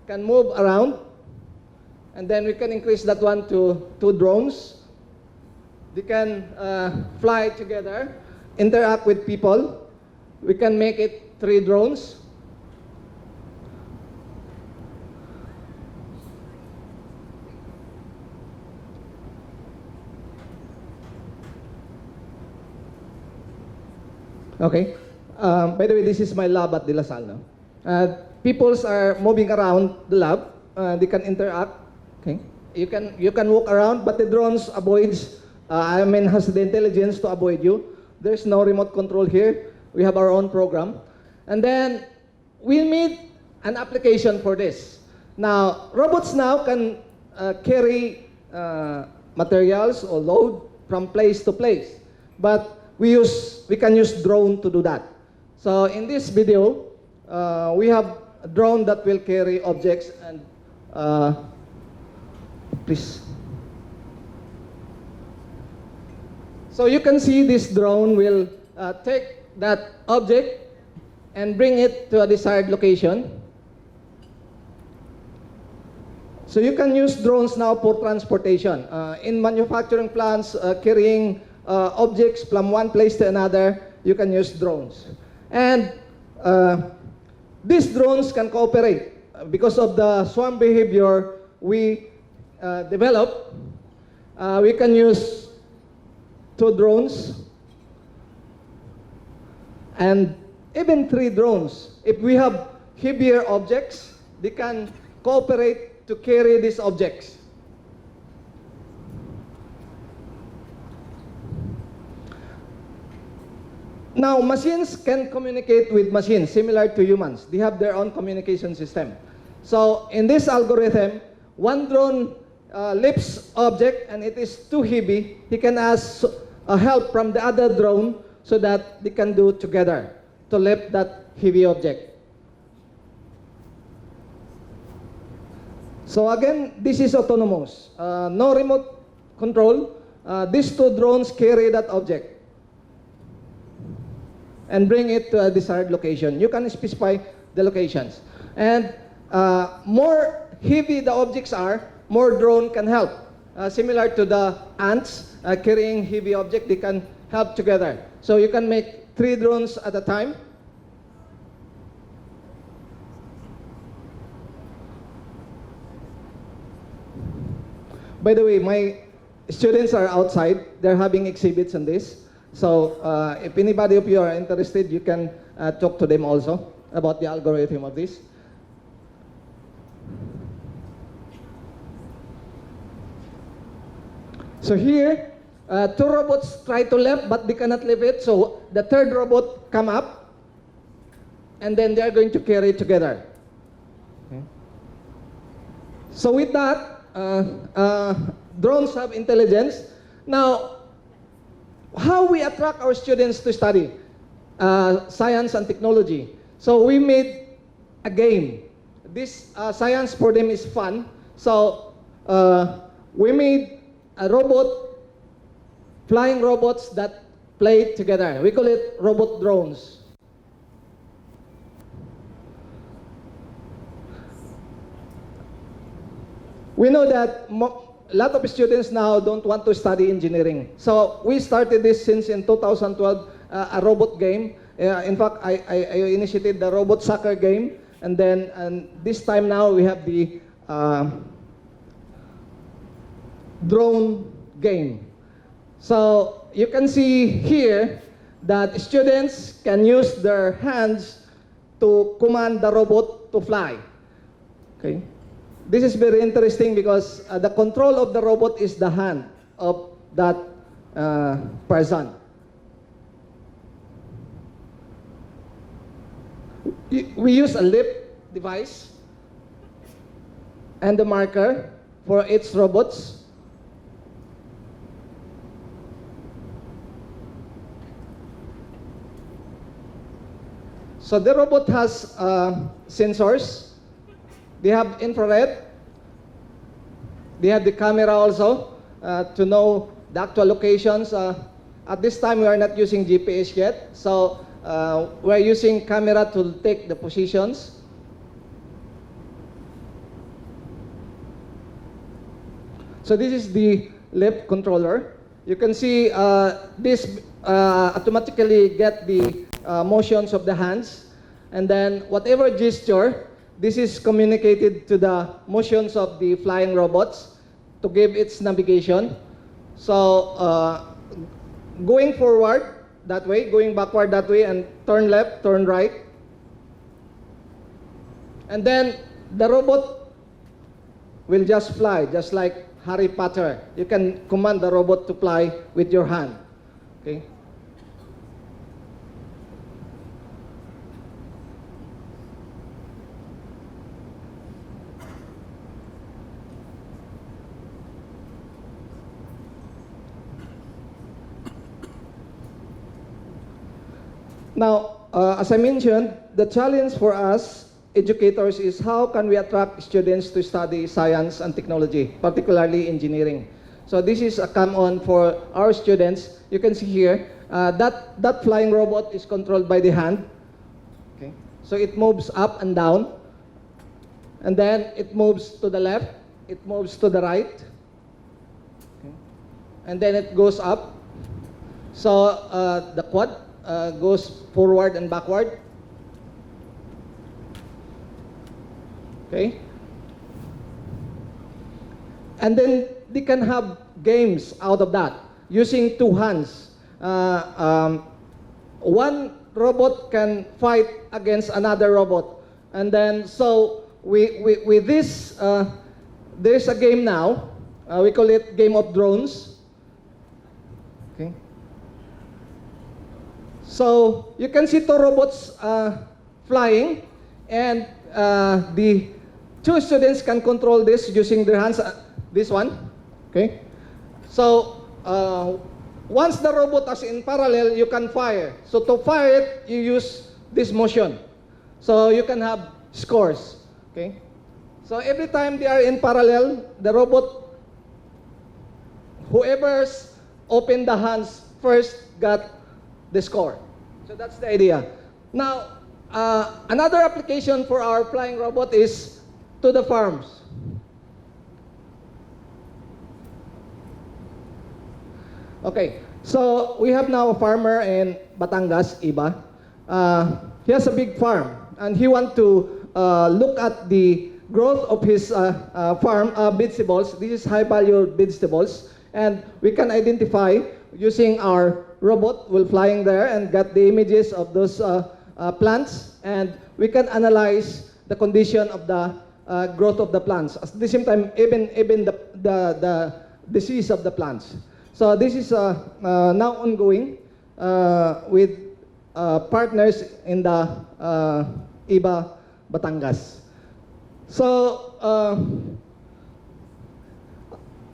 Can move around, and then we can increase that one to 2 drones. They can fly together, interact with people. We can make it 3 drones. Okay. By the way, this is my lab at De La Salle. Peoples are moving around the lab. They can interact. Okay. You can walk around, but the drones avoids. Has the intelligence to avoid you. There's no remote control here. We have our own program, and then we made an application for this. Now robots now can carry materials or load from place to place. But we can use drone to do that. So in this video, we have a drone that will carry objects and please. So you can see this drone will take that object and bring it to a desired location. So you can use drones now for transportation. In manufacturing plants, carrying objects from one place to another, you can use drones. And these drones can cooperate. Because of the swarm behavior we develop, we can use 2 drones and even 3 drones. If we have heavier objects, they can cooperate to carry these objects. Now, machines can communicate with machines similar to humans. They have their own communication system. So, in this algorithm, one drone lifts object and it is too heavy. He can ask help from the other drone so that they can do together to lift that heavy object. So again, this is autonomous. No remote control. These 2 drones carry that object and bring it to a desired location. You can specify the locations. And more heavy the objects are, more drone can help. Similar to the ants carrying heavy object, they can help together. So you can make 3 drones at a time. By the way, my students are outside. They're having exhibits on this. So if anybody of you are interested, you can talk to them also about the algorithm of this. So here, 2 robots try to lift, but they cannot lift it. So the 3rd robot come up, and then they are going to carry it together. Okay. So with that, drones have intelligence. Now, how we attract our students to study science and technology? So we made a game. This science for them is fun. So we made a robot, flying robots that play together. We call it robot drones. We know that a lot of students now don't want to study engineering. So we started this since in 2012, a robot game. In fact, I initiated the robot soccer game. And then this time now we have the drone game. So you can see here that students can use their hands to command the robot to fly. Okay. This is very interesting because the control of the robot is the hand of that person. We use a lip device and the marker for its robots. So the robot has sensors. They have infrared. They have the camera also to know the actual locations. At this time, we are not using GPS yet. So we're using camera to take the positions. So this is the lip controller. You can see this automatically get the motions of the hands. And then whatever gesture, this is communicated to the motions of the flying robots to give its navigation. So going forward that way, going backward that way, and turn left, turn right. And then the robot will just fly, just like Harry Potter. You can command the robot to fly with your hand. Okay? Now, as I mentioned, the challenge for us educators is how can we attract students to study science and technology, particularly engineering. So this is a come-on for our students. You can see here that flying robot is controlled by the hand. Okay, so it moves up and down, and then it moves to the left, it moves to the right, okay, and then it goes up. So the quad goes forward and backward. Okay? And then they can have games out of that using two hands. One robot can fight against another robot. And then, so with this, there's a game now. We call it Game of Drones. Okay? So you can see two robots flying, and the two students can control this using their hands. This one, okay? So once the robot is in parallel, you can fire. So to fire it, you use this motion. So you can have scores, okay? So every time they are in parallel, the robot, whoever's opened the hands first got the score. So that's the idea. Now, another application for our flying robot is to the farms. Okay, so we have now a farmer in Batangas, Iba. He has a big farm, and he wants to look at the growth of his farm vegetables. This is high-value vegetables, and we can identify using our robot will flying there and get the images of those plants, and we can analyze the condition of the growth of the plants. At the same time, even the disease of the plants. So this is now ongoing with partners in the Iba, Batangas. So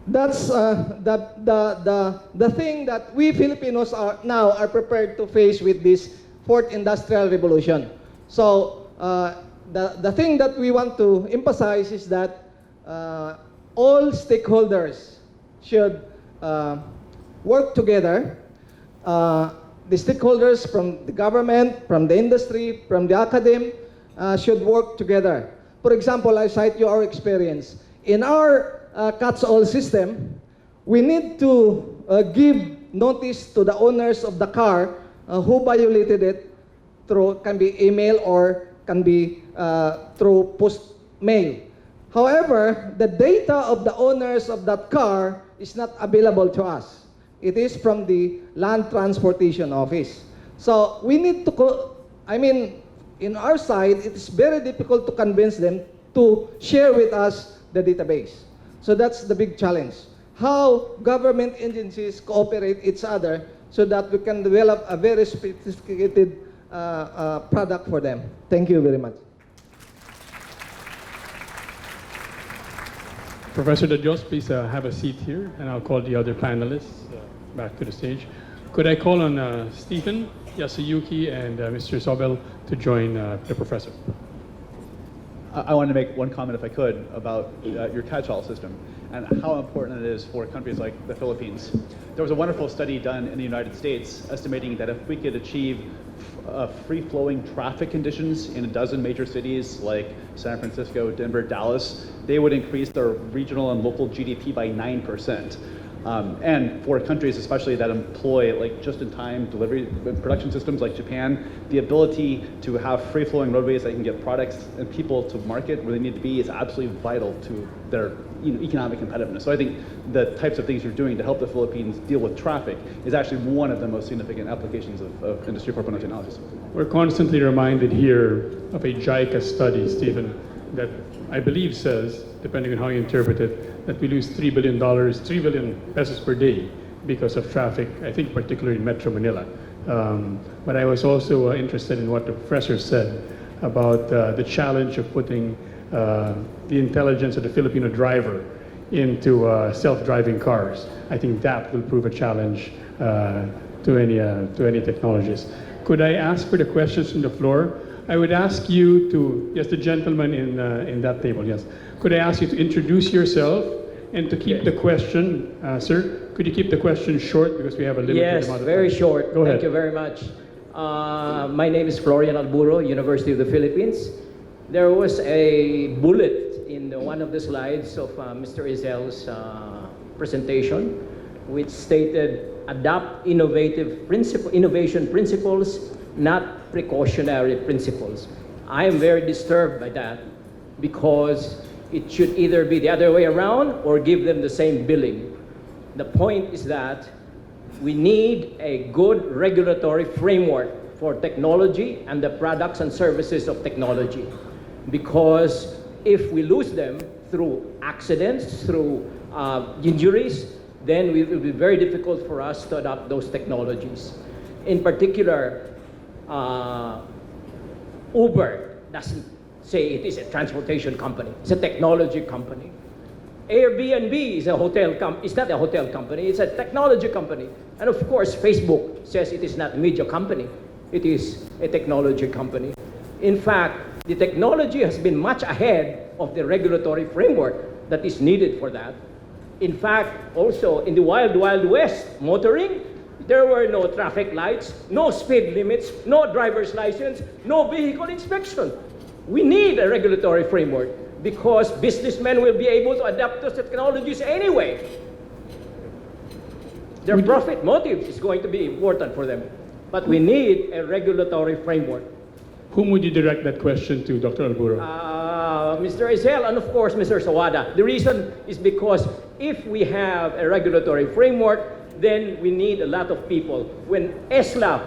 that's the thing that we Filipinos are now prepared to face with this fourth industrial revolution. So the thing that we want to emphasize is that all stakeholders should work together. The stakeholders from the government, from the industry, from the academy should work together. For example, I cite you our experience. In our catch-all system, we need to give notice to the owners of the car who violated it through, can be email or can be through post mail. However, the data of the owners of that car is not available to us. It is from the Land Transportation Office. So we need to, in our side, it is very difficult to convince them to share with us the database. So that's the big challenge. How government agencies cooperate each other so that we can develop a very sophisticated product for them. Thank you very much. Professor De Dios, please have a seat here, and I'll call the other panelists back to the stage. Could I call on Stephen, Yasuyuki, and Mr. Sobel to join the professor? I want to make one comment, if I could, about your catch-all system and how important it is for countries like the Philippines. There was a wonderful study done in the United States estimating that if we could achieve free-flowing traffic conditions in a dozen major cities like San Francisco, Denver, Dallas, they would increase their regional and local GDP by 9%. And for countries especially that employ like just-in-time delivery production systems like Japan, the ability to have free-flowing roadways that can get products and people to market where they need to be is absolutely vital to their economic competitiveness. So I think the types of things you're doing to help the Philippines deal with traffic is actually one of the most significant applications of Industry 4.0 technologies. We're constantly reminded here of a JICA study, Stephen, that I believe says, depending on how you interpret it, that we lose $3 billion pesos per day because of traffic, I think particularly in Metro Manila. But I was also interested in what the professor said about the challenge of putting the intelligence of the Filipino driver into self-driving cars. I think that will prove a challenge to any technologies. Could I ask for the questions from the floor? I would ask you to, yes, the gentleman in that table, yes. Could I ask you to introduce yourself and to keep the question, sir, could you keep the question short because we have a limited Yes, amount of very time? short. Go ahead. Thank you very much. My name is Florian Alburo, University of the Philippines. There was a bullet in one of the slides of Mr. Izel's presentation, which stated, adopt innovation principles, not precautionary principles. I am very disturbed by that because it should either be the other way around or give them the same billing. The point is that we need a good regulatory framework for technology and the products and services of technology. Because if we lose them through accidents, through injuries, then it will be very difficult for us to adopt those technologies. In particular, Uber doesn't say it is a transportation company. It's a technology company. Airbnb is is not a hotel company, it's a technology company. And of course, Facebook says it is not a media company, it is a technology company. In fact, the technology has been much ahead of the regulatory framework that is needed for that. In fact, also in the wild, wild west, motoring, there were no traffic lights, no speed limits, no driver's license, no vehicle inspection. We need a regulatory framework because businessmen will be able to adapt those technologies anyway. Their profit motive is going to be important for them, but we need a regulatory framework. Whom would you direct that question to, Dr. Alburo? Mr. Izel and of course Mr. Sawada. The reason is because if we have a regulatory framework, then we need a lot of people. When Tesla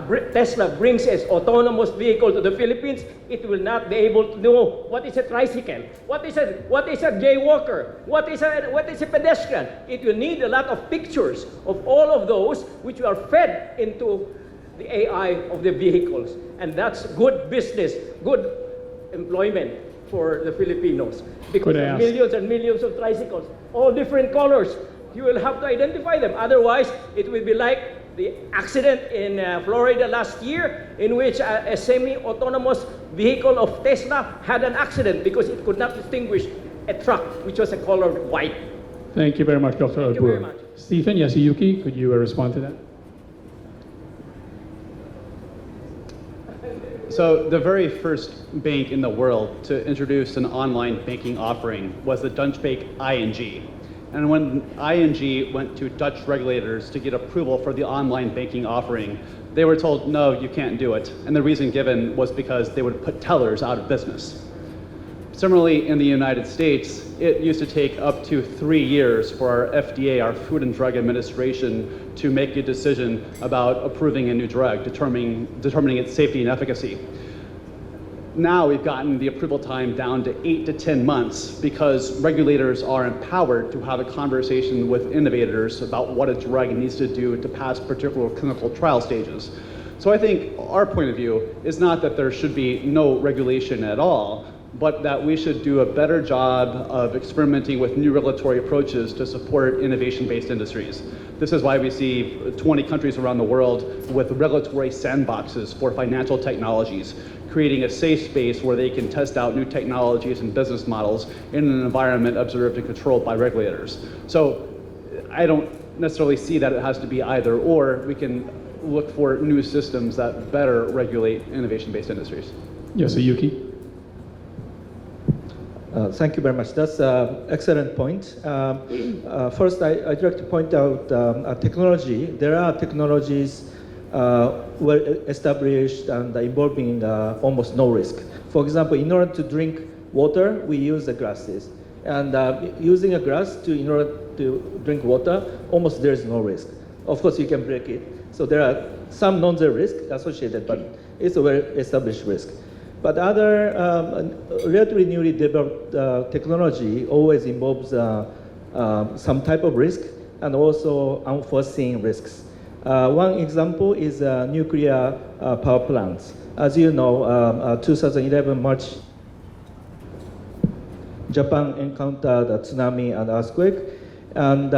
brings its autonomous vehicle to the Philippines, it will not be able to know what is a tricycle, what is a jaywalker, what is a pedestrian. It will need a lot of pictures of all of those which are fed into the AI of the vehicles. And that's good business, good employment for the Filipinos. Because there are millions and millions of tricycles, all different colors. You will have to identify them. Otherwise, it will be like the accident in Florida last year in which a semi-autonomous vehicle of Tesla had an accident because it could not distinguish a truck which was a color white. Thank you very much, Dr. Alburo. Thank you very much. Stephen Yasuyuki, could you respond to that? So the very first bank in the world to introduce an online banking offering was the Dutch bank ING. And when ING went to Dutch regulators to get approval for the online banking offering, they were told, no, you can't do it. And the reason given was because they would put tellers out of business. Similarly, in the United States, it used to take up to 3 years for our FDA, our Food and Drug Administration, to make a decision about approving a new drug, determining its safety and efficacy. Now we've gotten the approval time down to 8 to 10 months because regulators are empowered to have a conversation with innovators about what a drug needs to do to pass particular clinical trial stages. So I think our point of view is not that there should be no regulation at all, but that we should do a better job of experimenting with new regulatory approaches to support innovation-based industries. This is why we see 20 countries around the world with regulatory sandboxes for financial technologies, creating a safe space where they can test out new technologies and business models in an environment observed and controlled by regulators. So I don't necessarily see that it has to be either or. We can look for new systems that better regulate innovation-based industries. Yasuyuki. Thank you very much. That's an excellent point. First, I'd like to point out technology. There are technologies well established and involving almost no risk. For example, in order to drink water, we use the glasses. And using a glass in order to drink water, almost there is no risk. Of course, you can break it. So there are some non-zero risk associated, but it's a well-established risk. But other relatively newly developed technology always involves some type of risk and also unforeseen risks. One example is nuclear power plants. As you know, 2011 March, Japan encountered a tsunami and earthquake, and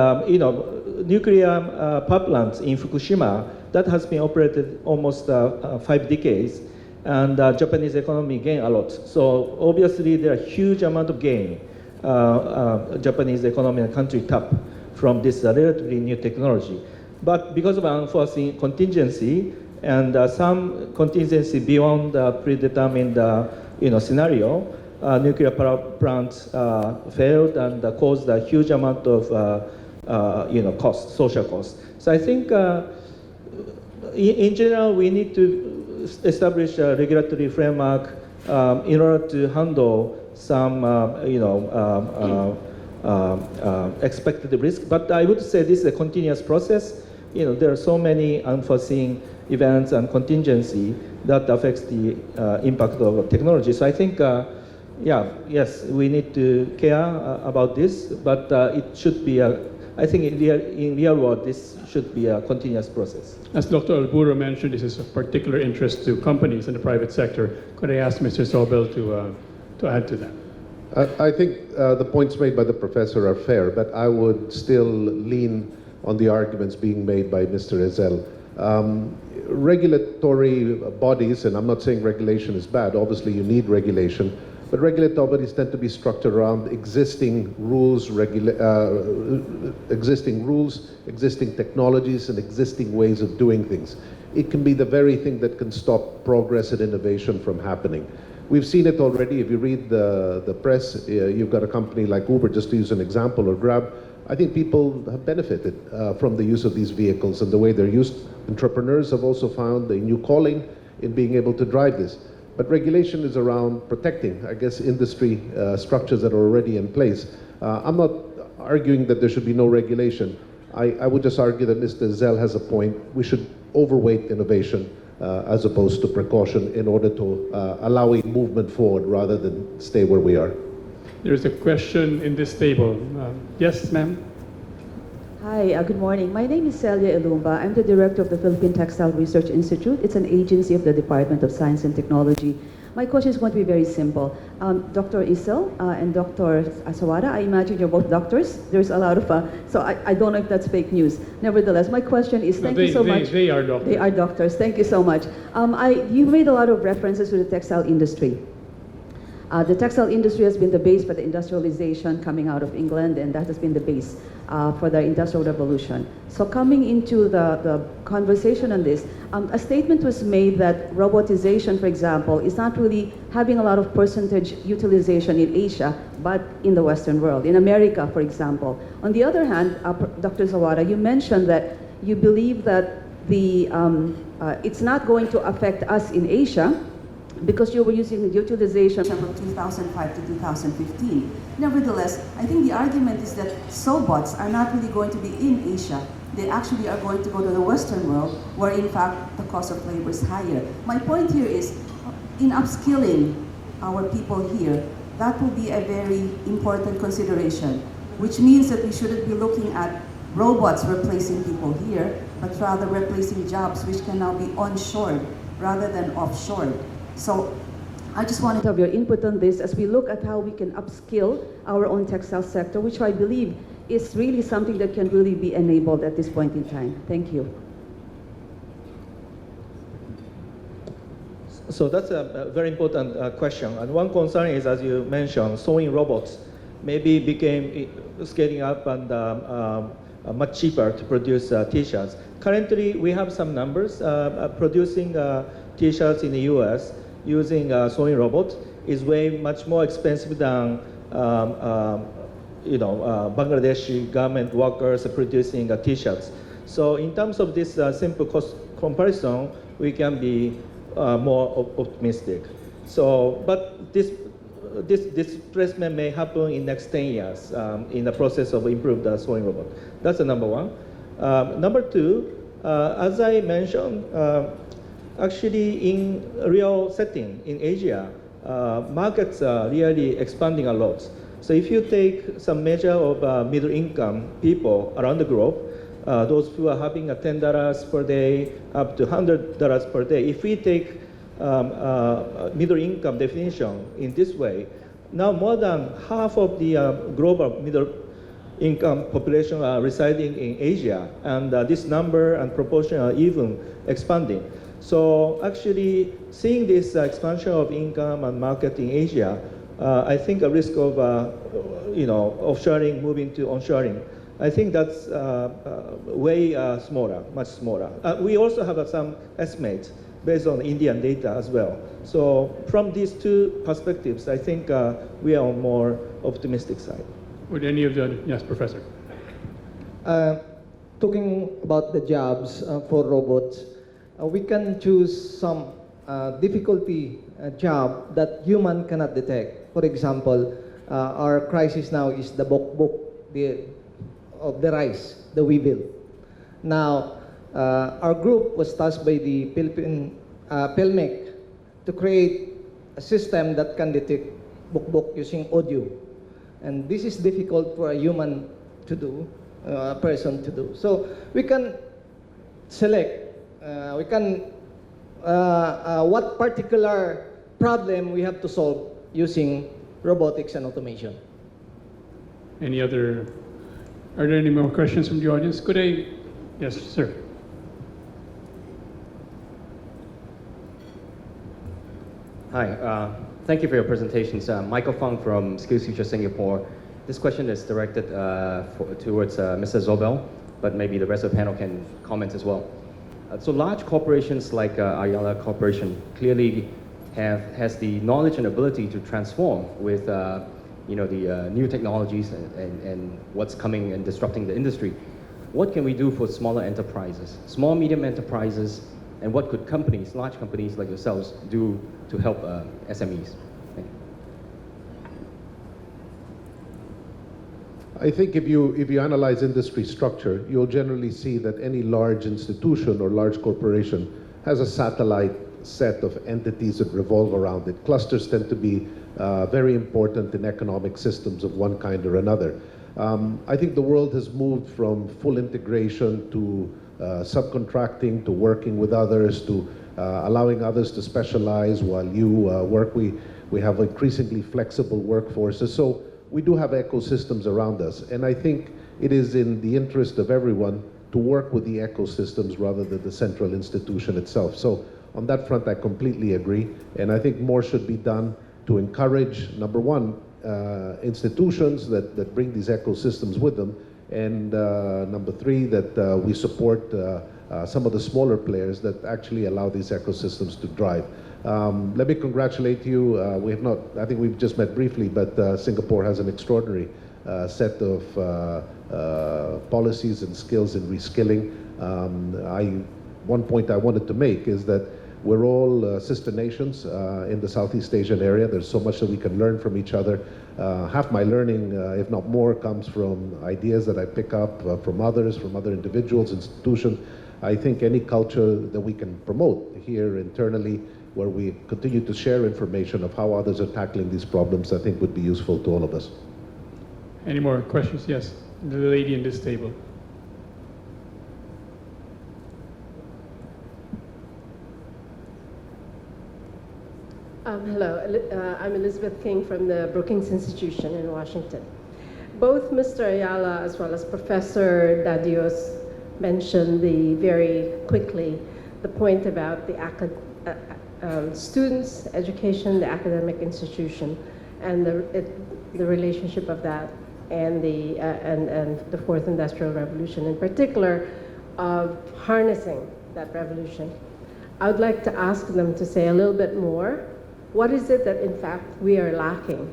nuclear power plant in Fukushima that has been operated almost 5 decades, and Japanese economy gain a lot. So obviously there are huge amount of gain Japanese economy and country tap from this relatively new technology. But because of unforeseen contingency and some contingency beyond the predetermined scenario, nuclear power plants failed and caused a huge amount of cost, social cost. So I think in general we need to establish a regulatory framework in order to handle some expected risk. But I would say this is a continuous process. There are so many unforeseen events and contingency that affects the impact of technology. So I think, yes, we need to care about this, but it should be I think in real world, this should be a continuous process. As Dr. Alburo mentioned, this is of particular interest to companies in the private sector. Could I ask Mr. Sobel to add to that? I think the points made by the professor are fair, but I would still lean on the arguments being made by Mr. Ezel. Regulatory bodies, and I'm not saying regulation is bad, obviously you need regulation, but regulatory bodies tend to be structured around existing rules, existing technologies, and existing ways of doing things. It can be the very thing that can stop progress and innovation from happening. We've seen it already. If you read the press, you've got a company like Uber, just to use an example, or Grab. I think people have benefited from the use of these vehicles and the way they're used. Entrepreneurs have also found a new calling in being able to drive this. But regulation is around protecting, I guess, industry structures that are already in place. I'm not arguing that there should be no regulation. I would just argue that Mr. Zell has a point. We should overweight innovation as opposed to precaution in order to allow a movement forward rather than stay where we are. There's a question in this table. Yes, ma'am? Hi, good morning. My name is Celia Ilumba. I'm the director of the Philippine Textile Research Institute. It's an agency of the Department of Science and Technology. My question is going to be very simple. Dr. Isel and Dr. Sawada, I imagine you're both doctors. There's a lot of, so I don't know if that's fake news. Nevertheless, my question is, thank you so much. They are doctors. They are doctors. Thank you so much. You made a lot of references to the textile industry. The textile industry has been the base for the industrialization coming out of England, and that has been the base for the Industrial Revolution. So coming into the conversation on this, a statement was made that robotization, for example, is not really having a lot of percentage utilization in Asia, but in the Western world, in America, for example. On the other hand, Dr. Zawada, you mentioned that you believe that it's not going to affect us in Asia, because you were using the utilization from 2005 to 2015. Nevertheless, I think the argument is that robots are not really going to be in Asia. They actually are going to go to the Western world, where in fact the cost of labor is higher. My point here is, in upskilling our people here, that will be a very important consideration, which means that we shouldn't be looking at robots replacing people here, but rather replacing jobs which can now be onshored rather than offshored. So I just wanted to have your input on this as we look at how we can upskill our own textile sector, which I believe is really something that can really be enabled at this point in time. Thank you. So that's a very important question. And one concern is, as you mentioned, sewing robots maybe became scaling up and much cheaper to produce T-shirts. Currently, we have some numbers. Producing T-shirts in the US using sewing robots is way much more expensive than Bangladeshi garment workers producing T-shirts. So in terms of this simple cost comparison, we can be more optimistic. So, but this displacement may happen in next 10 years in the process of improved sewing robot. That's the number one. Number two, as I mentioned, actually in real setting in Asia, markets are really expanding a lot. So if you take some measure of middle income people around the globe, those who are having $10 per day up to $100 per day, if we take middle income definition in this way, now more than half of the global middle income population are residing in Asia, and this number and proportion are even expanding. So actually, seeing this expansion of income and market in Asia, I think a risk of offshoring moving to onshoring. I think that's way smaller, much smaller. We also have some estimates based on Indian data as well. So from these two perspectives, I think we are on more optimistic side. Would any of the, yes, Professor? Talking about the jobs for robots, we can choose some difficulty job that human cannot detect. For example, our crisis now is the bokbok, of the rice, the weevil. Now, our group was tasked by the Philippine PELMEC to create a system that can detect bokbok using audio. And this is difficult for a human to do, a person to do. So we can select, what particular problem we have to solve using robotics and automation. Any other, are there any more questions from the audience? Could I, yes, sir. Hi, thank you for your presentations. Michael Fung from Skills Future Singapore. This question is directed towards Mr. Zobel, but maybe the rest of the panel can comment as well. So large corporations like Ayala Corporation clearly has the knowledge and ability to transform with the new technologies and what's coming and disrupting the industry. What can we do for smaller enterprises, small, medium enterprises, and what could companies, large companies like yourselves, do to help SMEs? Thank you. I think if you analyze industry structure, you'll generally see that any large institution or large corporation has a satellite set of entities that revolve around it. Clusters tend to be very important in economic systems of one kind or another. I think the world has moved from full integration to subcontracting, to working with others, to allowing others to specialize while you work. We have increasingly flexible workforces. So we do have ecosystems around us. And I think it is in the interest of everyone to work with the ecosystems rather than the central institution itself. So on that front, I completely agree. And I think more should be done to encourage, number one, institutions that bring these ecosystems with them. And number three, that we support some of the smaller players that actually allow these ecosystems to drive. Let me congratulate you. We have not, I think we've just met briefly, but Singapore has an extraordinary set of policies and skills in reskilling. One point I wanted to make is that we're all sister nations in the Southeast Asian area. There's so much that we can learn from each other. Half my learning, if not more, comes from ideas that I pick up from others, from other individuals, institutions. I think any culture that we can promote here internally, where we continue to share information of how others are tackling these problems, I think would be useful to all of us. Any more questions? Yes, the lady in this table. Hello, I'm Elizabeth King from the Brookings Institution in Washington. Both Mr. Ayala as well as Professor Dadios mentioned very quickly the point about the students, education, the academic institution, and the relationship of that and the Fourth Industrial Revolution, in particular, of harnessing that revolution. I would like to ask them to say a little bit more. What is it that, in fact, we are lacking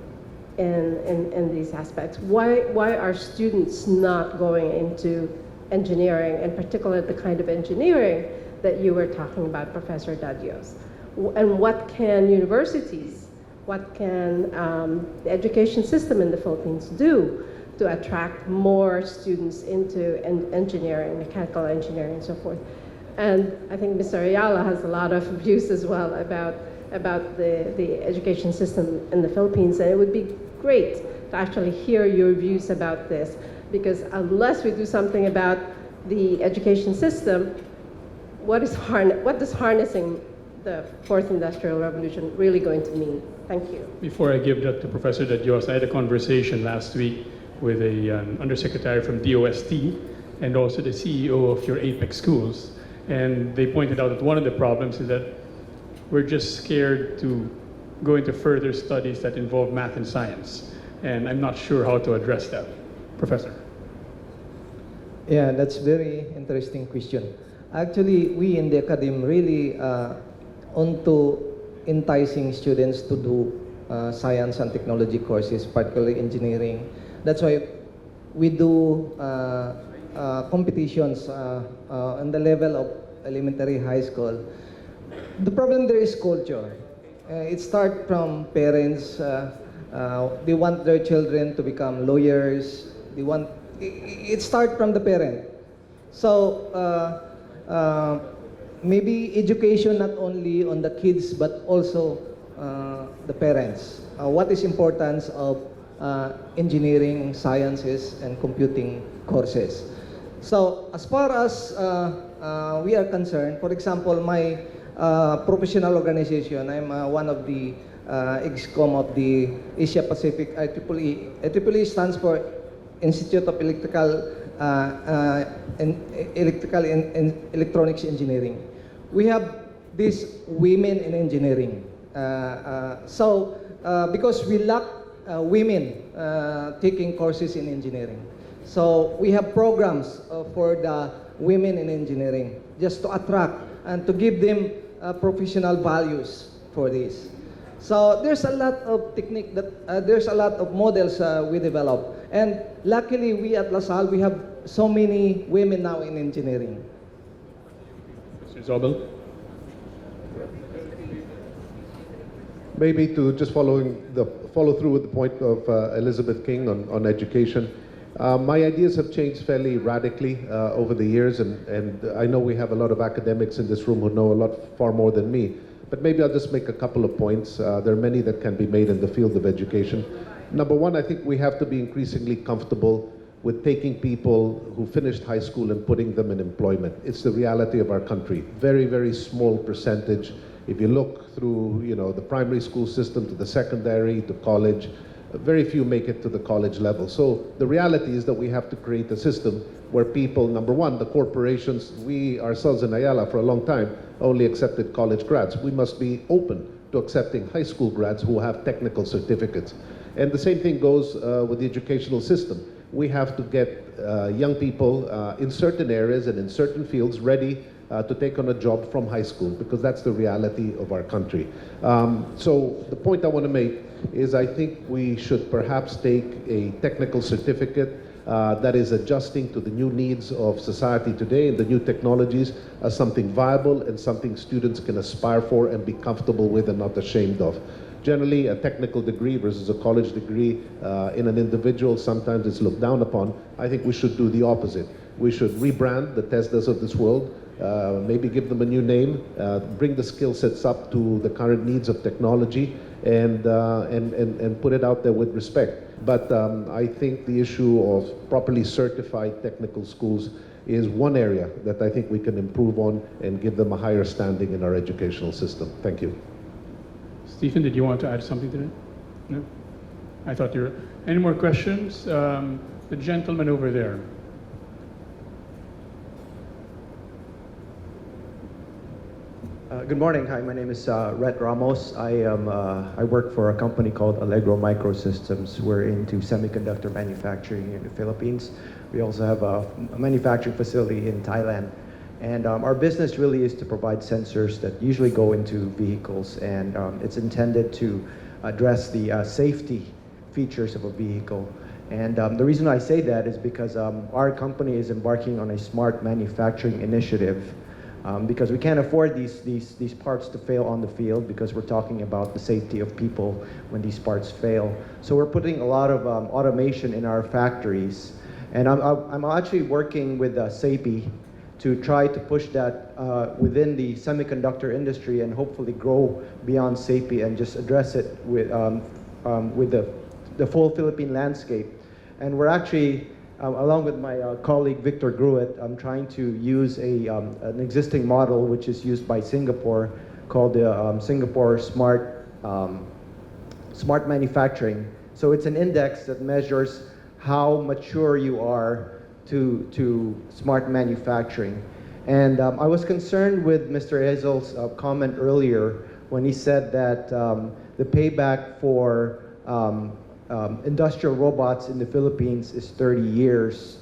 in these aspects? Why are students not going into engineering, in particular the kind of engineering that you were talking about, Professor Dadios? And what can universities, what can the education system in the Philippines do to attract more students into engineering, mechanical engineering, and so forth? And I think Mr. Ayala has a lot of views as well about the education system in the Philippines, and it would be great to actually hear your views about this, because unless we do something about the education system, what does harnessing the Fourth Industrial Revolution really going to mean? Thank you. Before I give that to Professor Dadios, I had a conversation last week with an undersecretary from DOST and also the CEO of your APEX schools. And they pointed out that one of the problems is that we're just scared to go into further studies that involve math and science. And I'm not sure how to address that. Professor. Yeah, that's very interesting question. Actually, we in the academy really onto enticing students to do science and technology courses, particularly engineering. That's why we do competitions on the level of elementary, high school. The problem there is culture. It starts from parents. They want their children to become lawyers. It starts from the parent. So maybe education not only on the kids but also the parents. What is importance of engineering, sciences, and computing courses. So as far as we are concerned, for example, my professional organization, I'm one of the EXCOM of the Asia Pacific IEEE. IEEE stands for Institute of Electronics Engineering. We have these women in engineering. Because we lack women taking courses in engineering. So we have programs for the women in engineering just to attract and to give them professional values for this. So there's a lot of technique that there's a lot of models we develop, and luckily we at LaSalle we have so many women now in engineering. Mr. Zobel. Maybe to just follow through with the point of Elizabeth King on education. My ideas have changed fairly radically over the years, and I know we have a lot of academics in this room who know a lot far more than me. But maybe I'll just make a couple of points. There are many that can be made in the field of education. Number one, I think we have to be increasingly comfortable with taking people who finished high school and putting them in employment. It's the reality of our country. Very, very small percentage. If you look through, the primary school system to the secondary to college, very few make it to the college level. So the reality is that we have to create a system where people, number one, the corporations, we ourselves in Ayala for a long time only accepted college grads. We must be open to accepting high school grads who have technical certificates. And the same thing goes with the educational system. We have to get young people in certain areas and in certain fields ready to take on a job from high school, because that's the reality of our country. So the point I want to make is I think we should perhaps take a technical certificate that is adjusting to the new needs of society today and the new technologies as something viable and something students can aspire for and be comfortable with and not ashamed of. Generally, a technical degree versus a college degree in an individual, sometimes it's looked down upon. I think we should do the opposite. We should rebrand the Teslas of this world, maybe give them a new name, bring the skill sets up to the current needs of technology, and put it out there with respect. But I think the issue of properly certified technical schools is one area that I think we can improve on and give them a higher standing in our educational system. Thank you. Stephen, did you want to add something to that? No? I thought you were... Any more questions? The gentleman over there. Good morning. Hi, my name is Rhett Ramos. I work for a company called Allegro Microsystems. We're into semiconductor manufacturing in the Philippines. We also have a manufacturing facility in Thailand. And our business really is to provide sensors that usually go into vehicles, and it's intended to address the safety features of a vehicle. And the reason I say that is because our company is embarking on a smart manufacturing initiative. Because we can't afford these parts to fail on the field, because we're talking about the safety of people when these parts fail. So we're putting a lot of automation in our factories. And I'm actually working with SAPI to try to push that within the semiconductor industry and hopefully grow beyond SAPI and just address it with the full Philippine landscape. And we're actually, along with my colleague Victor Gruet, I'm trying to use an existing model which is used by Singapore called the Singapore Smart Manufacturing. So it's an index that measures how mature you are to smart manufacturing. And I was concerned with Mr. Ezel's comment earlier when he said that the payback for industrial robots in the Philippines is 30 years.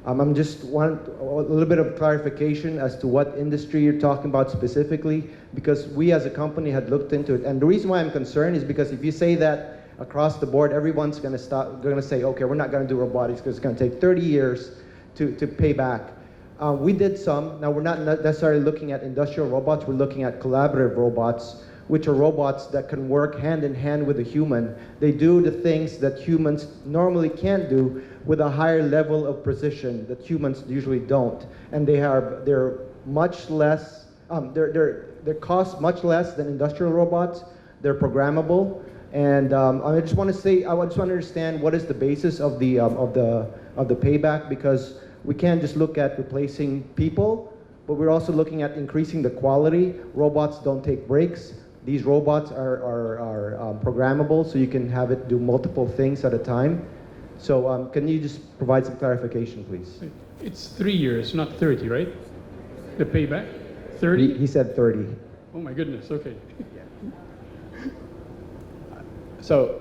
I'm just want a little bit of clarification as to what industry you're talking about specifically, because we as a company had looked into it. And the reason why I'm concerned is because if you say that across the board, everyone's going to say, okay, we're not going to do robotics because it's going to take 30 years to pay back. We did some. Now, we're not necessarily looking at industrial robots. We're looking at collaborative robots, which are robots that can work hand in hand with a human. They do the things that humans normally can't do with a higher level of precision that humans usually don't. And they're much less, they cost much less than industrial robots. They're programmable. And I just want to say, I just want to understand what is the basis of the payback, because we can't just look at replacing people, but we're also looking at increasing the quality. Robots don't take breaks. These robots are programmable, so you can have it do multiple things at a time. So can you just provide some clarification, please? It's 3 years, not 30, right? The payback? 30? He said 30. Oh my goodness, okay. So,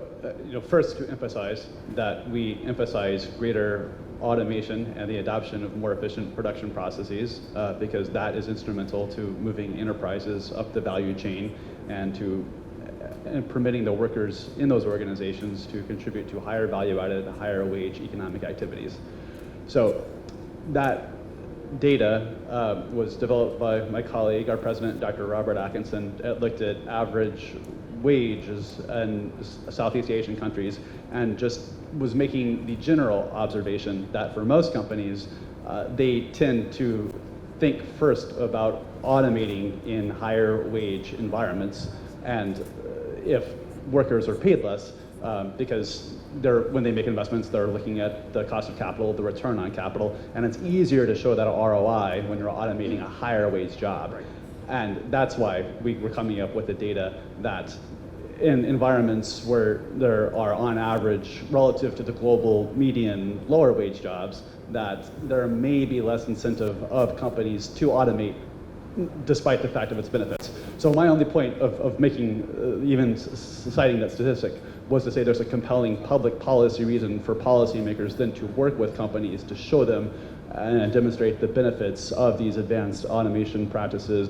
first to emphasize that we emphasize greater automation and the adoption of more efficient production processes because that is instrumental to moving enterprises up the value chain and permitting the workers in those organizations to contribute to higher value added, higher wage economic activities. So that data was developed by my colleague, our president, Dr. Robert Atkinson. It looked at average wages in Southeast Asian countries and just was making the general observation that for most companies, they tend to think first about automating in higher wage environments, and if workers are paid less, because when they make investments, they're looking at the cost of capital, the return on capital, and it's easier to show that ROI when you're automating a higher wage job. Right. And that's why we're coming up with the data that in environments where there are, on average, relative to the global median, lower wage jobs, that there may be less incentive of companies to automate despite the fact of its benefits. So my only point of making, even citing that statistic, was to say there's a compelling public policy reason for policymakers then to work with companies to show them and demonstrate the benefits of these advanced automation practices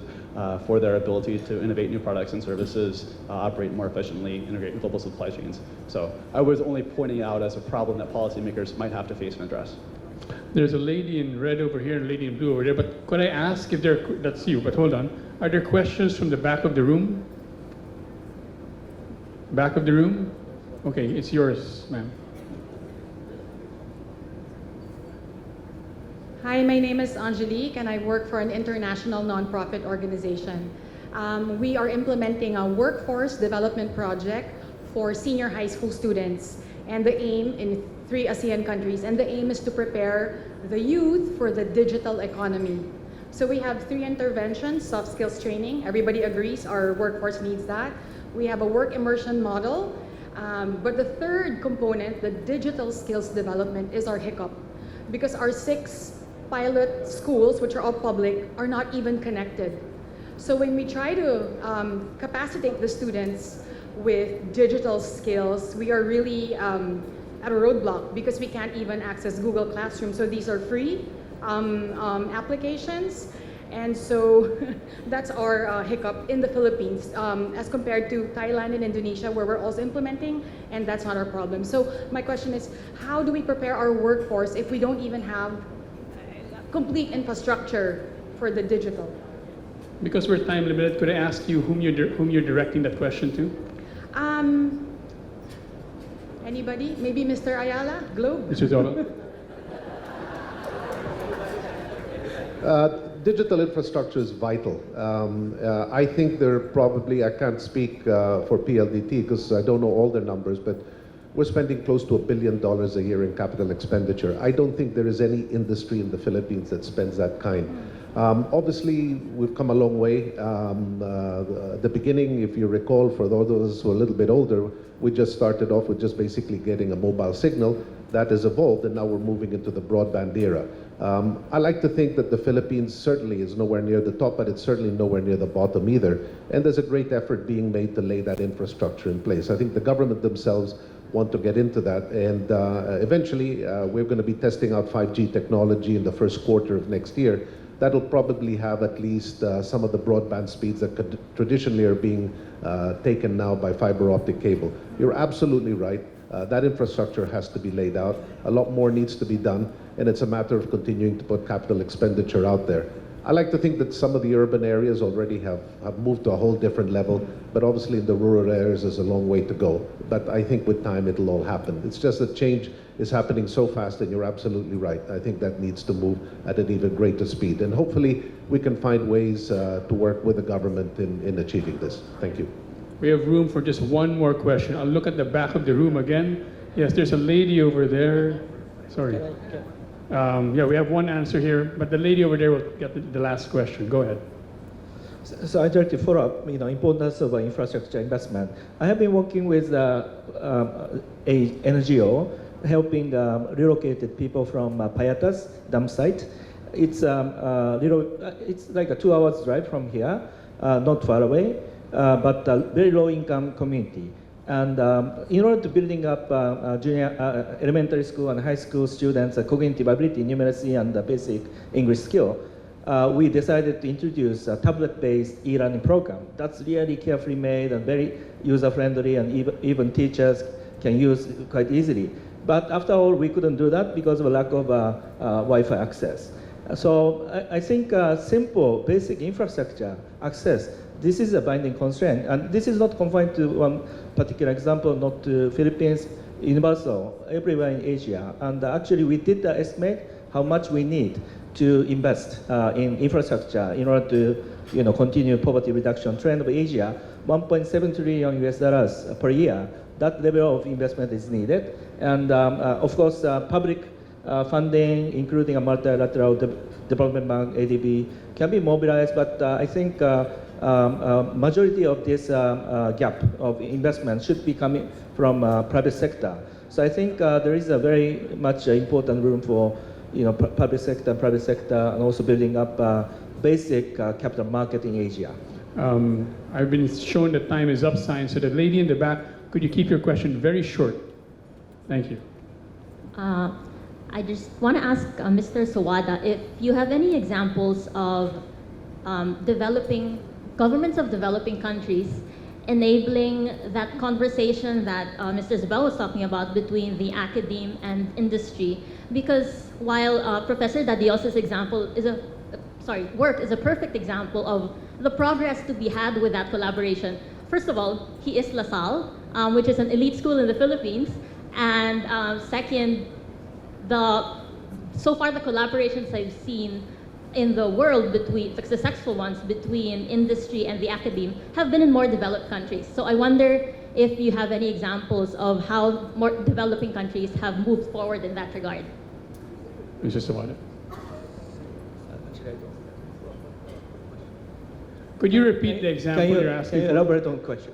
for their ability to innovate new products and services, operate more efficiently, integrate in global supply chains. So I was only pointing out as a problem that policymakers might have to face and address. There's a lady in red over here and a lady in blue over there, but could I ask if that's you, but hold on. Are there questions from the back of the room? Back of the room? Okay, it's yours, ma'am. Hi, my name is Angelique and I work for an international nonprofit organization. We are implementing a workforce development project for senior high school students, and the aim in 3 ASEAN countries, and the aim is to prepare the youth for the digital economy. So we have 3 interventions: soft skills training, everybody agrees our workforce needs that. We have a work immersion model, but the third component, the digital skills development, is our hiccup, because our 6 pilot schools, which are all public, are not even connected. So when we try to capacitate the students with digital skills, we are really at a roadblock because we can't even access Google Classroom. So these are free applications. And so that's our hiccup in the Philippines as compared to Thailand and Indonesia, where we're also implementing, and that's not our problem. So my question is, how do we prepare our workforce if we don't even have complete infrastructure for the digital? Because we're time limited, could I ask you whom you're directing that question to? Anybody? Maybe Mr. Ayala, Globe? Mr. Zolo? Digital infrastructure is vital. I think I can't speak for PLDT because I don't know all their numbers, but we're spending close to $1 billion a year in capital expenditure. I don't think there is any industry in the Philippines that spends that kind. Obviously, we've come a long way. The beginning, if you recall, for those of us who are a little bit older, we just started off with just basically getting a mobile signal. that has evolved, and now we're moving into the broadband era. I like to think that the Philippines certainly is nowhere near the top, but it's certainly nowhere near the bottom either. And there's a great effort being made to lay that infrastructure in place. I think the government themselves want to get into that, and eventually we're going to be testing out 5G technology in the first quarter of next year. That'll probably have at least some of the broadband speeds that could traditionally are being taken now by fiber optic cable. You're absolutely right. That infrastructure has to be laid out. A lot more needs to be done, and it's a matter of continuing to put capital expenditure out there. I like to think that some of the urban areas already have moved to a whole different level, but obviously in the rural areas there's a long way to go. But I think with time it'll all happen. It's just that change is happening so fast, and you're absolutely right. I think that needs to move at an even greater speed. And hopefully we can find ways to work with the government in achieving this. Thank you. We have room for just one more question. I'll look at the back of the room again. Yes, there's a lady over there. Sorry. Yeah, we have one answer here, but the lady over there will get the last question. Go ahead. So I'd like to follow up, importance of infrastructure investment. I have been working with a NGO helping relocated people from Payatas dam site. It's it's like a 2 hours drive from here, not far away, but a very low income community. And in order to building up junior elementary school and high school students' cognitive ability, numeracy, and basic English skill, we decided to introduce a tablet-based e-learning program. That's really carefully made and very user-friendly, and even teachers can use quite easily. But after all, we couldn't do that because of a lack of Wi-Fi access. So I think simple, basic infrastructure access, this is a binding constraint. And this is not confined to one particular example, not to Philippines, universal, everywhere in Asia. And actually, we did estimate how much we need to invest in infrastructure in order to continue poverty reduction trend of Asia. $1.7 trillion per year. That level of investment is needed. And of course, public funding, including a multilateral development bank, ADB, can be mobilized, but I think majority of this gap of investment should be coming from private sector. So I think there is a very much important room for public sector, private sector, and also building up basic capital market in Asia. I've been shown that time is up, sign. So the lady in the back, could you keep your question very short? Thank you. I just want to ask Mr. Sawada if you have any examples of governments of developing countries enabling that conversation that Mr. Isabel was talking about between the academe and industry. Because while Professor Dadios's work is a perfect example of the progress to be had with that collaboration. First of all, he is LaSalle, which is an elite school in the Philippines, and second, so far the collaborations I've seen in the world between the successful ones between industry and the academe have been in more developed countries. So I wonder if you have any examples of how more developing countries have moved forward in that regard. Mr. Sawada. Could you repeat the example you're asking? Can you elaborate on the question?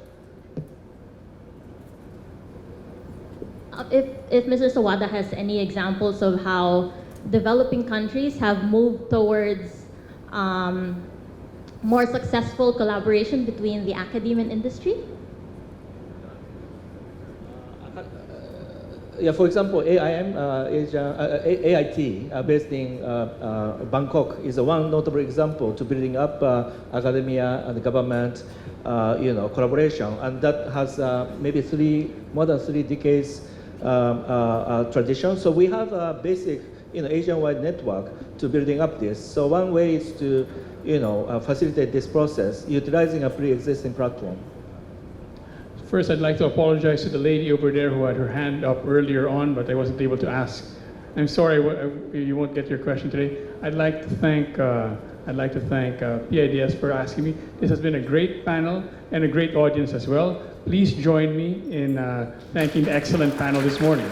If Mr. Sawada has any examples of how developing countries have moved towards more successful collaboration between the academe and industry? Yeah, for example, AIT, based in Bangkok, is one notable example to building up academia and government, collaboration, and that has maybe more than 3 decades tradition. So we have a basic, Asian-wide network to building up this. So one way is to, facilitate this process, utilizing a pre-existing platform. First, I'd like to apologize to the lady over there who had her hand up earlier on, but I wasn't able to ask. I'm sorry you won't get your question today. I'd like to thank PIDS for asking me. This has been a great panel and a great audience as well. Please join me in thanking the excellent panel this morning.